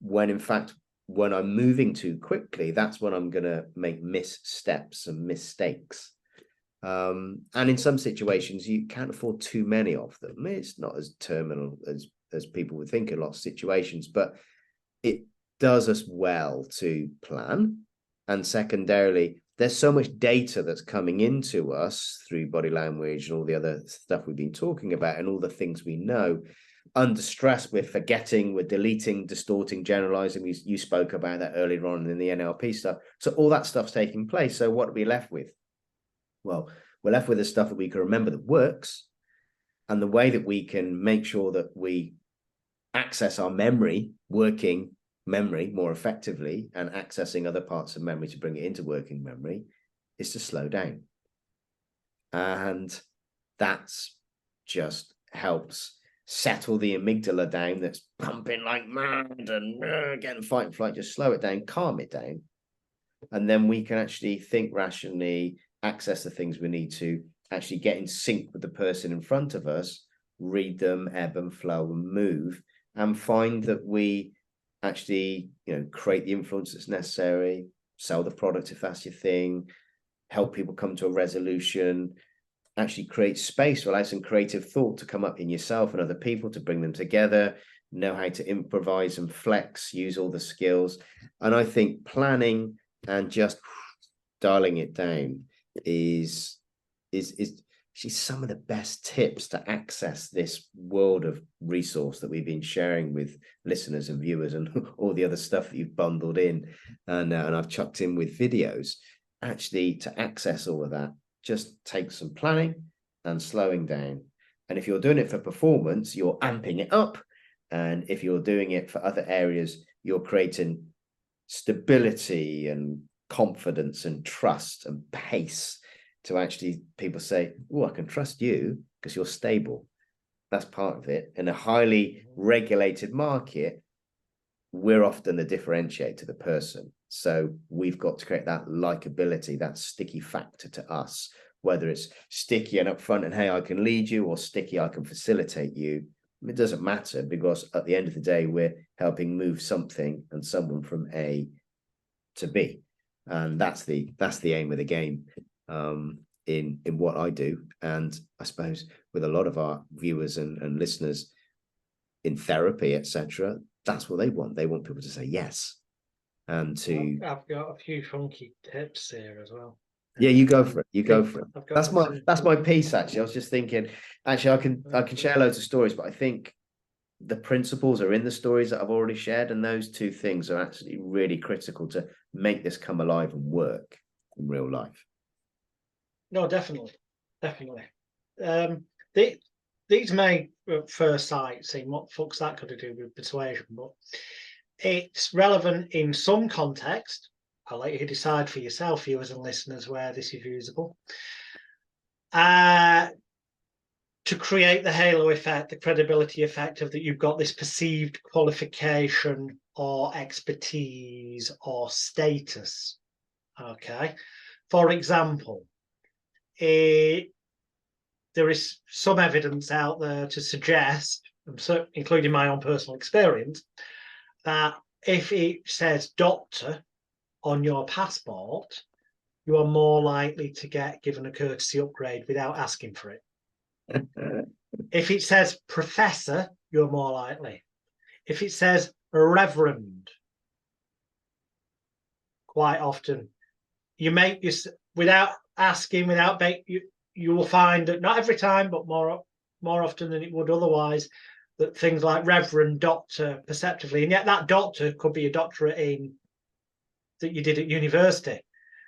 when in fact, when I'm moving too quickly, that's when I'm going to make missteps and mistakes. And in some situations, you can't afford too many of them. It's not as terminal as people would think in lots of situations, but it does us well to plan. And secondarily, there's so much data that's coming into us through body language and all the other stuff we've been talking about and all the things we know. Under stress, we're forgetting, we're deleting, distorting, generalizing. You spoke about that earlier on in the NLP stuff. So all that stuff's taking place. So what are we left with? Well, we're left with the stuff that we can remember that works, and the way that we can make sure that we access our working memory more effectively and accessing other parts of memory to bring it into working memory is to slow down. And that's just helps settle the amygdala down that's pumping like mad and getting fight and flight. Just slow it down, calm it down. And then we can actually think rationally, access the things we need to, actually get in sync with the person in front of us, read them, ebb and flow and move, and find that we actually, create the influence that's necessary, sell the product if that's your thing, help people come to a resolution, actually create space for some creative thought to come up in yourself and other people, to bring them together, know how to improvise and flex, use all the skills. And I think planning and just dialing it down is actually some of the best tips to access this world of resource that we've been sharing with listeners and viewers, and all the other stuff that you've bundled in, and I've chucked in with videos. Actually, to access all of that just takes some planning and slowing down. And if you're doing it for performance, you're amping it up. And if you're doing it for other areas, you're creating stability and confidence and trust and pace to actually people say, oh, I can trust you because you're stable. That's part of it. In a highly regulated market, we're often the differentiator to the person. So we've got to create that likability, that sticky factor to us, whether it's sticky and upfront and, hey, I can lead you, or sticky, I can facilitate you. It doesn't matter, because at the end of the day, we're helping move something and someone from A to B. And that's the aim of the game in what I do. And I suppose with a lot of our viewers and listeners in therapy, etc., that's what they want. They want people to say yes. And to I've got a few funky tips here as well. Yeah, you go for it. You go for it. That's my piece, actually. I was just thinking, actually, I can share loads of stories, but I think the principles are in the stories that I've already shared, and those two things are actually really critical to make this come alive and work in real life. No, definitely. These may at first sight seem, what the fuck's that got to do with persuasion, but it's relevant in some context. I'll let you decide for yourself, viewers and listeners, where this is usable. To create the halo effect, the credibility effect of that you've got this perceived qualification or expertise or status. Okay. For example, there is some evidence out there to suggest, including my own personal experience, that if it says doctor on your passport, you are more likely to get given a courtesy upgrade without asking for it. If it says professor, you're more likely. If it says reverend, quite often you make this without asking, you will find that not every time, but more often than it would otherwise, that things like reverend, doctor, perceptively, and yet that doctor could be a doctorate in that you did at university.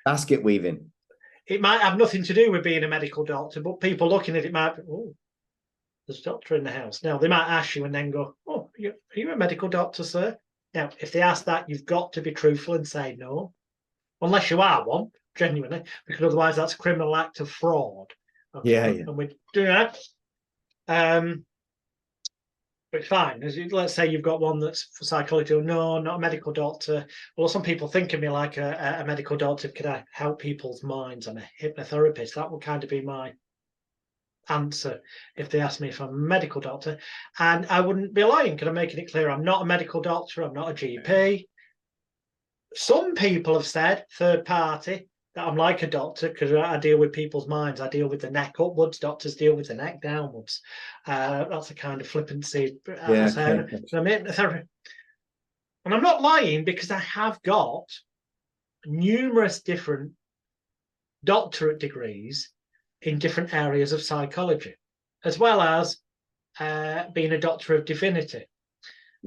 Basket weaving. It might have nothing to do with being a medical doctor, but people looking at it might be, oh, there's a doctor in the house. Now, they might ask you and then go, oh, are you a medical doctor, sir? Now, if they ask that, you've got to be truthful and say no, unless you are one, genuinely, because otherwise that's a criminal act of fraud. Okay? Yeah. And we're doing that. But it's fine. Let's say you've got one that's for psychology. Or, no, not a medical doctor. Well, some people think of me like a medical doctor. Could I help people's minds? I'm a hypnotherapist. That would kind of be my answer if they ask me if I'm a medical doctor. And I wouldn't be lying, because I'm making it clear I'm not a medical doctor. I'm not a GP. Some people have said, third party, that I'm like a doctor because I deal with people's minds. I deal with the neck upwards. Doctors deal with the neck downwards. That's a kind of flippancy. Yeah, And I'm not lying, because I have got numerous different doctorate degrees in different areas of psychology, as well as being a doctor of divinity,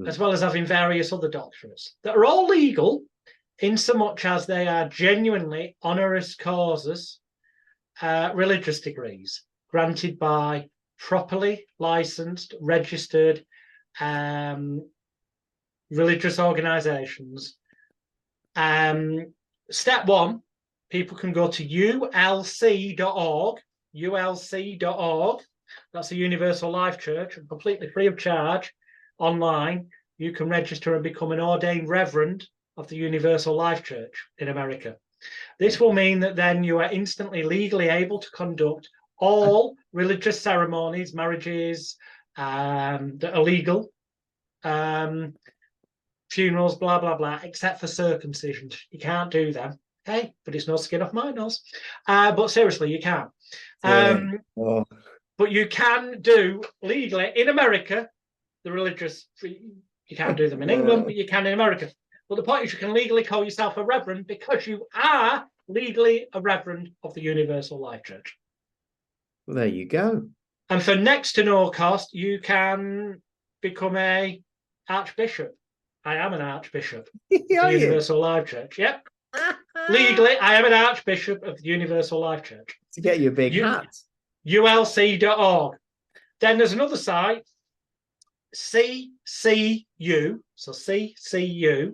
as well as having various other doctorates that are all legal, in so much as they are genuinely honoris causes, religious degrees granted by properly licensed, registered religious organizations. Step one, people can go to ulc.org. That's a Universal Life Church, and completely free of charge online. You can register and become an ordained reverend of the Universal Life Church in America. This will mean that then you are instantly legally able to conduct all religious ceremonies, marriages that are legal, funerals, blah, blah, blah, except for circumcision. You can't do them. Okay, but it's no skin off my nose. But seriously, you can. But you can do legally in America the religious. You can't do them in England, but you can in America. But the point is, you can legally call yourself a reverend because you are legally a reverend of the Universal Life Church. Well, there you go. And for next to no cost, you can become a archbishop. I am an archbishop of the Universal Life Church. Yep. Legally, I am an archbishop of the Universal Life Church. To get you a big hat. ulc.org. Then there's another site, CCU, so CCU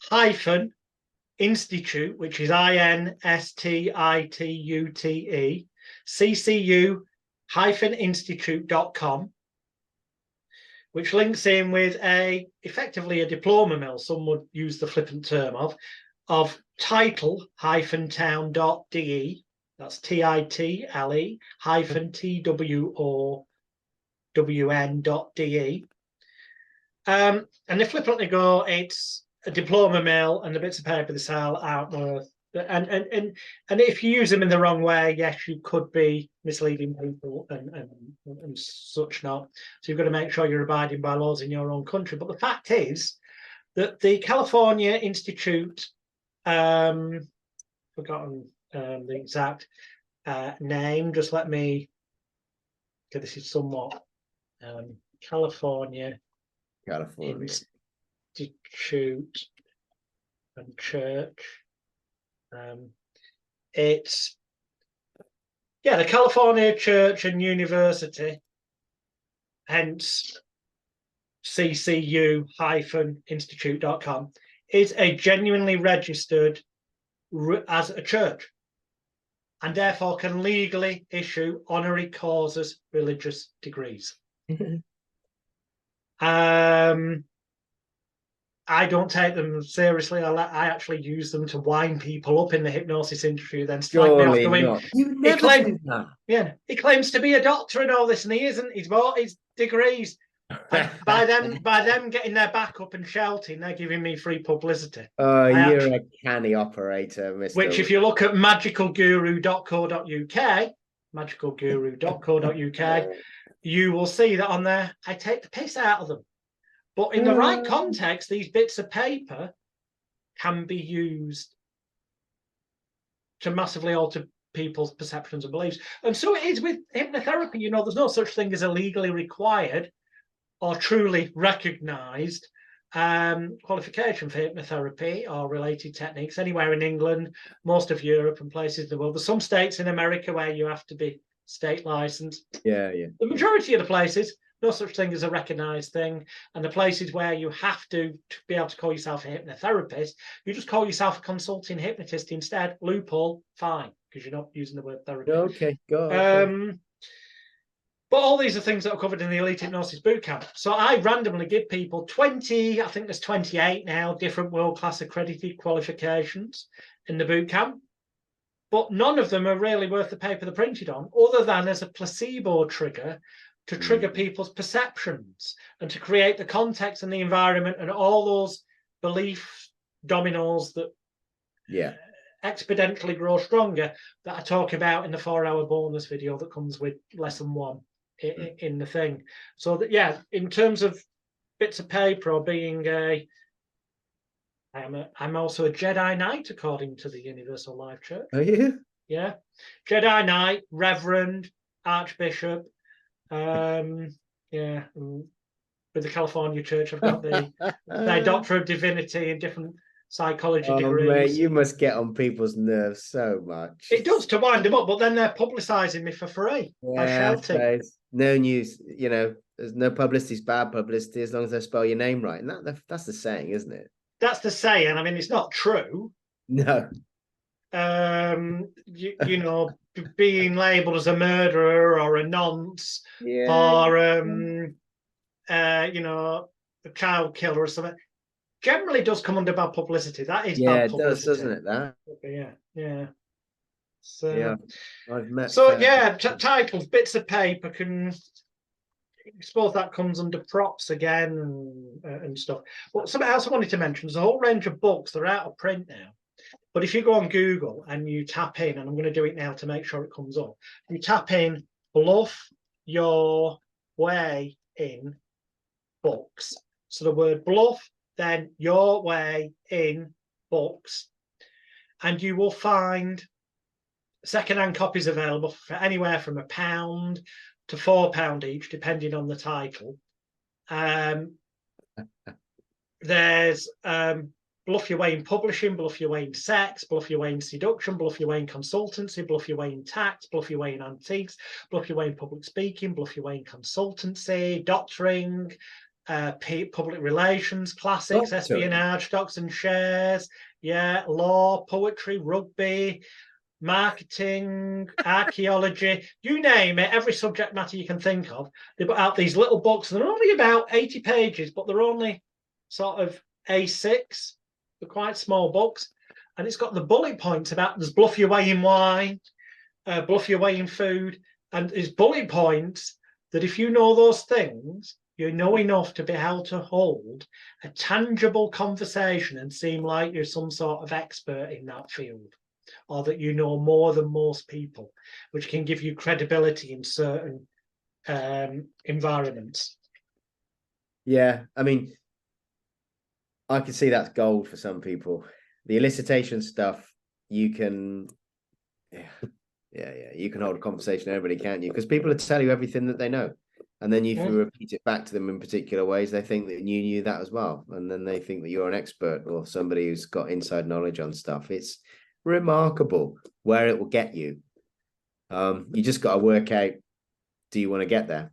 hyphen Institute, which is INSTITUTE, CCU-institute.com, which links in with effectively a diploma mill, some would use the flippant term of title-town.de. That's TITLE -TWOWN.de. And they flippantly go, it's a diploma mill, and the bits of paper they sell aren't worth. And if you use them in the wrong way, yes, you could be misleading people and such not. So you've got to make sure you're abiding by laws in your own country. But the fact is that the California Institute, forgotten the exact name, just let me, okay, this is somewhat California Institute and Church. It's the California Church and University, hence CCU-institute.com, is a genuinely registered as a church, and therefore can legally issue honorary causes religious degrees. I don't take them seriously. I actually use them to wind people up in the hypnosis industry, then slag me off the wing. You never do that. Yeah, he claims to be a doctor and all this, and he isn't. He's bought his degrees. by them getting their back up and shouting, they're giving me free publicity. Oh, you're a canny operator, Mr. Which, if you look at magicalguru.co.uk, you will see that on there, I take the piss out of them. But in the right context, these bits of paper can be used to massively alter people's perceptions and beliefs. And so it is with hypnotherapy. You know, there's no such thing as a legally required or truly recognized qualification for hypnotherapy or related techniques anywhere in England, most of Europe and places in the world. There's some states in America where you have to be state licensed. Yeah. The majority of the places, no such thing as a recognized thing. And the places where you have to be able to call yourself a hypnotherapist, you just call yourself a consulting hypnotist instead. Loophole, fine, because you're not using the word therapy. Okay, go on. But all these are things that are covered in the Elite Hypnosis Bootcamp. So I randomly give people 20, I think there's 28 now, different world-class accredited qualifications in the bootcamp. But none of them are really worth the paper they're printed on, other than as a placebo trigger to trigger people's perceptions and to create the context and the environment and all those belief dominoes that exponentially grow stronger that I talk about in the 4-hour bonus video that comes with lesson 1 in the thing. So that, yeah, in terms of bits of paper or being I'm also a Jedi Knight according to the Universal Life Church. Are you? Yeah, Jedi Knight, Reverend, Archbishop. With the California Church, I've got the Doctor of Divinity and different psychology degrees. Mate, you must get on people's nerves so much. It does, to wind them up, but then they're publicising me for free. Yeah, no news, you know, there's no publicity is bad publicity as long as they spell your name right. And that's the saying, isn't it? That's the saying. I mean, it's not true. No. You know, being labelled as a murderer or a nonce or you know, a child killer or something generally does come under bad publicity. That is bad publicity. It does, doesn't it? That So I've met titles, bits of paper can, I suppose that comes under props again and stuff. But something else I wanted to mention, there's a whole range of books. They're out of print now. But if you go on Google and you tap in, and I'm going to do it now to make sure it comes up, you tap in Bluff Your Way In Books. So the word bluff, then your way in books. And you will find Second-hand copies available for anywhere from £1 to £4 each, depending on the title. There's Bluff Your Way in Publishing, Bluff Your Way in Sex, Bluff Your Way in Seduction, Bluff Your Way in Consultancy, Bluff Your Way in Tax, Bluff Your Way in Antiques, Bluff Your Way in Public Speaking, Bluff Your Way in Consultancy, Doctoring, Public Relations, Classics, Espionage, Stocks and Shares, Law, Poetry, Rugby, Marketing, Archaeology, you name it, every subject matter you can think of. They put out these little books, and they're only about 80 pages, but they're only sort of A6. They're quite small books, and it's got the bullet points about there's Bluff Your Way in Wine, Bluff Your Way in Food, and there's bullet points that if you know those things, you know enough to be able to hold a tangible conversation and seem like you're some sort of expert in that field, or that you know more than most people, which can give you credibility in certain environments. Yeah, I mean, I can see that's gold for some people. The elicitation stuff, you can, you can hold a conversation, everybody, can't you? Because people will tell you everything that they know. And then if you repeat it back to them in particular ways, they think that you knew that as well. And then they think that you're an expert or somebody who's got inside knowledge on stuff. It's remarkable where it will get you. You just got to work out, do you want to get there?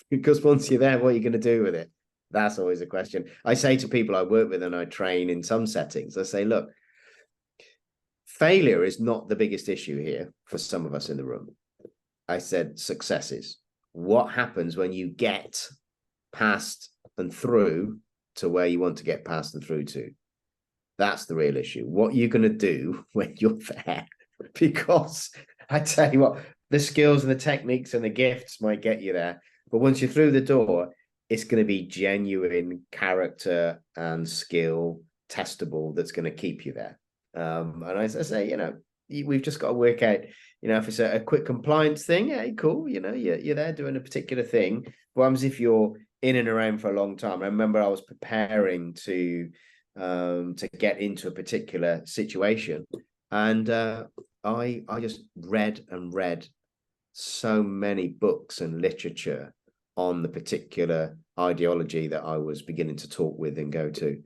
Because once you're there, what are you going to do with it? That's always a question. I say to people I work with and I train in some settings, I say, look, failure is not the biggest issue here for some of us in the room. I said successes. What happens when you get past and through to where you want to get past and through to? That's the real issue. What are you going to do when you're there? Because I tell you what, the skills and the techniques and the gifts might get you there. But once you're through the door, it's going to be genuine character and skill testable that's going to keep you there. And I say, we've just got to work out, if it's a quick compliance thing, hey, cool, you're there doing a particular thing. What happens if you're in and around for a long time? I remember I was preparing to get into a particular situation, and I just read and read so many books and literature on the particular ideology that I was beginning to talk with and go to.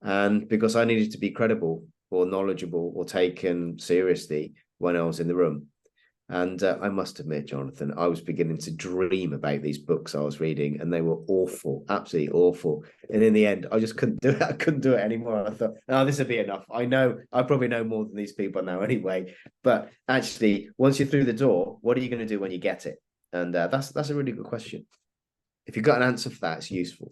And because I needed to be credible or knowledgeable or taken seriously when I was in the room. And I must admit, Jonathan, I was beginning to dream about these books I was reading, and they were awful, absolutely awful. And in the end, I just couldn't do it. I couldn't do it anymore. I thought, no, this will be enough. I know, I probably know more than these people now anyway. But actually, once you're through the door, what are you going to do when you get it? And that's a really good question. If you've got an answer for that, it's useful.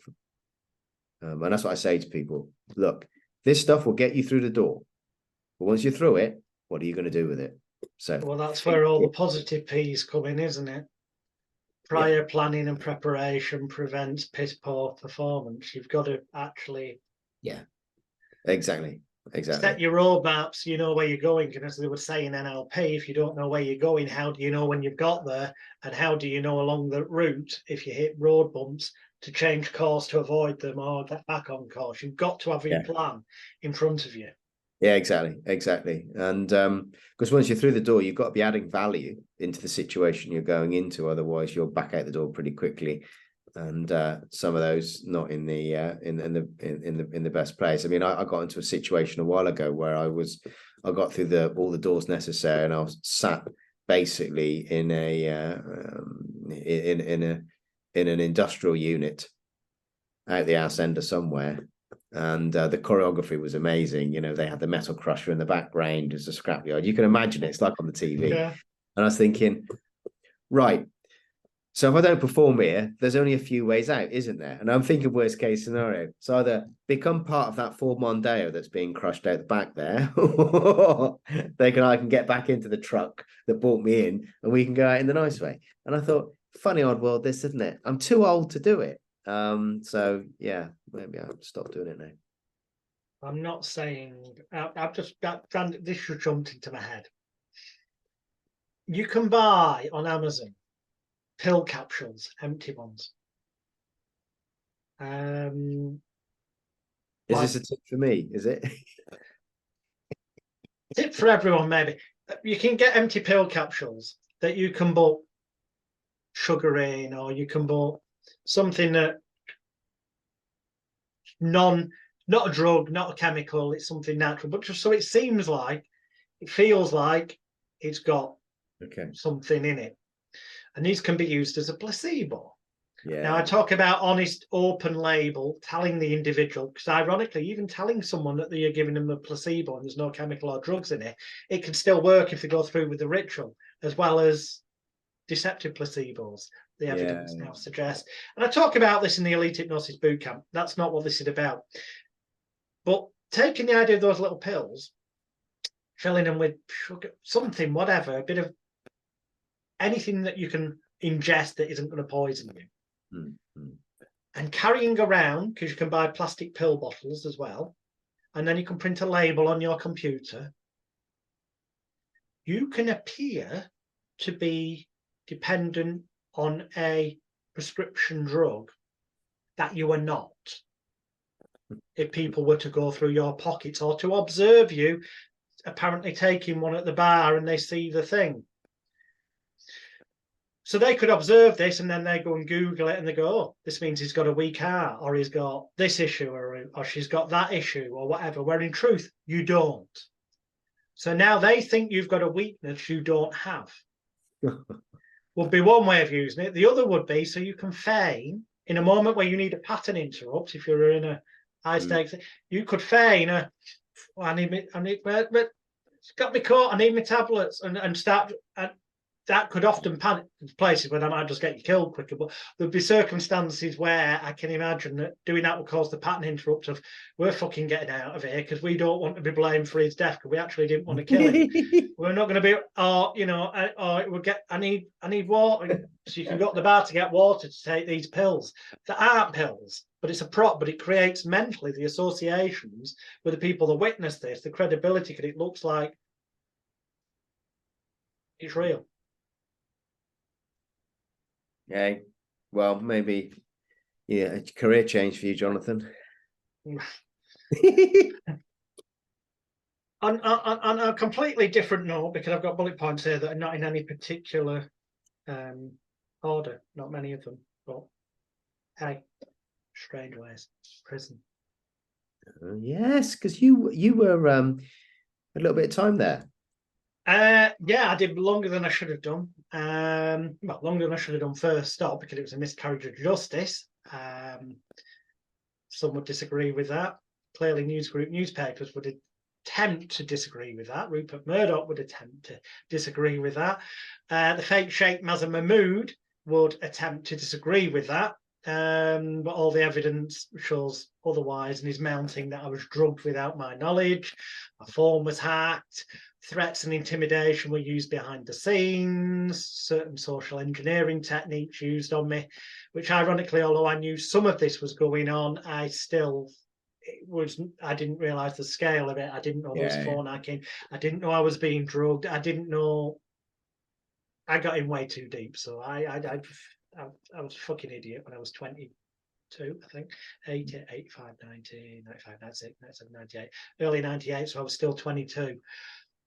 And that's what I say to people. Look, this stuff will get you through the door. But once you're through it, what are you going to do with it? So, well, that's where all the positive P's come in, isn't it? Prior planning and preparation prevents piss poor performance. You've got to actually exactly set your roadmaps. You know where you're going, and as they would say in NLP, if you don't know where you're going, how do you know when you've got there? And how do you know along the route, if you hit road bumps, to change course to avoid them or get back on course? You've got to have your plan in front of you. Yeah, exactly. And because once you're through the door, you've got to be adding value into the situation you're going into. Otherwise, you'll back out the door pretty quickly. And some of those not in the in the best place. I mean, I got into a situation a while ago where I got through all the doors necessary, and I was sat basically in an industrial unit out the arse end of somewhere. And the choreography was amazing. They had the metal crusher in the background. There's a scrapyard. You can imagine it's like on the TV. Yeah. And I was thinking, right, so if I don't perform here, there's only a few ways out, isn't there? And I'm thinking worst case scenario. So either become part of that Ford Mondeo that's being crushed out the back there, or I can get back into the truck that brought me in, and we can go out in the nice way. And I thought, funny odd world this, isn't it? I'm too old to do it. So yeah, maybe I'll stop doing it now. I'm not saying I've just this should jump into my head. You can buy on Amazon pill capsules, empty ones. Is this a tip for me? Is it? Tip for everyone, maybe. you can get empty pill capsules that you can put sugar in, or you can put something that not a drug, not a chemical, it's something natural, but just so it seems like, it feels like it's got something in it. And these can be used as a placebo. Yeah. Now, I talk about honest, open label, telling the individual, because ironically, even telling someone that you're giving them a placebo and there's no chemical or drugs in it, it can still work if they go through with the ritual, as well as deceptive placebos, the evidence now suggests. And I talk about this in the Elite Hypnosis Bootcamp. That's not what this is about. But taking the idea of those little pills, filling them with sugar, something, whatever, a bit of anything that you can ingest that isn't going to poison you. And carrying around, because you can buy plastic pill bottles as well, and then you can print a label on your computer, you can appear to be dependent on a prescription drug that you are not, if people were to go through your pockets or to observe you apparently taking one at the bar and they see the thing. So they could observe this and then they go and Google it and they go, oh, this means he's got a weak heart, or he's got this issue, or she's got that issue, or whatever, where in truth, you don't. So now they think you've got a weakness you don't have. Would be one way of using it. The other would be so you can feign in a moment where you need a pattern interrupt. If you're in a high stakes, you could feign it's got me caught, I need my tablets, and start. That could often panic places where I might just get you killed quicker. But there'd be circumstances where I can imagine that doing that would cause the pattern interrupt of, we're fucking getting out of here because we don't want to be blamed for his death because we actually didn't want to kill him. We're not going to be, or you know, or it would get. I need water, so you can go to the bar to get water to take these pills. That aren't pills, but it's a prop. But it creates mentally the associations with the people that witness this, the credibility, because it looks like it's real. Yeah, well, maybe, a career change for you, Jonathan. On a completely different note, because I've got bullet points here that are not in any particular order, not many of them, but hey, strange ways, prison. Yes, because you were a little bit of time there. Yeah, I did longer than I should have done. Well, longer than I should have done first stop, because it was a miscarriage of justice. Some would disagree with that. Clearly, newspapers would attempt to disagree with that. Rupert Murdoch would attempt to disagree with that. The fake Sheikh Mazza Mahmood would attempt to disagree with that. But all the evidence shows otherwise, and is mounting that I was drugged without my knowledge. My phone was hacked. Threats and intimidation were used behind the scenes. Certain social engineering techniques used on me, which ironically, although I knew some of this was going on, I didn't realize the scale of it. I didn't know there was phone hacking. I didn't know I was being drugged. I didn't know. I got in way too deep. So I was a fucking idiot when I was 22, I think. 80, 85, 90, 95, 96, 97, 98, early 98. So I was still 22.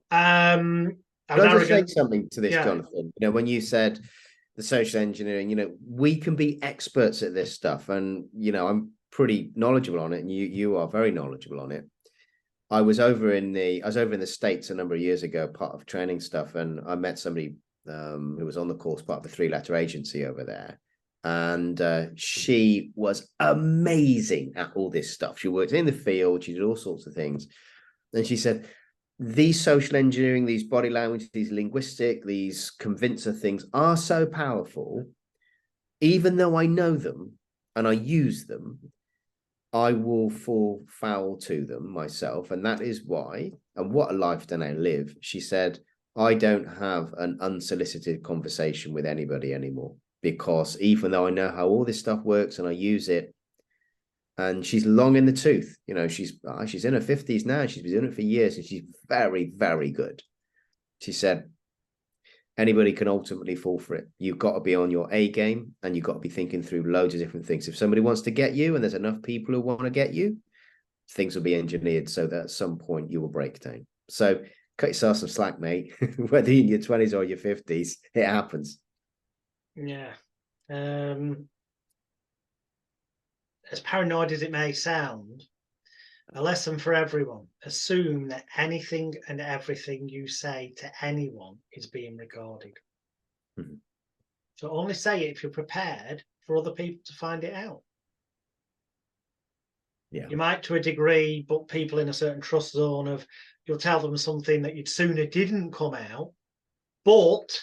I was arrogant. Say something to this, Jonathan. When you said the social engineering, we can be experts at this stuff, and I'm pretty knowledgeable on it, and you are very knowledgeable on it. I was over in the States a number of years ago, part of training stuff, and I met somebody who was on the course, part of a 3-letter agency over there. And she was amazing at all this stuff. She worked in the field, she did all sorts of things. And she said, these social engineering, these body language, these linguistic, these convincer things are so powerful. Even though I know them and I use them, I will fall foul to them myself. And that is why, and what a life do I live, she said, I don't have an unsolicited conversation with anybody anymore, because even though I know how all this stuff works and I use it, and she's long in the tooth, she's in her 50s now. She's been doing it for years, and she's very, very good. She said, anybody can ultimately fall for it. You've got to be on your A game, and you've got to be thinking through loads of different things. If somebody wants to get you, and there's enough people who want to get you, things will be engineered so that at some point you will break down. So cut yourself some slack, mate. Whether you're in your 20s or your 50s, it happens. Yeah. As paranoid as it may sound, a lesson for everyone: assume that anything and everything you say to anyone is being recorded. Mm-hmm. So only say it if you're prepared for other people to find it out. Yeah. You might, to a degree, put people in a certain trust zone of, you'll tell them something that you'd sooner didn't come out. But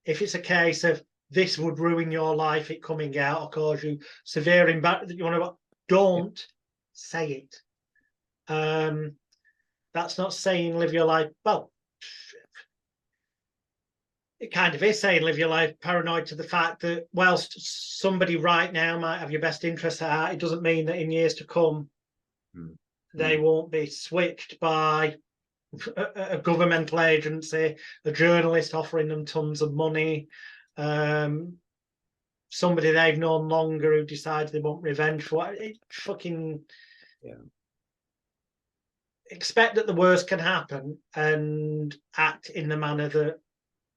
if it's a case of this would ruin your life, it coming out, or cause you severe impact that you want to, don't say it. That's not saying live your life. Well, it kind of is saying live your life paranoid to the fact that whilst somebody right now might have your best interests at heart, it doesn't mean that in years to come they won't be switched by a governmental agency, a journalist offering them tons of money, somebody they've known longer who decides they want revenge for it. Fucking expect that the worst can happen and act in the manner that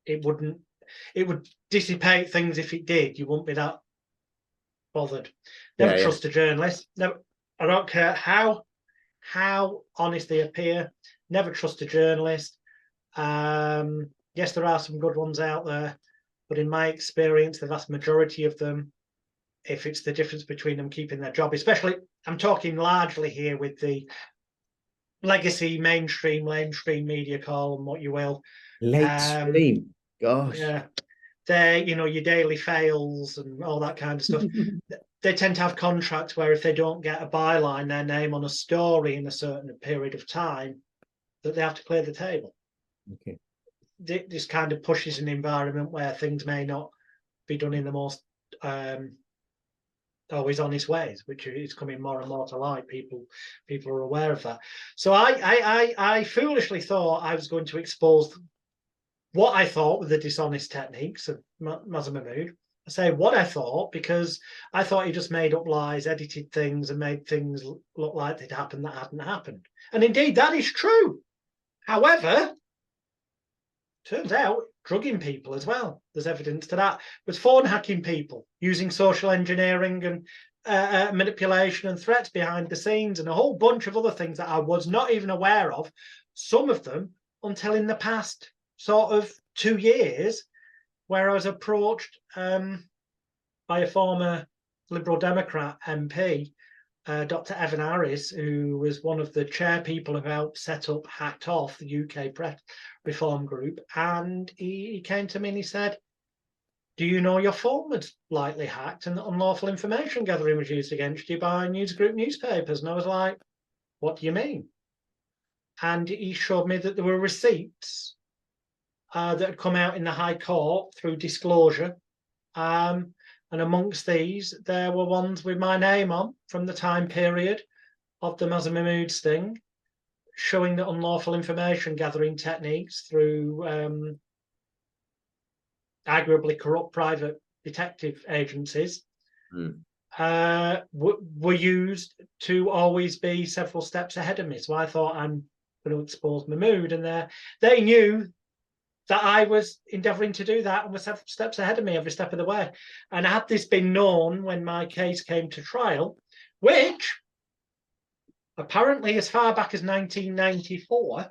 it would dissipate things if it did. You wouldn't be that bothered. Never trust a journalist. Never, I don't care how honest they appear. Never trust a journalist. Yes, there are some good ones out there, but in my experience, the vast majority of them, if it's the difference between them keeping their job, especially, I'm talking largely here with the legacy mainstream media, call them what you will. Late stream, gosh. Yeah. They're, your daily fails and all that kind of stuff. They tend to have contracts where if they don't get a byline, their name on a story in a certain period of time, that they have to clear the table. Okay. This kind of pushes an environment where things may not be done in the most always honest ways, which is coming more and more to light. People are aware of that. So I foolishly thought I was going to expose what I thought were the dishonest techniques of Mazen Mahmood. I say what I thought because I thought he just made up lies, edited things, and made things look like they'd happened that hadn't happened. And indeed, that is true. However, turns out drugging people as well. There's evidence to that. But phone hacking people, using social engineering and manipulation and threats behind the scenes, and a whole bunch of other things that I was not even aware of, some of them until in the past sort of 2 years, where I was approached by a former Liberal Democrat MP, Dr. Evan Harris, who was one of the chair people who helped set up Hacked Off, the UK press reform group. And he came to me and he said, do you know your phone was likely hacked and that unlawful information gathering was used against you by news group newspapers? And I was like, what do you mean? And he showed me that there were receipts that had come out in the High Court through disclosure. And amongst these, there were ones with my name on from the time period of the Mazen Mahmood sting, showing that unlawful information gathering techniques through arguably corrupt private detective agencies were used to always be several steps ahead of me. So I thought, I'm going to expose Mahmood, and they knew that I was endeavouring to do that and was several steps ahead of me every step of the way. And had this been known when my case came to trial, which apparently as far back as 1994,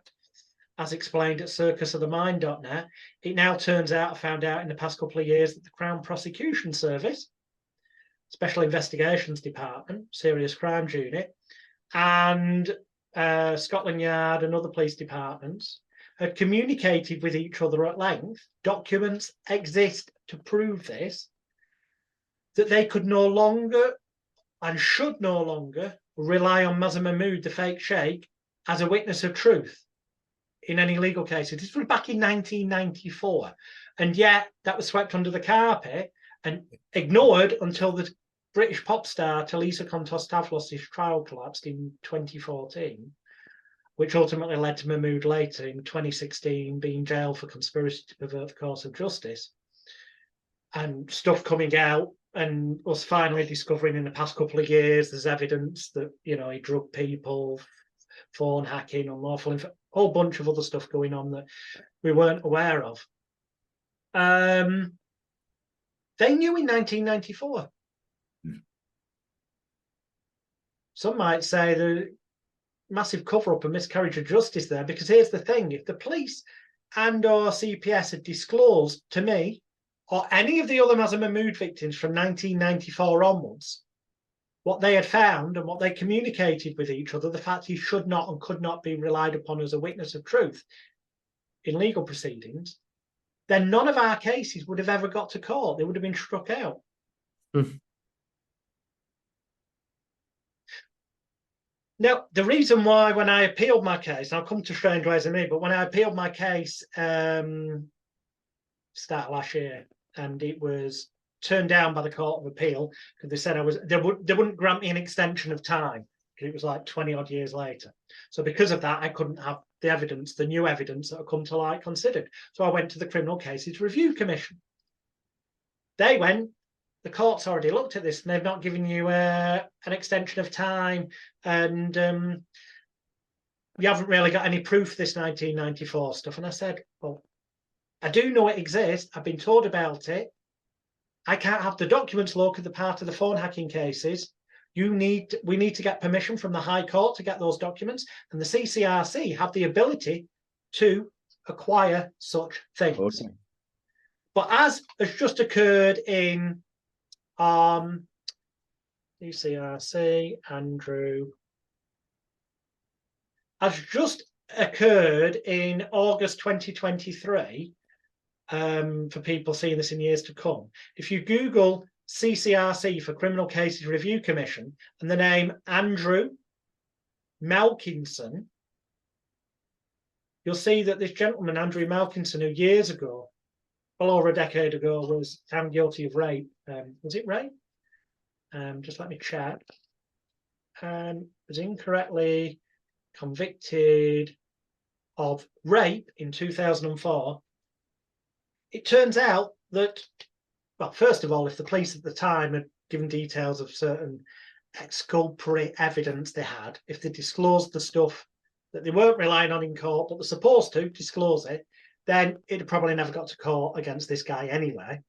as explained at circusofthemind.net, it now turns out, I found out in the past couple of years, that the Crown Prosecution Service, Special Investigations Department, Serious Crimes Unit, and Scotland Yard and other police departments had communicated with each other at length. Documents exist to prove this, that they could no longer and should no longer rely on Mazen Mahmood, the fake sheikh, as a witness of truth in any legal cases. This was back in 1994. And yet that was swept under the carpet and ignored until the British pop star Talisa Kontos-Stavros' trial collapsed in 2014. Which ultimately led to Mahmood later in 2016 being jailed for conspiracy to pervert the course of justice. And stuff coming out, and us finally discovering in the past couple of years there's evidence that, he drugged people, phone hacking, unlawful whole bunch of other stuff going on that we weren't aware of. They knew in 1994. Some might say the massive cover-up and miscarriage of justice there, because here's the thing: if the police and or CPS had disclosed to me or any of the other Maza Mahmood victims from 1994 onwards what they had found and what they communicated with each other, the fact he should not and could not be relied upon as a witness of truth in legal proceedings, then none of our cases would have ever got to court. They would have been struck out. Now, the reason why when I appealed my case, and I'll come to Strange Ways of Me, but when I appealed my case start last year, and it was turned down by the Court of Appeal because they said they wouldn't grant me an extension of time because it was like 20 odd years later. So because of that, I couldn't have the evidence, the new evidence that had come to light considered. So I went to the Criminal Cases Review Commission. They went, the court's already looked at this and they've not given you an extension of time, and you haven't really got any proof of this 1994 stuff. And I said, well, I do know it exists. I've been told about it. I can't have the documents look at the part of the phone hacking cases. We need to get permission from the High Court to get those documents, and the CCRC have the ability to acquire such things. Okay. But as has just occurred in CCRC, Andrew, has just occurred in August 2023, for people seeing this in years to come. If you Google CCRC for Criminal Cases Review Commission and the name Andrew Malkinson, you'll see that this gentleman, Andrew Malkinson, who years ago, well over a decade ago, was found guilty of rape. Was it rape? Just let me check. Was incorrectly convicted of rape in 2004. It turns out that, well, first of all, if the police at the time had given details of certain exculpatory evidence they had, if they disclosed the stuff that they weren't relying on in court but were supposed to disclose it, then it probably never got to court against this guy anyway.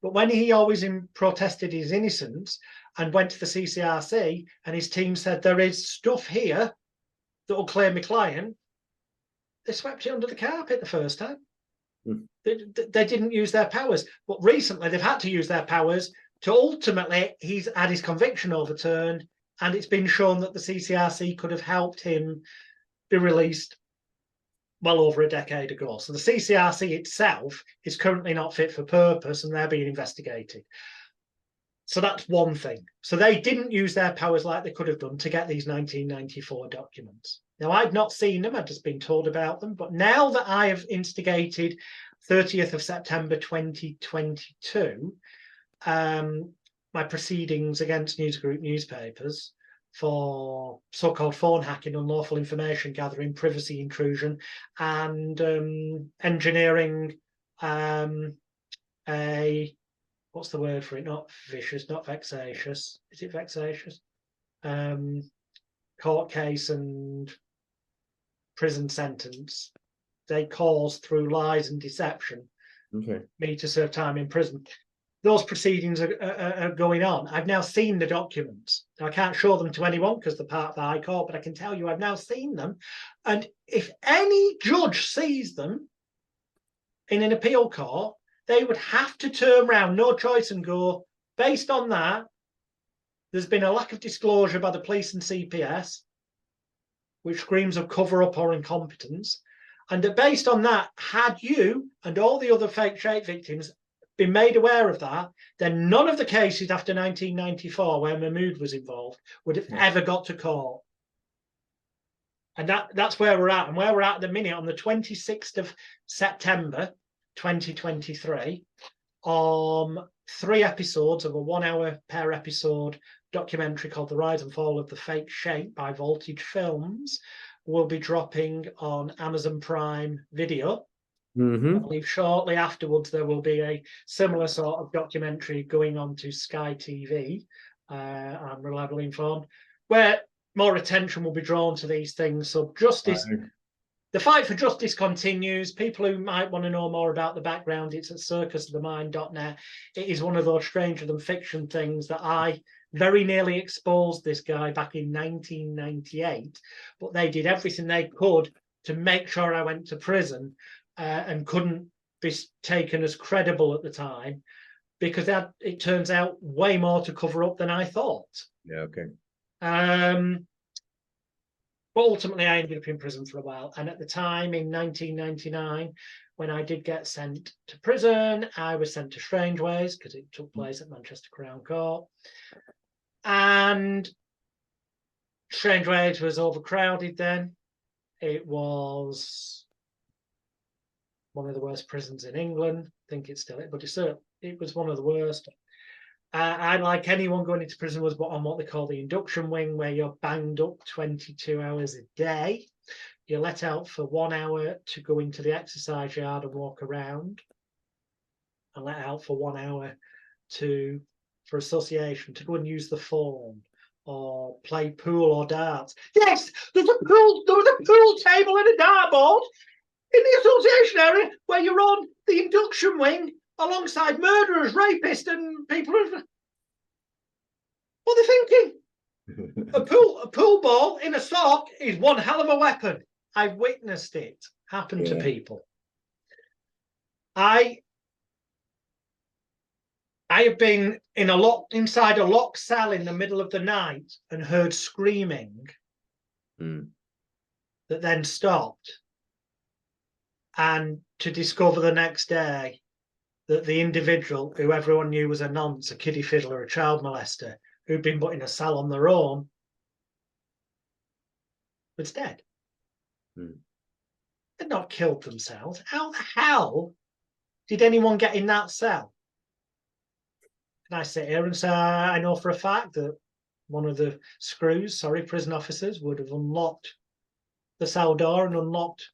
But when he always protested his innocence and went to the CCRC and his team said there is stuff here that will clear my client, they swept it under the carpet the first time. They didn't use their powers. But recently they've had to use their powers to ultimately, he's had his conviction overturned, and it's been shown that the CCRC could have helped him be released well over a decade ago. So the CCRC itself is currently not fit for purpose and they're being investigated. So that's one thing. So they didn't use their powers like they could have done to get these 1994 documents. Now, I'd not seen them, I'd just been told about them. But now that I have instigated 30th of September 2022, my proceedings against news group newspapers for so-called phone hacking, unlawful information gathering, privacy intrusion, and engineering what's the word for it? Not vicious, not vexatious. Is it vexatious? Court case and prison sentence. They cause through lies and deception me to serve time in prison. Those proceedings are going on. I've now seen the documents. Now, I can't show them to anyone because they're part of the High Court, but I can tell you I've now seen them. And if any judge sees them in an appeal court, they would have to turn around, no choice, and go, based on that, there's been a lack of disclosure by the police and CPS, which screams of cover-up or incompetence. And that based on that, had you and all the other fake shape victims been made aware of that, then none of the cases after 1994 where Mahmood was involved would have ever got to court. And that's where we're at. And where we're at the minute, on the 26th of September 2023, 3 episodes of a 1-hour per episode documentary called The Rise and Fall of the Fake Shape by Voltage Films will be dropping on Amazon Prime Video. I believe shortly afterwards there will be a similar sort of documentary going on to Sky TV, I'm reliably informed, where more attention will be drawn to these things. So justice the fight for justice continues. People who might want to know more about the background, it's at circusofthemind.net. It is one of those stranger than fiction things that I very nearly exposed this guy back in 1998, but they did everything they could to make sure I went to prison and couldn't be taken as credible at the time, because it turns out way more to cover up than I thought. Yeah, okay. But ultimately, I ended up in prison for a while. And at the time, in 1999, when I did get sent to prison, I was sent to Strangeways because it took place at Manchester Crown Court. And Strangeways was overcrowded then. It was one of the worst prisons in England. I think it's still it, but it was one of the worst. I, like anyone going into prison, was on what they call the induction wing, where you're banged up 22 hours a day. You're let out for 1 hour to go into the exercise yard and walk around, and let out for 1 hour for association, to go and use the phone or play pool or darts. Yes, there was a pool table and a dartboard in the association area where you're on the induction wing alongside murderers, rapists, and people who... What are they thinking? A pool ball in a sock is one hell of a weapon. I've witnessed it happen to people. I have been inside a locked cell in the middle of the night and heard screaming that then stopped, and to discover the next day that the individual, who everyone knew was a nonce, a kiddie fiddler, a child molester, who'd been put in a cell on their own, was dead. They'd not killed themselves. How the hell did anyone get in that cell? And I sit here and say, I know for a fact that one of the prison officers would have unlocked the cell door and unlocked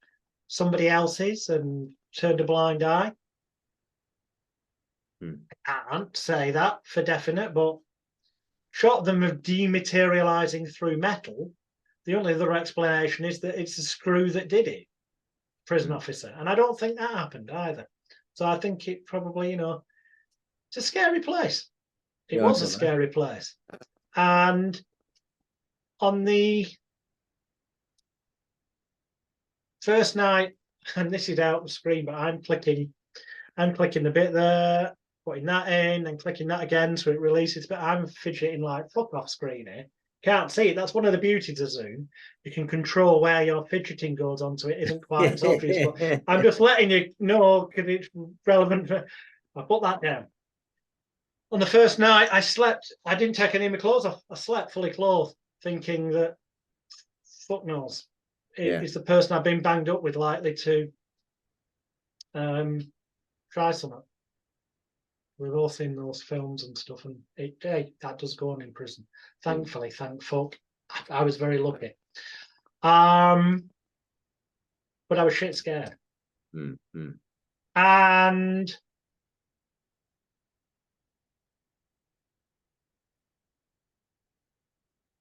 somebody else's and turned a blind eye. I can't say that for definite, but short of them of dematerializing through metal, the only other explanation is that it's the screw that did it, prison officer. And I don't think that happened either. So I think it probably, it's a scary place. It was a scary place. And on the first night, and this is out of the screen, but I'm clicking the bit there, putting that in and clicking that again so it releases, but I'm fidgeting like fuck off screen here. Can't see it. That's one of the beauties of Zoom. You can control where your fidgeting goes on, so it isn't quite as obvious, but I'm just letting you know because it's relevant. I put that down. On the first night, I slept. I didn't take any of my clothes off. I slept fully clothed, thinking that fuck knows. Is the person I've been banged up with likely to try something? We've all seen those films and stuff, and that does go on in prison. Thankfully, thank fuck, I was very lucky. But I was shit scared. And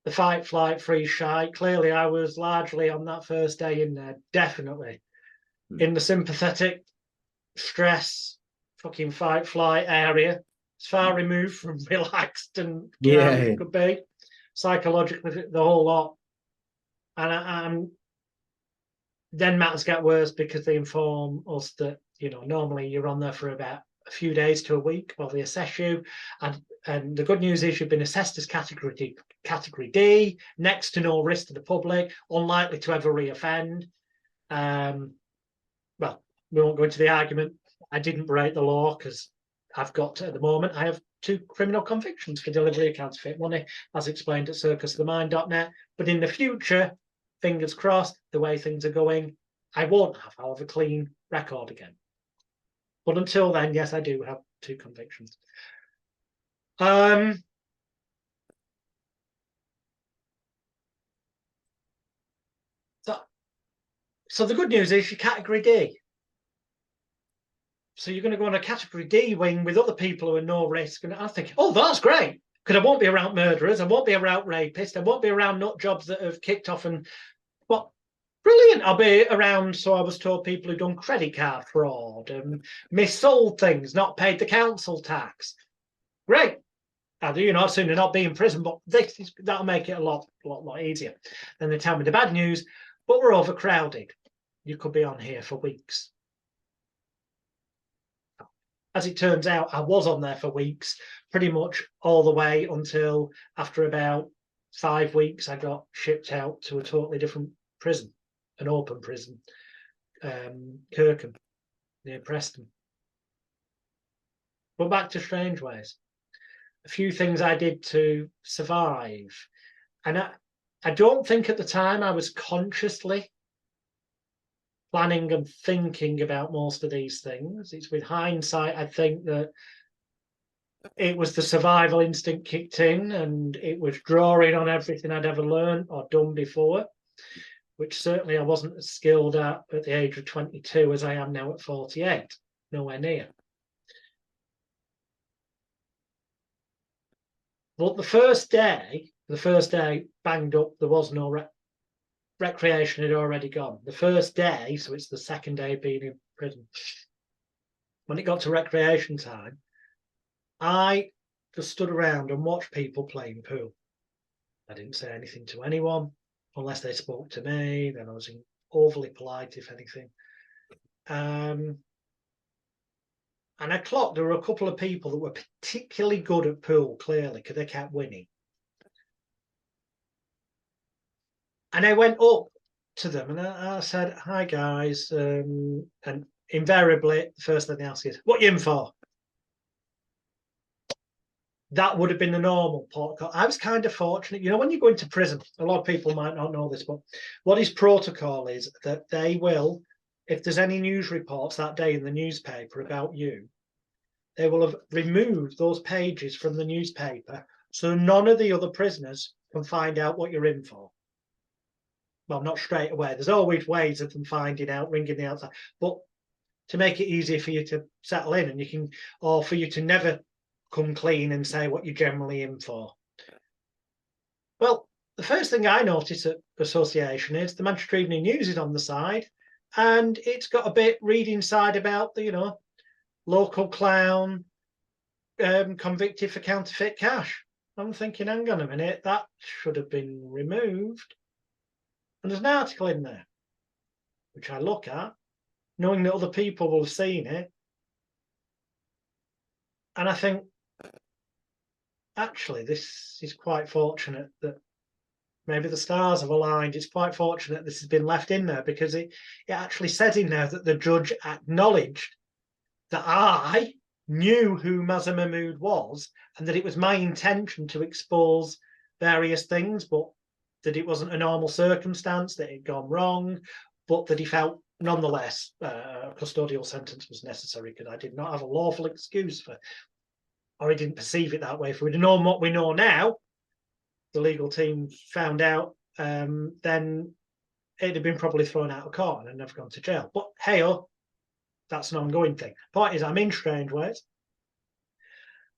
the fight, flight, freeze, shite. Clearly, I was largely on that first day in there, definitely in the sympathetic stress, fucking fight, flight area. It's far removed from relaxed and it could be psychologically the whole lot. And then matters get worse because they inform us that normally you're on there for about a few days to a week while they assess you, and the good news is you've been assessed as category D, next to no risk to the public, unlikely to ever reoffend. Well, we won't go into the argument. I didn't break the law because I've got, at the moment, I have 2 criminal convictions for delivery of counterfeit money, as explained at circusofthemind.net. But in the future, fingers crossed, the way things are going, I won't have, I'll have a clean record again. But until then, yes, I do have 2 convictions. So the good news is you're category D. So you're going to go on a category D wing with other people who are no risk. And I think, oh, that's great, because I won't be around murderers, I won't be around rapists, I won't be around nut jobs that have kicked off. But Brilliant. I'll be around, so I was told, people who've done credit card fraud and missold things, not paid the council tax. Great. I do, soon to not be in prison, but that'll make it a lot easier. Then they tell me the bad news, but we're overcrowded. You could be on here for weeks. As it turns out, I was on there for weeks, pretty much all the way until after about 5 weeks, I got shipped out to a totally different prison. An open prison, Kirkham, near Preston. But back to Strange Ways. A few things I did to survive. And I don't think at the time I was consciously planning and thinking about most of these things. It's with hindsight, I think that it was the survival instinct kicked in, and it was drawing on everything I'd ever learned or done before, which certainly I wasn't as skilled at the age of 22 as I am now at 48, nowhere near. But the first day banged up, there was no recreation had already gone. The first day, so it's the second day being in prison, when it got to recreation time, I just stood around and watched people playing pool. I didn't say anything to anyone, unless they spoke to me. Then I was overly polite, if anything. And I clocked there were a couple of people that were particularly good at pool, clearly, because they kept winning. And I went up to them and I said, "Hi, guys." And invariably, the first thing they ask is, "What you in for?" That would have been the normal protocol. I was kind of fortunate. When you go into prison, a lot of people might not know this, but what his protocol is that they will, if there's any news reports that day in the newspaper about you, they will have removed those pages from the newspaper so none of the other prisoners can find out what you're in for. Well, not straight away. There's always ways of them finding out, ringing the outside, but to make it easier for you to settle in, and or for you to never come clean and say what you're generally in for. Well, the first thing I noticed at Association is the Manchester Evening News is on the side, and it's got a bit reading side about the, local clown convicted for counterfeit cash. I'm thinking, hang on a minute, that should have been removed. And there's an article in there, which I look at, knowing that other people will have seen it. And I think, actually, this is quite fortunate that maybe the stars have aligned. It's quite fortunate this has been left in there, because it actually said in there that the judge acknowledged that I knew who Mazza Mahmood was and that it was my intention to expose various things, but that it wasn't a normal circumstance, that it had gone wrong, but that he felt nonetheless a custodial sentence was necessary because I did not have a lawful excuse for, or he didn't perceive it that way. If we'd known what we know now, the legal team found out, then it'd have been probably thrown out of court and never gone to jail. But hey-oh, that's an ongoing thing. Point is, I'm in Strange Ways,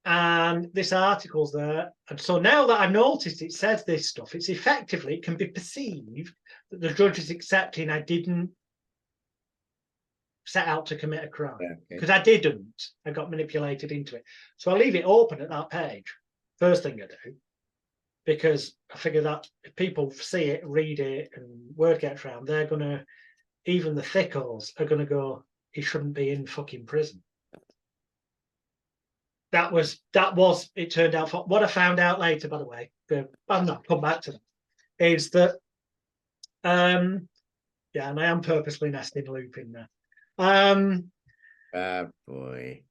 and this article's there. And so now that I've noticed it says this stuff, it's effectively, it can be perceived that the judge is accepting I didn't set out to commit a crime, because I didn't. I got manipulated into it. So I leave it open at that page. First thing I do, because I figure that if people see it, read it, and word gets around, they're going to, even the thickos are going to go, he shouldn't be in fucking prison. That was, it turned out, for what I found out later, by the way, I'm not come back to them, is that, yeah, and I am purposely nesting loop in there. Bad boy.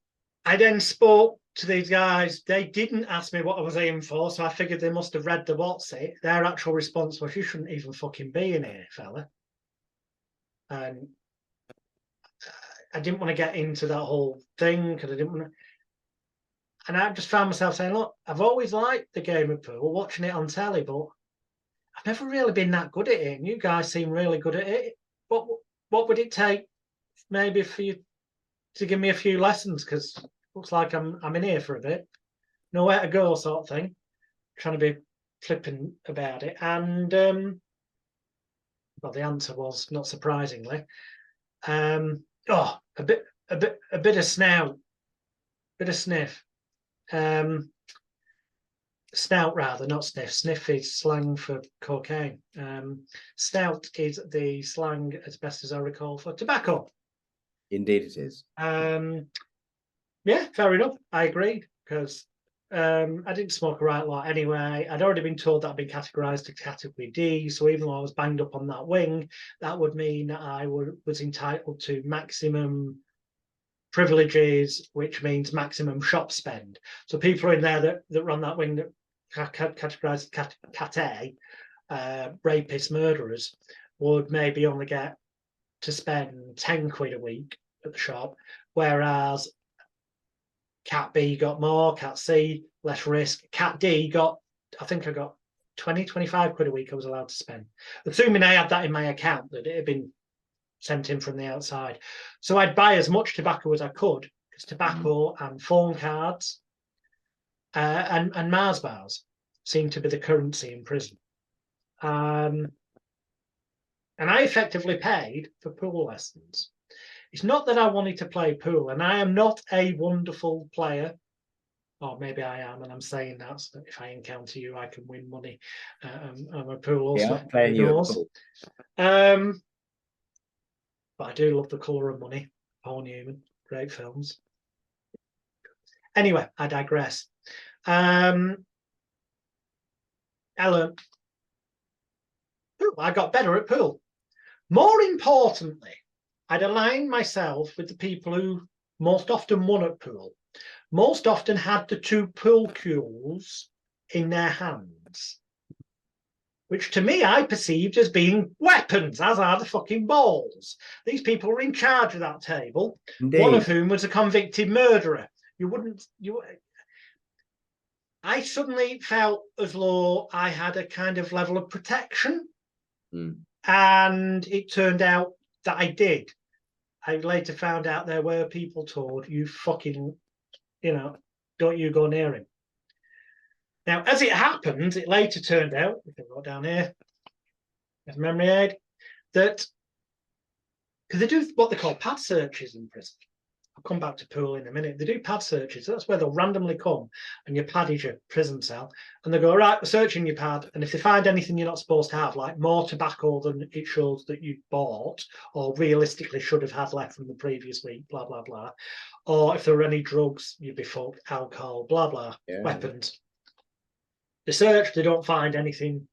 I then spoke to these guys. They didn't ask me what I was aiming for, so I figured they must have read the what's it. Their actual response was, "You shouldn't even fucking be in here, fella." And I didn't want to get into that whole thing because I didn't want to. And I just found myself saying, "Look, I've always liked the game of pool, watching it on telly, but I've never really been that good at it. And you guys seem really good at it. What would it take, maybe, for you to give me a few lessons? Because it looks like I'm in here for a bit, nowhere to go, sort of thing." Trying to be flippant about it, and Well, the answer was, not surprisingly, oh, a bit of snout, bit of sniff. Snout rather, not sniff. Sniff is slang for cocaine. Snout is the slang, as best as I recall, for tobacco. Indeed it is. Yeah, fair enough. I agreed, because I didn't smoke a right lot anyway. I'd already been told that I'd been categorised to category D, so even though I was banged up on that wing, that would mean that I was entitled to maximum privileges, which means maximum shop spend. So people in there that run that wing that categorised cat A, rapists, murderers, would maybe only get to spend 10 quid a week at the shop, whereas cat B got more, cat C less risk, cat D got, I think I got 20, 25 quid a week I was allowed to spend, assuming I had that in my account, that it had been sent in from the outside. So I'd buy as much tobacco as I could, because tobacco and phone cards and Mars bars seemed to be the currency in prison. And I effectively paid for pool lessons. It's not that I wanted to play pool, and I am not a wonderful player. Or maybe I am, and I'm saying that so that if I encounter you, I can win money. I'm a pool also. Yeah, playing you at pool. But I do love The Colour of Money, Paul Newman, great films. Anyway, I digress. Ellen, I got better at pool. More importantly, I'd aligned myself with the people who most often won at pool. Most often had the two pool cues in their hands, which to me I perceived as being weapons, as are the fucking balls. These people were in charge of that table. Indeed. One of whom was a convicted murderer. I suddenly felt as though I had a kind of level of protection. And it turned out that I did. I later found out there were people told, you fucking, don't you go near him. Now, as it happens, it later turned out, if I go down here, as memory aid, that, because they do what they call pad searches in prison. I'll come back to pool in a minute. They do pad searches. That's where they'll randomly come and your pad is your prison cell. And they go, right, we're searching your pad. And if they find anything you're not supposed to have, like more tobacco than it shows that you bought, or realistically should have had left from the previous week, blah, blah, blah. Or if there were any drugs, you'd be fucked, alcohol, blah, blah, weapons. They search, they don't find anything.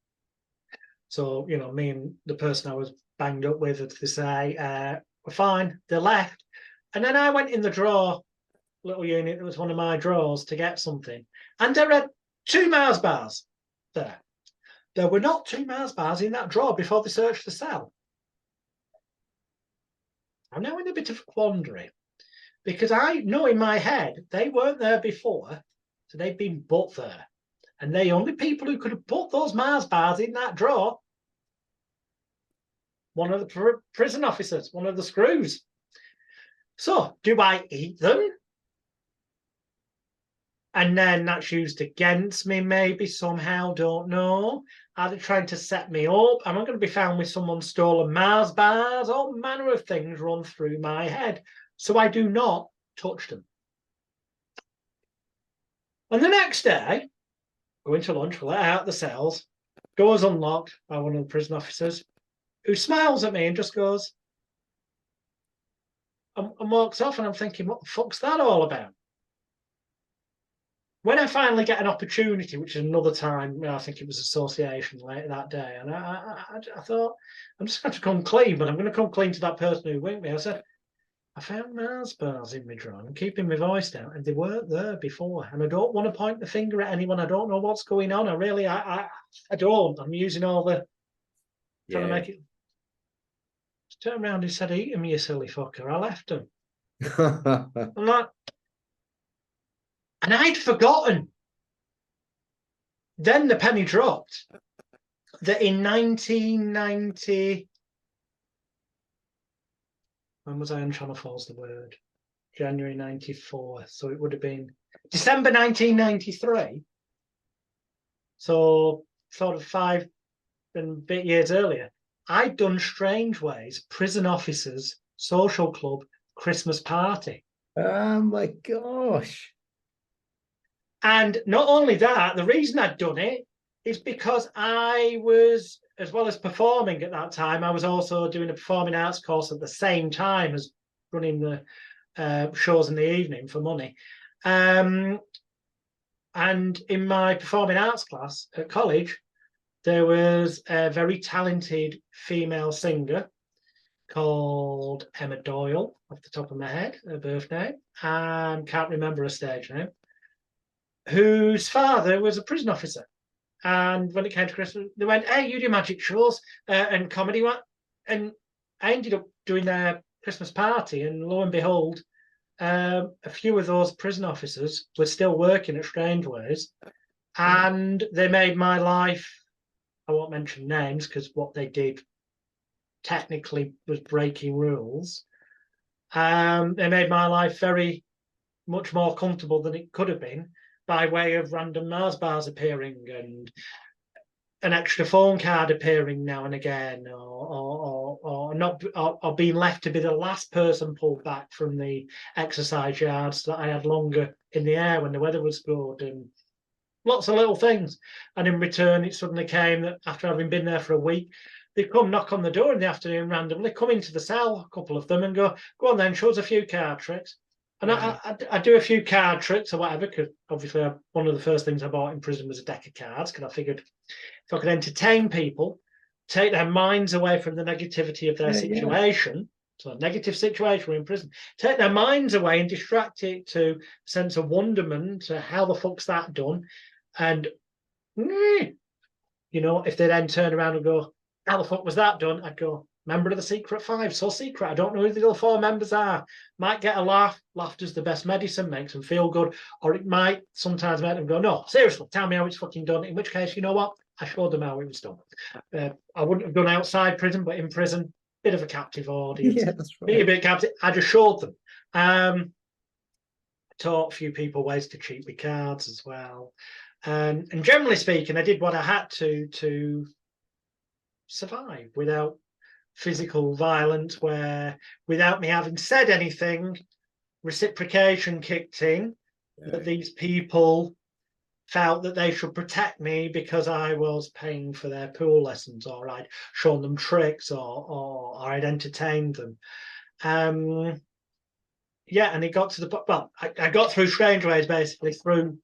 So, me and the person I was banged up with, as they say, were fine. They left. And then I went in the drawer, little unit that was one of my drawers, to get something. And there are 2 Mars bars there. There were not 2 Mars bars in that drawer before they searched the cell. I'm now in a bit of a quandary, because I know in my head they weren't there before, so they've been put there. And the only people who could have put those Mars bars in that drawer, one of the prison officers, one of the screws. So, do I eat them? And then that's used against me, maybe, somehow, don't know. Are they trying to set me up? Am I going to be found with someone's stolen Mars bars? All manner of things run through my head. So I do not touch them. And the next day, going to lunch, let out the cells, doors unlocked by one of the prison officers, who smiles at me and just goes, and walks off, and I'm thinking, what the fuck's that all about? When I finally get an opportunity, which is another time, I think it was association later that day, and I thought, I'm just going to come clean, but I'm going to come clean to that person who winked me. I said, I found Mars bars in my drawer. I'm keeping my voice down, and they weren't there before. And I don't want to point the finger at anyone. I don't know what's going on. I don't. I'm using all the, trying to make it. Turned around and said, eat him, you silly fucker. I left him. I'm like, and I'd forgotten. Then the penny dropped that in 1990, when was I on Channel 4's The Word? January 94. So it would have been December 1993. So sort of 5 and a bit years earlier. I'd done Strangeways, prison officers, social club, Christmas party. Oh my gosh. And not only that, the reason I'd done it is because I was, as well as performing at that time, I was also doing a performing arts course at the same time as running the shows in the evening for money. And in my performing arts class at college, there was a very talented female singer called Emma Doyle, off the top of my head, her birth name, and can't remember her stage name, whose father was a prison officer. And when it came to Christmas, they went, "Hey, you do magic shows and comedy." And I ended up doing their Christmas party, and lo and behold, a few of those prison officers were still working at Strangeways, and they made my life, I won't mention names because what they did technically was breaking rules. They made my life very much more comfortable than it could have been, by way of random Mars bars appearing and an extra phone card appearing now and again, or not, or being left to be the last person pulled back from the exercise yards that I had longer in the air when the weather was good, and lots of little things. And in return, it suddenly came that after having been there for a week, they'd come knock on the door in the afternoon randomly, come into the cell, a couple of them, and go on then, show us a few card tricks. And I do a few card tricks or whatever, because obviously one of the first things I bought in prison was a deck of cards, because I figured if I could entertain people, take their minds away from the negativity of their situation, so a negative situation, we're in prison, take their minds away and distract it to a sense of wonderment, how the fuck's that done? And, you know, if they then turn around and go, how the fuck was that done? I'd go, member of the Secret Five, so secret. I don't know who the other four members are. Might get a laugh. Laughter's the best medicine, makes them feel good. Or it might sometimes make them go, no, seriously, tell me how it's fucking done. In which case, you know what? I showed them how it was done. I wouldn't have done outside prison, but in prison, bit of a captive audience. Yeah, that's right. Be a bit captive. I just showed them. Taught a few people ways to cheat with cards as well. And generally speaking, I did what I had to survive without physical violence, where without me having said anything, reciprocation kicked in, that these people felt that they should protect me because I was paying for their pool lessons, or I'd shown them tricks, or I'd entertained them. Yeah, and it got to the, well, I got through Strangeways basically through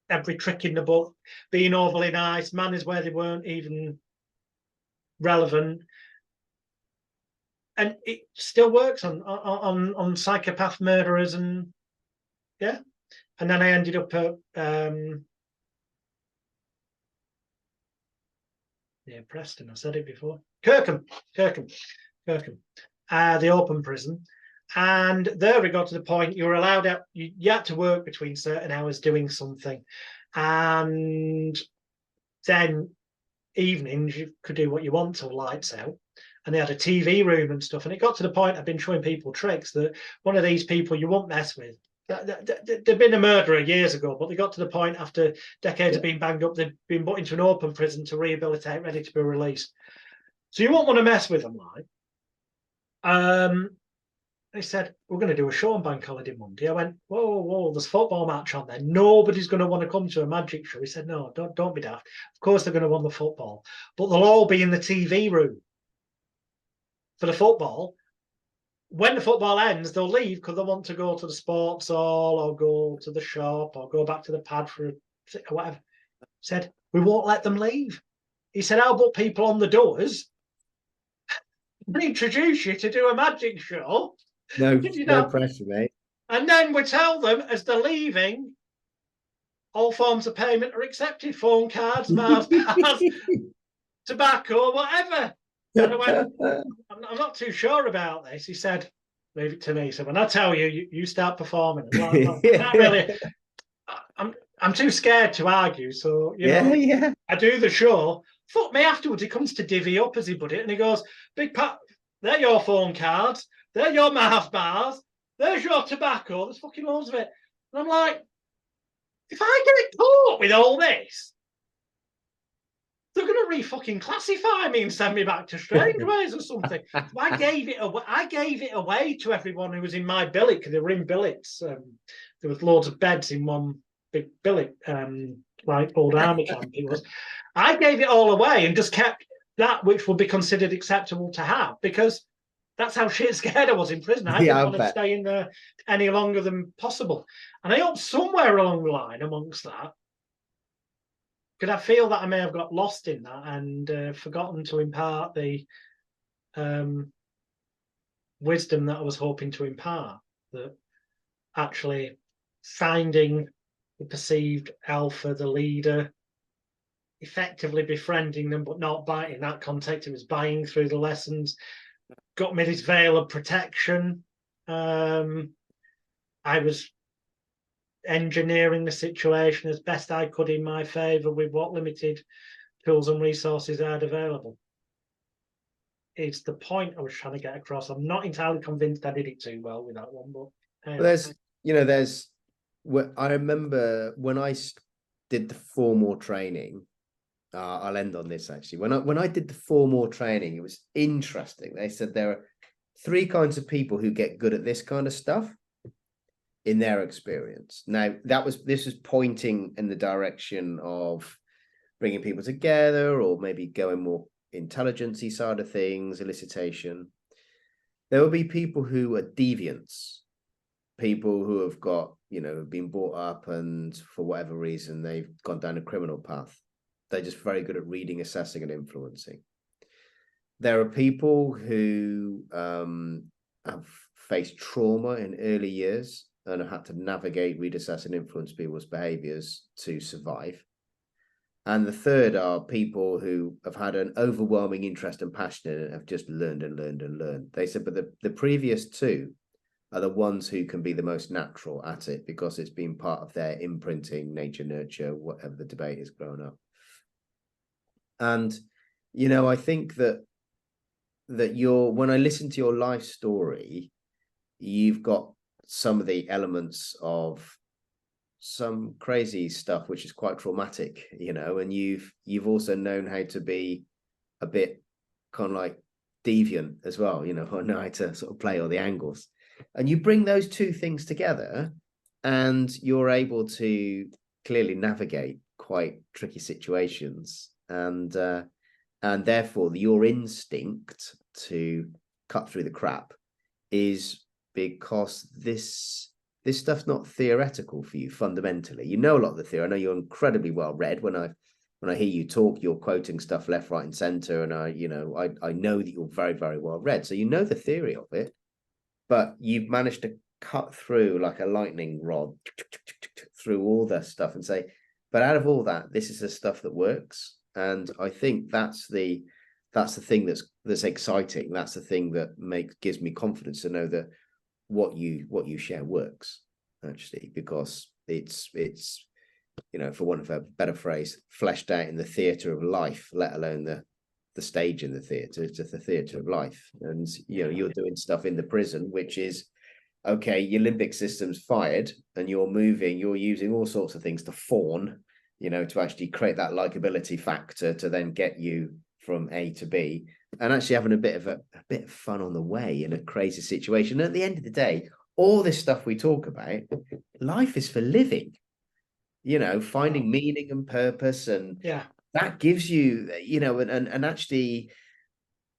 every trick in the book, being overly nice, manners where they weren't even relevant. And it still works on psychopath murderers, and yeah. And then I ended up at Preston. I said it before. Kirkham, the open prison. And there we got to the point you were allowed out. You had to work between certain hours doing something, and then evenings you could do what you want till lights out. And they had a TV room and stuff. And it got to the point I've been showing people tricks that one of these people you won't mess with. They'd been a murderer years ago, but they got to the point after decades of being banged up, they'd been put into an open prison to rehabilitate, ready to be released. So you won't want to mess with them, like. They said, we're going to do a show on Bank Holiday Monday. I went, whoa, there's a football match on there. Nobody's going to want to come to a magic show. He said, no, don't be daft. Of course they're going to want the football, but they'll all be in the TV room for the football. When the football ends, they'll leave because they want to go to the sports hall or go to the shop or go back to the pad for whatever. He said, we won't let them leave. He said, I'll put people on the doors and introduce you to do a magic show. No pressure, mate. And then we tell them as they're leaving, all forms of payment are accepted: phone cards, Mars bars, tobacco, whatever. And I went, I'm not too sure about this. He said, leave it to me. So when I tell you, you start performing. I'm too scared to argue. So, you know, I do the show. Fuck me afterwards. He comes to divvy up as he put it. And he goes, Big Pat, they're your phone cards. They're your Mars bars. There's your tobacco. There's fucking loads of it. And I'm like, if I get caught with all this, they're going to re-fucking classify me and send me back to Strangeways or something. So I gave it away. I gave it away to everyone who was in my billet, because they were in billets. There was loads of beds in one big billet, like old army camp it was. I gave it all away and just kept that which would be considered acceptable to have, because that's how shit scared I was in prison. I didn't want to stay in there any longer than possible. And I hope somewhere along the line amongst that, because I feel that I may have got lost in that and forgotten to impart the wisdom that I was hoping to impart, that actually finding the perceived alpha, the leader, effectively befriending them, but not biting. In that context, it was buying through the lessons, got me this veil of protection. I was engineering the situation as best I could in my favor with what limited tools and resources I had available. It's the point I was trying to get across. I'm not entirely convinced I did it too well with that one, but anyway. I remember when I did the formal training, I'll end on this actually. When I did the formal training, it was interesting. They said there are 3 kinds of people who get good at this kind of stuff in their experience. Now, this was pointing in the direction of bringing people together, or maybe going more intelligence-y side of things, elicitation. There will be people who are deviants, people who have got, been brought up and for whatever reason they've gone down a criminal path. They're just very good at reading, assessing, and influencing. There are people who have faced trauma in early years and have had to navigate, read, assess, and influence people's behaviors to survive. And the third are people who have had an overwhelming interest and passion and have just learned and learned and learned. They said, but the previous 2 are the ones who can be the most natural at it, because it's been part of their imprinting, nature, nurture, whatever the debate is growing up. And, I think that when I listen to your life story, you've got some of the elements of some crazy stuff, which is quite traumatic, and you've also known how to be a bit kind of like deviant as well, or know how to sort of play all the angles. And you bring those 2 things together and you're able to clearly navigate quite tricky situations. And therefore your instinct to cut through the crap is because this stuff's not theoretical for you fundamentally. You know a lot of the theory. I know you're incredibly well read. When I hear you talk, you're quoting stuff left, right, and center, and I know that you're very, very well read. So you know the theory of it, but you've managed to cut through like a lightning rod through all that stuff and say, but out of all that, this is the stuff that works. And I think that's the thing that's exciting. That's the thing that gives me confidence to know that what you share works, actually, because it's for want of a better phrase, fleshed out in the theater of life, let alone the stage in the theater. It's just the theater of life. And you're doing stuff in the prison, which is okay, your limbic system's fired and you're using all sorts of things to fawn, to actually create that likability factor to then get you from A to B, and actually having a bit of fun on the way in a crazy situation. And at the end of the day, all this stuff we talk about, life is for living, finding meaning and purpose, and that gives you, and actually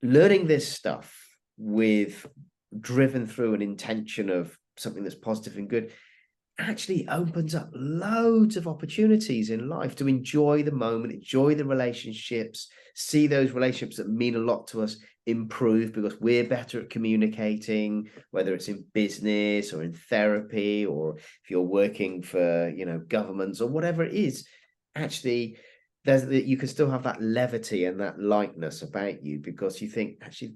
learning this stuff with driven through an intention of something that's positive and good actually opens up loads of opportunities in life to enjoy the moment, enjoy the relationships, see those relationships that mean a lot to us improve because we're better at communicating, whether it's in business or in therapy, or if you're working for, governments or whatever it is. Actually, you can still have that levity and that lightness about you because you think, actually,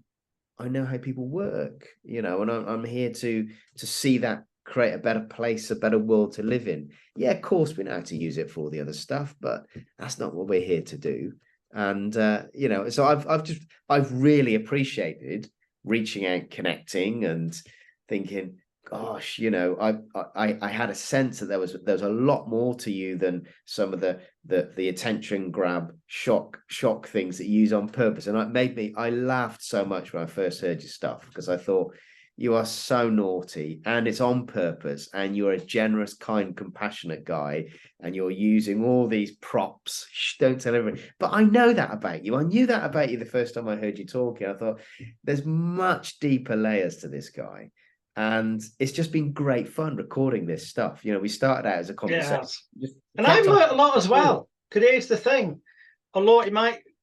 I know how people work, and I'm here to see that create a better place, a better world to live in. Yeah, of course, we know how to use it for all the other stuff, but that's not what we're here to do. And, so I've really appreciated reaching out, connecting and thinking, gosh, you know, I had a sense that there was a lot more to you than some of the attention grab shock things that you use on purpose. And it made me, I laughed so much when I first heard your stuff, because I thought, you are so naughty and it's on purpose, and you're a generous, kind, compassionate guy, and you're using all these props. Shh, don't tell everybody. But I know that about you. I knew that about you the first time I heard you talking. I thought there's much deeper layers to this guy. And it's just been great fun recording this stuff. You know, we started out as a conversation. Yes. And I've learned a lot as well. Because here's the thing. Although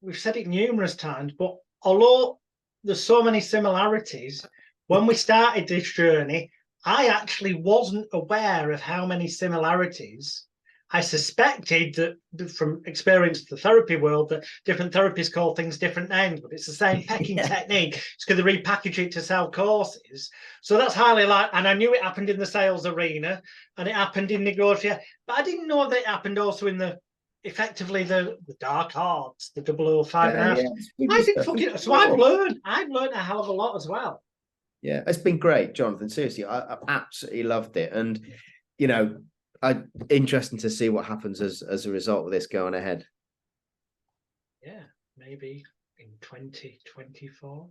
we've said it numerous times, but although there's so many similarities, when we started this journey, I actually wasn't aware of how many similarities. I suspected that from experience of the therapy world, that different therapists call things different names, but it's the same pecking technique. It's because they repackage it to sell courses. So that's highly likely. And I knew it happened in the sales arena and it happened in negotiation, but I didn't know that it happened also in effectively the dark arts, the 005 and a half. I didn't fucking, so I've learned a hell of a lot as well. Yeah, it's been great, Jonathan. Seriously, I absolutely loved it. And, you know, interesting to see what happens as a result of this going ahead. Yeah, maybe in 2024,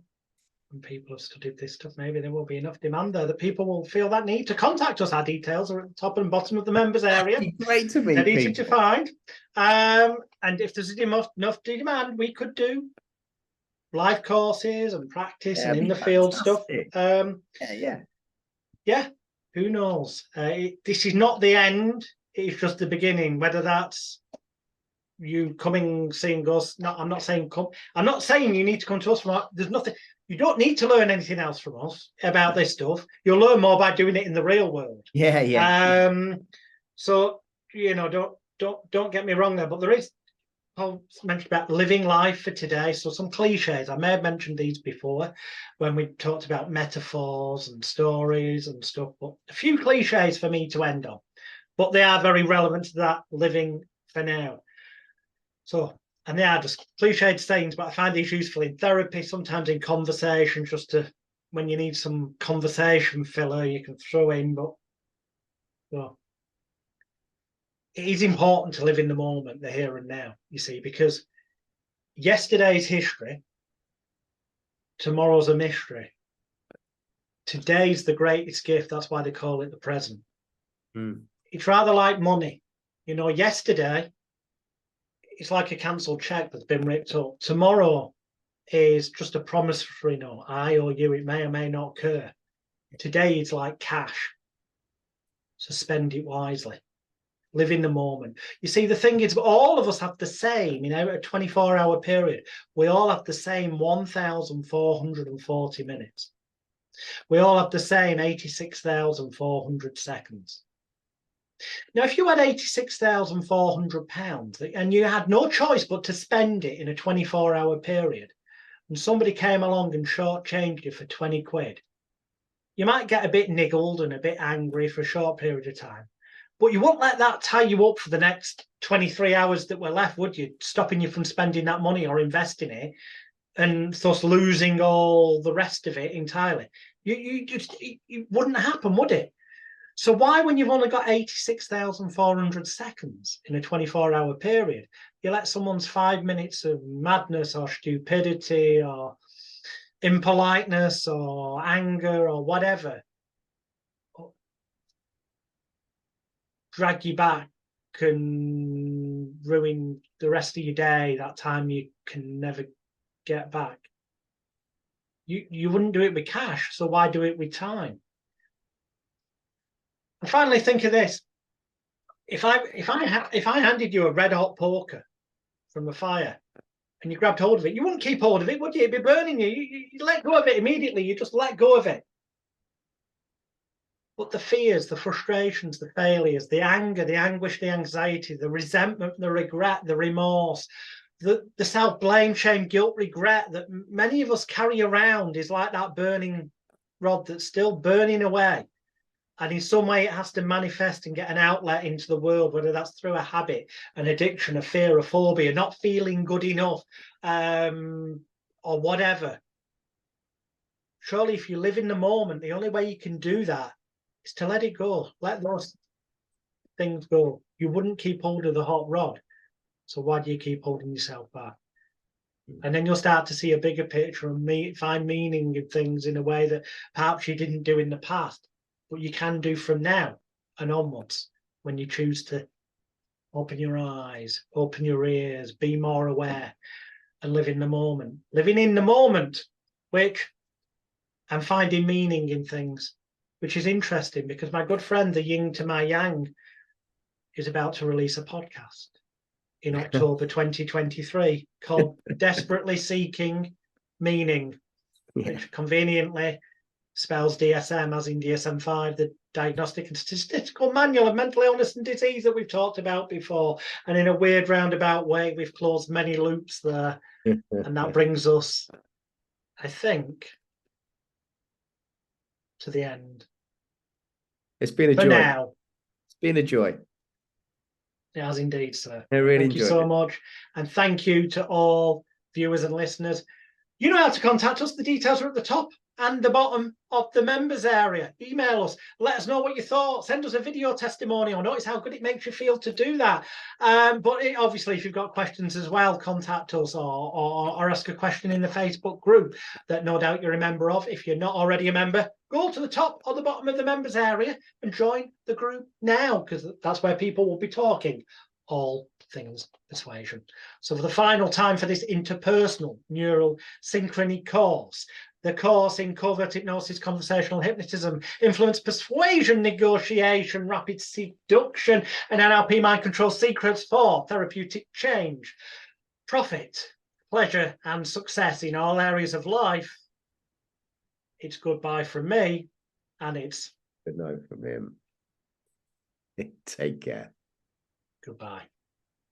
when people have studied this stuff, maybe there will be enough demand there that people will feel that need to contact us. Our details are at the top and bottom of the members area. Great to meet They're people. easy to find. And if there's enough demand, we could do live courses and practice and in the field stuff. Yeah. Who knows? This is not the end. It's just the beginning. Whether that's you coming, seeing us. No, I'm not saying come. I'm not saying you need to come to us. There's nothing. You don't need to learn anything else from us about this stuff. You'll learn more by doing it in the real world. Yeah. So you know, don't get me wrong there, but there is. Paul mentioned about living life for today. So some cliches. I may have mentioned these before when we talked about metaphors and stories and stuff, but a few cliches for me to end on. But they are very relevant to that living for now. So, and they are just cliched sayings, but I find these useful in therapy, sometimes in conversation, just to, when you need some conversation filler, you can throw in, but well, it is important to live in the moment, the here and now, you see, because yesterday's history, tomorrow's a mystery. Today's the greatest gift. That's why they call it the present. It's rather like money. You know, yesterday, it's like a cancelled check that's been ripped up. Tomorrow is just a promissory note. I or you, it may or may not occur. Today is like cash. So spend it wisely. Live in the moment. You see, the thing is, all of us have the same, you know, a 24-hour period. We all have the same 1,440 minutes. We all have the same 86,400 seconds. Now, if you had £86,400 and you had no choice but to spend it in a 24-hour period, and somebody came along and shortchanged you for 20 quid, you might get a bit niggled and a bit angry for a short period of time. But you won't let that tie you up for the next 23 hours that were left, would you? Stopping you from spending that money or investing it and thus losing all the rest of it entirely. It wouldn't happen, would it? So why, when you've only got 86,400 seconds in a 24-hour period, you let someone's 5 minutes of madness or stupidity or impoliteness or anger or whatever drag you back and ruin the rest of your day, that time you can never get back? You wouldn't do it with cash, so why do it with time? And finally, think of this: if I handed you a red hot poker from a fire and you grabbed hold of it, you wouldn't keep hold of it, would you? It'd be burning you. You let go of it immediately. You just let go of it. But the fears, the frustrations, the failures, the anger, the anguish, the anxiety, the resentment, the regret, the remorse, the self-blame, shame, guilt, regret that many of us carry around is like that burning rod that's still burning away. And in some way it has to manifest and get an outlet into the world, whether that's through a habit, an addiction, a fear, a phobia, not feeling good enough, or whatever. Surely if you live in the moment, the only way you can do that is to let it go. Let those things go. You wouldn't keep hold of the hot rod. So why do you keep holding yourself back? And then you'll start to see a bigger picture and find meaning in things in a way that perhaps you didn't do in the past, but you can do from now and onwards when you choose to open your eyes, open your ears, be more aware, and live in the moment. Living in the moment, which I'm finding meaning in things, which is interesting because my good friend, the yin to my yang, is about to release a podcast in October 2023 called Desperately Seeking Meaning, which conveniently spells DSM as in DSM-5, the Diagnostic and Statistical Manual of Mental Illness and Disease that we've talked about before. And in a weird roundabout way, we've closed many loops there. And that brings us, I think, to the end. It's been a joy. For now. It's been a joy. It has indeed, sir. I really enjoyed it. Thank you so much. And thank you to all viewers and listeners. You know how to contact us. The details are at the top and the bottom of the members area. Email us. Let us know what you thought. Send us a video testimonial. Notice how good it makes you feel to do that. But obviously, if you've got questions as well, contact us or ask a question in the Facebook group that no doubt you're a member of. If you're not already a member, go to the top or the bottom of the members area and join the group now, because that's where people will be talking all things persuasion. So for the final time for this interpersonal neural synchrony course, the course in Covert Hypnosis, Conversational Hypnotism, Influence, Persuasion, Negotiation, Rapid Seduction, and NLP Mind Control Secrets for Therapeutic Change, Profit, Pleasure, and Success in all areas of life. It's goodbye from me, and it's good night from him. Take care. Goodbye.